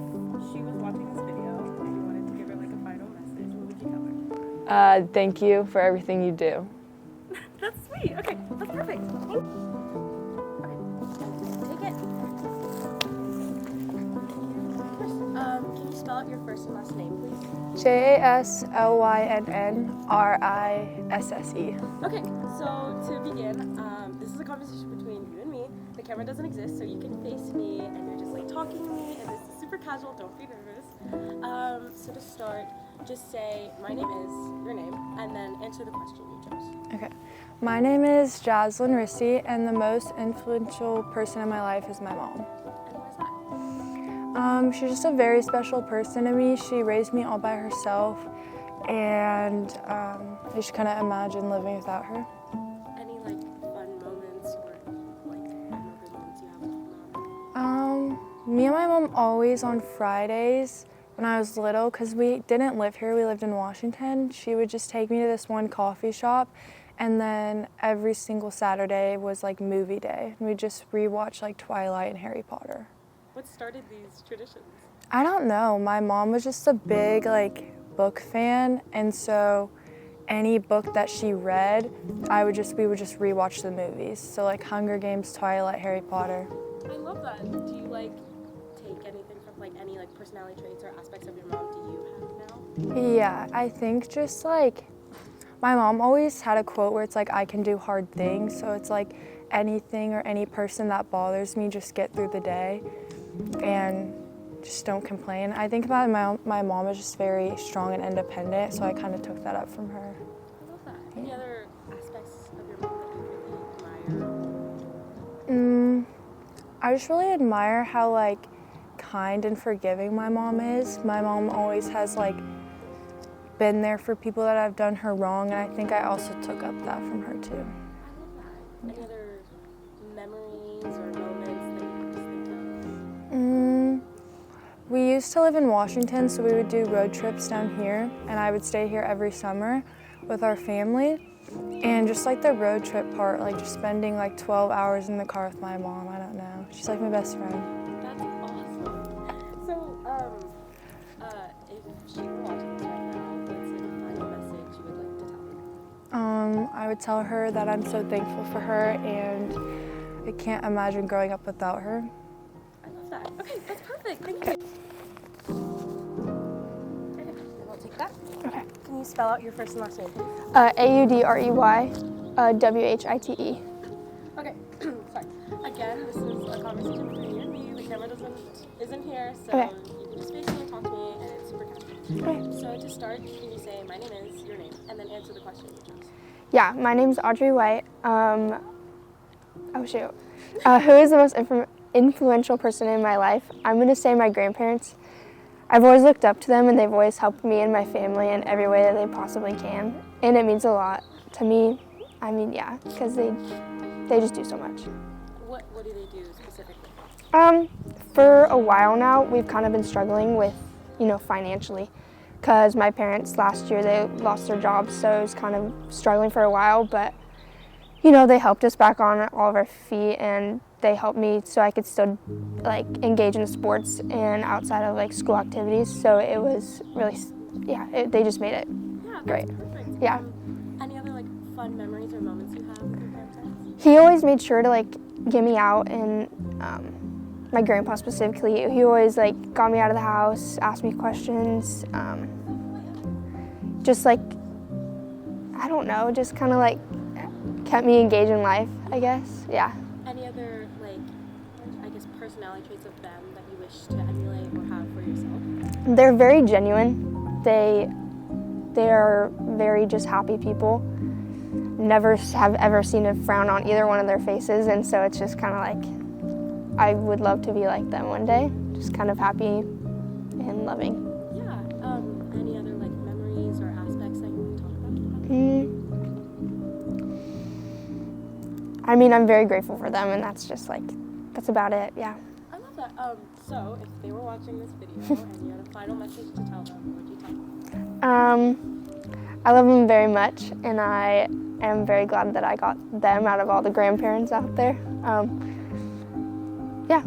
Speaker 19: she was watching this video and you wanted to give her like a final message, what would you tell her?
Speaker 4: Thank you for everything you do.
Speaker 19: That's sweet. Okay, that's perfect. Thank you. Take it. Can you spell out your first and last name, please?
Speaker 4: JASLYNNRISSE.
Speaker 19: Okay, so to begin, this is a conversation between you and me. The camera doesn't exist, so you can face me and you're just like talking to me, and this is super casual, don't be nervous. So to start, just say, my name is, your name, and then answer the question you chose.
Speaker 15: Okay. My name is Jaslyn Rissy, and the most influential person in my life is my mom.
Speaker 19: And why is that?
Speaker 15: She's just a very special person to me. She raised me all by herself, and I just couldn't imagine living without her.
Speaker 19: Any like fun moments or like memorable moments you have with your mom?
Speaker 15: Me and my mom always on Fridays when I was little, because we didn't live here, we lived in Washington, she would just take me to this one coffee shop, and then every single Saturday was like movie day. We'd just rewatch like Twilight and Harry Potter.
Speaker 19: What started these traditions?
Speaker 15: I don't know. My mom was just a big like book fan, and so any book that she read, we would just rewatch the movies. So like Hunger Games, Twilight, Harry Potter.
Speaker 19: I love that. Do you like take anything from like any like personality traits or aspects of your mom do you have now?
Speaker 15: Yeah, I think just like my mom always had a quote where it's like, I can do hard things. So it's like anything or any person that bothers me, just get through the day and just don't complain. I think about my mom is just very strong and independent, so I kind of took that up from her.
Speaker 19: I love that. Any other aspects of your mom that you really admire?
Speaker 15: I just really admire how like kind and forgiving my mom is. My mom always has like been there for people that have done her wrong, and I think I also took up that from her too.
Speaker 19: I love that. Any other memories or moments that you just think of?
Speaker 15: We used to live in Washington, so we would do road trips down here, and I would stay here every summer with our family. And just like the road trip part, like just spending like 12 hours in the car with my mom, I don't know. She's like my best friend.
Speaker 19: That's awesome. So, if she were watching this right now, what's like a final message you would like to tell her?
Speaker 15: I would tell her that I'm so thankful for her, and I can't imagine growing up without her.
Speaker 19: I love that. Okay, that's perfect. Thank you. I'll take that.
Speaker 15: Okay.
Speaker 19: Can you spell out your first and last name, please?
Speaker 24: AUDREY, WHITE.
Speaker 19: Okay, sorry. Again, this is a conversation between you and me. The camera isn't here, so
Speaker 24: Okay.
Speaker 19: you can just face me and talk to me, and it's super casual.
Speaker 24: Okay.
Speaker 19: So to start, can you say, my name is, your name, and then answer the question you chose?
Speaker 24: Yeah, my name's Audrey White. Oh shoot. Who is the most influential person in my life? I'm gonna say my grandparents.
Speaker 6: I've always looked up to them, and they've always helped me and my family in every way that they possibly can. And it means a lot to me. I mean, yeah, because they just do so much.
Speaker 19: What do they do specifically?
Speaker 6: For a while now, we've kind of been struggling with, financially, because my parents last year, they lost their jobs, so it was kind of struggling for a while, but, they helped us back on all of our feet, and they helped me so I could still, engage in sports and outside of, school activities, so it was really, they just made it great.
Speaker 19: Perfect.
Speaker 6: Yeah.
Speaker 19: Any other, fun memories or moments you have with your grandparents?
Speaker 6: He always made sure to, get me out, and my grandpa specifically, he always, got me out of the house, asked me questions, just, I don't know, just kind of, kept me engaged in life, I guess, yeah.
Speaker 19: Any other, I guess, personality traits of them that you wish to emulate or have for yourself?
Speaker 6: They're very genuine. They are very just happy people. Never have ever seen a frown on either one of their faces, and so it's just kind of I would love to be like them one day, just kind of happy and loving.
Speaker 19: Yeah. Any other memories or aspects that you want to talk about?
Speaker 6: I mean, I'm very grateful for them, and that's just that's about it. Yeah.
Speaker 19: I love that. So if they were watching this video and you had a final message to tell them, what would you tell them?
Speaker 6: I love them very much, and I am very glad that I got them out of all the grandparents out there. Yeah,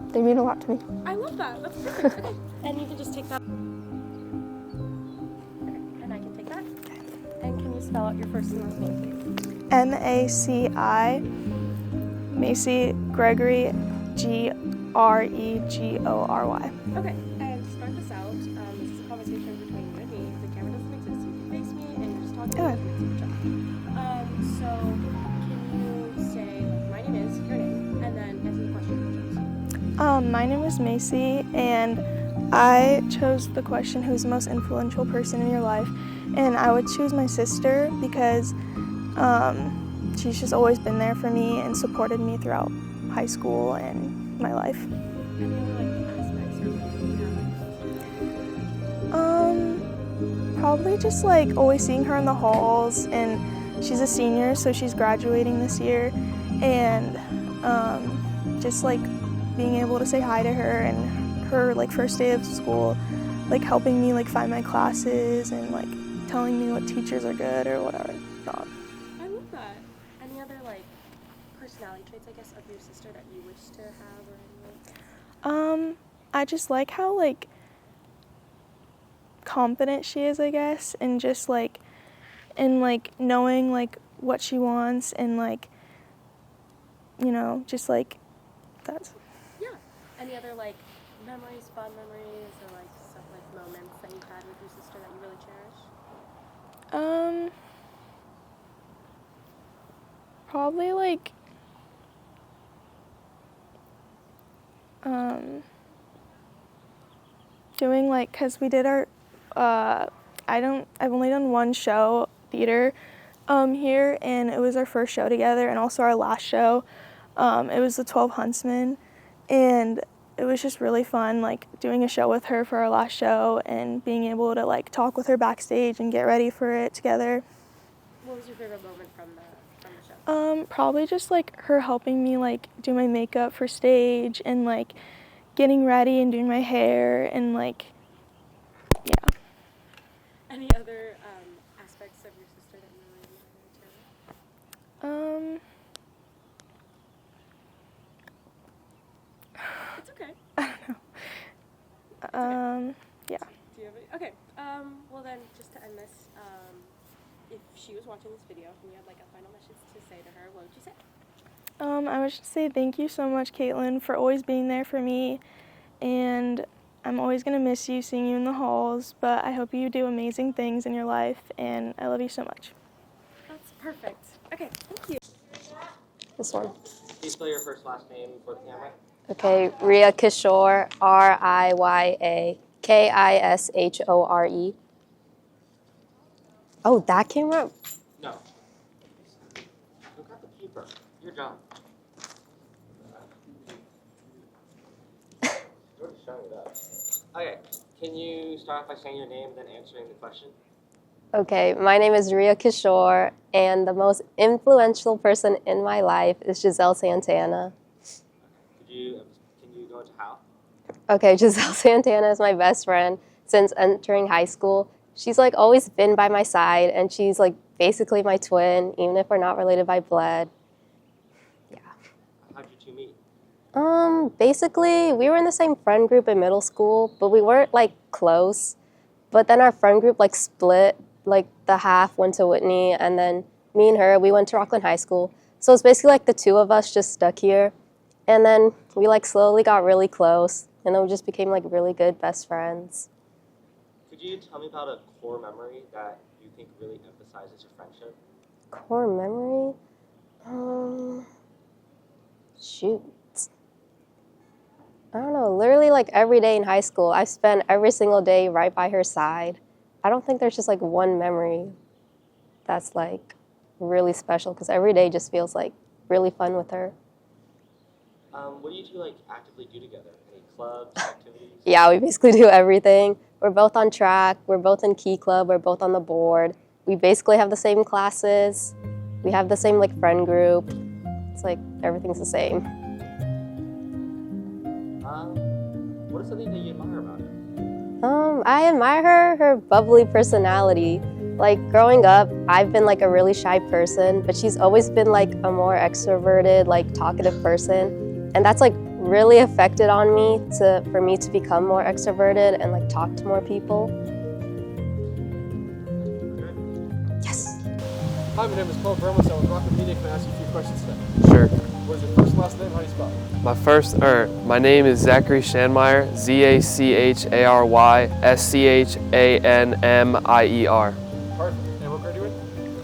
Speaker 6: they mean a lot to me.
Speaker 19: I love that. That's perfect. Okay. And you can just take that. And I can take that. And can you spell out your first and last name, please?
Speaker 8: M-A-C-I, Macy Gregory, G-R-E-G-O-R-Y.
Speaker 19: Okay, and to start this out, this is a conversation between you and me. The camera doesn't exist, so you can face me, and you're just talking to each other. So, can you say, my name is, your name, and then answer the question you chose?
Speaker 8: My name is Macy, and I chose the question, who's the most influential person in your life? And I would choose my sister because she's just always been there for me and supported me throughout high school and my life.
Speaker 19: Any other aspects or things you have?
Speaker 8: Probably just always seeing her in the halls, and she's a senior, so she's graduating this year, and just being able to say hi to her, and her first day of school, helping me find my classes and telling me what teachers are good or whatever not.
Speaker 19: I love that. Any other personality traits, I guess, of your sister that you wish to have or anything?
Speaker 8: I just like how confident she is, I guess, and just and knowing what she wants, and just that's.
Speaker 19: Yeah. Any other memories, fun memories, or stuff moments that you've had with your sister that you really cherish?
Speaker 8: Probably doing cause we did our I've only done one show, theater, here, and it was our first show together, and also our last show. It was the 12 Huntsmen, and it was just really fun doing a show with her for our last show, and being able to talk with her backstage and get ready for it together.
Speaker 19: What was your favorite moment from the show?
Speaker 8: Probably just her helping me do my makeup for stage, and getting ready and doing my hair, and yeah.
Speaker 19: Any other aspects of your sister that you really cherish? It's okay.
Speaker 8: I don't know. Yeah.
Speaker 19: Do you have any? Okay. Well then, just to end this, if she was watching this video and you had a final message to say to her, what would you say?
Speaker 8: I would just say thank you so much, Caitlin, for always being there for me, and I'm always going to miss you, seeing you in the halls, but I hope you do amazing things in your life, and I love you so much.
Speaker 19: That's perfect. Okay, thank you.
Speaker 11: This one. Can you spell your first last name for the camera?
Speaker 21: Okay, Ria Kishore, R-I-Y-A-K-I-S-H-O-R-E. Oh, that came up?
Speaker 11: No. Look at the keeper. Your job. You're already showing it up. Okay. Can you start off by saying your name and then answering the question?
Speaker 21: Okay, my name is Ria Kishore, and the most influential person in my life is Giselle Santana.
Speaker 11: Can you go into how?
Speaker 21: Okay, Giselle Santana is my best friend since entering high school. She's like always been by my side, and she's like basically my twin, even if we're not related by blood.
Speaker 11: How'd you two meet?
Speaker 21: Basically, we were in the same friend group in middle school, but we weren't like close. But then our friend group like split, like the half went to Whitney, and then me and her, we went to Rockland High School. So it's basically like the two of us just stuck here. And then we like slowly got really close, and then we just became like really good best friends.
Speaker 11: Could you tell me about a core memory that you think really emphasizes your friendship?
Speaker 21: Core memory? Shoot. I don't know, literally like every day in high school, I spent every single day right by her side. I don't think there's just like one memory that's like really special, because every day just feels like really fun with her.
Speaker 11: What do you two like actively do together? Any clubs, activities?
Speaker 21: Yeah, we basically do everything. We're both on track, we're both in Key Club, we're both on the board. We basically have the same classes. We have the same like friend group. It's like everything's the same.
Speaker 11: What is something that you admire about her?
Speaker 21: I admire her bubbly personality. Like growing up, I've been like a really shy person, but she's always been like a more extroverted, like talkative person. And that's like really affected on me for me to become more extroverted and like talk to more people. Yes.
Speaker 3: Hi, my name is Paul Burmos. I'm with Rockland Media. Can I ask you a few questions today?
Speaker 10: Sure.
Speaker 3: What is your first and last name? How do you spell it?
Speaker 10: My name is Zachary Schanmeier, Zachary Schanmeier.
Speaker 3: Perfect. And what grade are you in?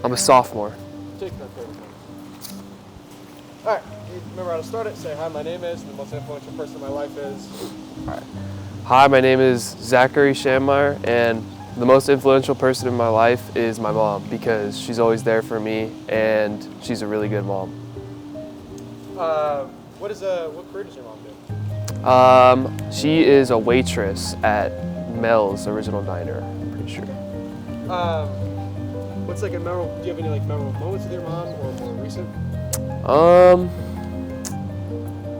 Speaker 10: I'm a sophomore.
Speaker 3: Take that grade. All right. You remember how to start it. Say, hi, my name is, and the most influential person in my life is.
Speaker 10: All right. Hi, my name is Zachary Schanmeier, and the most influential person in my life is my mom, because she's always there for me, and she's a really good mom.
Speaker 3: What career does your mom do?
Speaker 10: She is a waitress at Mel's Original Diner, I'm pretty sure.
Speaker 3: What's like a memorable? Do you have any like memorable moments with your mom, or more recent?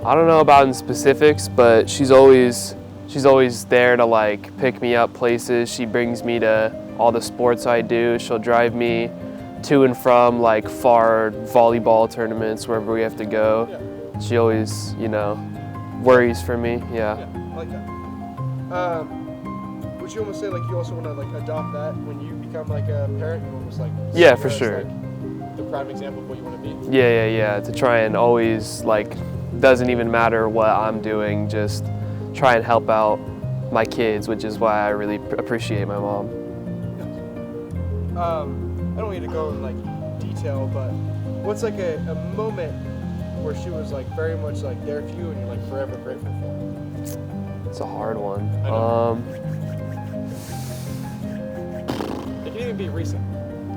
Speaker 10: I don't know about in specifics, but she's always there to like pick me up places. She brings me to all the sports I do. She'll drive me to and from like far volleyball tournaments, wherever we have to go.
Speaker 3: Yeah.
Speaker 10: She always, worries for me. Yeah.
Speaker 3: Yeah, I like that. Would you almost say like you also want to like adopt that when you become like a parent? You almost like
Speaker 10: Yeah, for sure.
Speaker 3: Like, the prime example of what you want to be.
Speaker 10: Yeah. To try and always like, doesn't even matter what I'm doing, just try and help out my kids, which is why I really appreciate my mom.
Speaker 3: I don't want you to go in like detail, but what's like a moment where she was like very much like there for you and you're like forever grateful for her?
Speaker 10: It's a hard one.
Speaker 3: It can even be recent.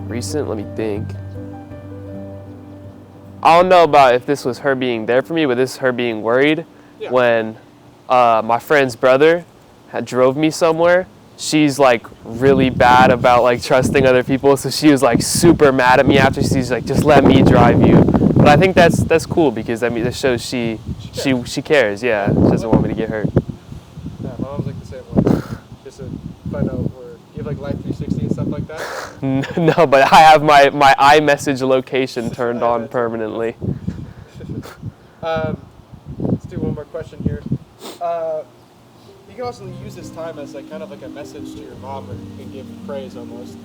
Speaker 10: Recent? Let me think. I don't know about if this was her being there for me, but this is her being worried.
Speaker 3: Yeah.
Speaker 10: When my friend's brother drove me somewhere. She's like really bad about like trusting other people, so she was like super mad at me after. She's like, just let me drive you. But I think that's cool, because I mean that shows she cares. Yeah, she doesn't want me to get hurt.
Speaker 3: Yeah, my mom's like the same way. Just to find out where you have like Life 360 and stuff like that.
Speaker 10: No, but I have my iMessage location turned on permanently.
Speaker 3: Let's do one more question here. You can also use this time as like kind of like a message to your mom, or you can give praise almost.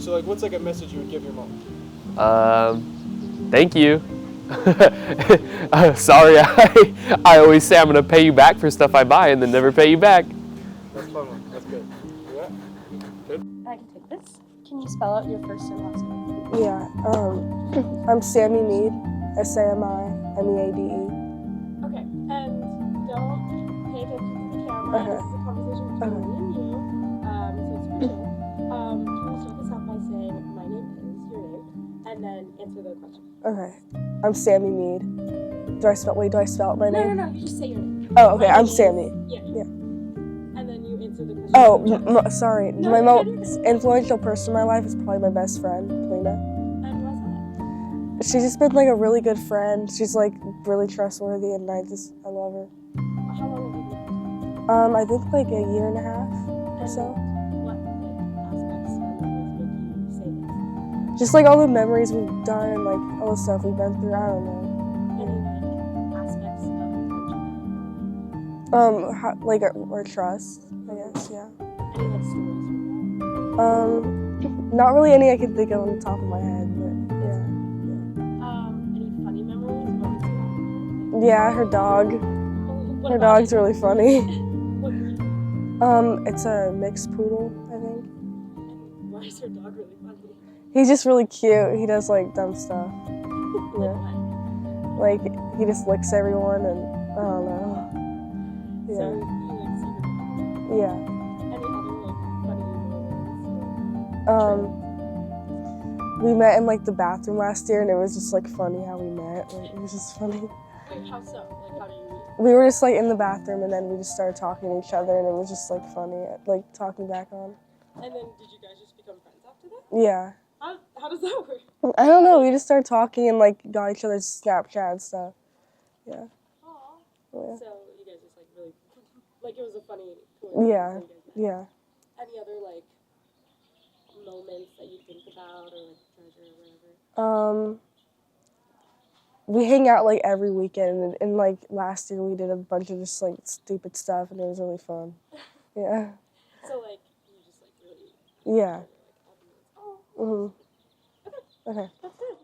Speaker 3: So like, what's like a message you would give your mom?
Speaker 10: Thank you. Sorry, I always say I'm gonna pay you back for stuff I buy and then never pay you back.
Speaker 3: That's a fun one. That's good. Yeah. Good.
Speaker 19: I can take this. Can you spell out your first and last name?
Speaker 16: Yeah, I'm Sammy Mead, SAMIMEADE.
Speaker 19: Okay, and don't pay attention to the camera. This is a conversation between me and you, so it's for sure. Can you start this off by saying, my name is, your name, and then answer the question?
Speaker 16: Okay, I'm Sammy Mead. Do I spell my name?
Speaker 19: No, you just say your name.
Speaker 16: Oh, okay,
Speaker 19: My
Speaker 16: I'm
Speaker 19: name is-
Speaker 16: Sammy.
Speaker 19: Yeah. And then you answer the question.
Speaker 16: Oh, sorry. My most influential person in my life is probably my best friend, Lena.
Speaker 19: And what's that?
Speaker 16: She's just been like a really good friend. She's like really trustworthy, and I love her.
Speaker 19: How long have you been friends?
Speaker 16: I think like a year and a half or so.
Speaker 19: What aspects or memories make you say this?
Speaker 16: Just like all the memories we've done and like all the stuff we've been through. I don't know.
Speaker 19: Any aspects of
Speaker 16: Like our trust, I guess. Yeah.
Speaker 19: any stories from
Speaker 16: Not really any I can think of on the top of my head, but yeah.
Speaker 19: Any funny memories?
Speaker 16: Yeah, her dog. Her dog's really funny.
Speaker 19: What breed?
Speaker 16: It's a mixed poodle, I think.
Speaker 19: Why is her dog really funny?
Speaker 16: He's just really cute. He does like dumb stuff. Yeah. Like he just licks everyone and I don't know. Yeah.
Speaker 19: So you like see them?
Speaker 16: Yeah.
Speaker 19: Any other like funny moments?
Speaker 16: We met in like the bathroom last year and it was just like funny how we met. Like it was just funny.
Speaker 19: Wait, how so? Like how do you meet?
Speaker 16: We were just like in the bathroom and then we just started talking to each other and it was just like funny, like talking back on.
Speaker 19: And then did you guys just become friends after that?
Speaker 16: Yeah.
Speaker 19: How does that work?
Speaker 16: I don't know, we just started talking and like got each other's Snapchat and stuff. Yeah.
Speaker 19: Aww.
Speaker 16: Yeah.
Speaker 19: So you guys just like really, like it was a funny
Speaker 16: Yeah.
Speaker 19: coincidence that you guys met.
Speaker 16: Yeah.
Speaker 19: Any other like moments that you think about or like treasure or whatever?
Speaker 16: We hang out like every weekend and like last year we did a bunch of just like stupid stuff and it was really fun. Yeah.
Speaker 19: So like you just like really.
Speaker 16: Yeah.
Speaker 19: Oh.
Speaker 16: Okay.
Speaker 19: That's good.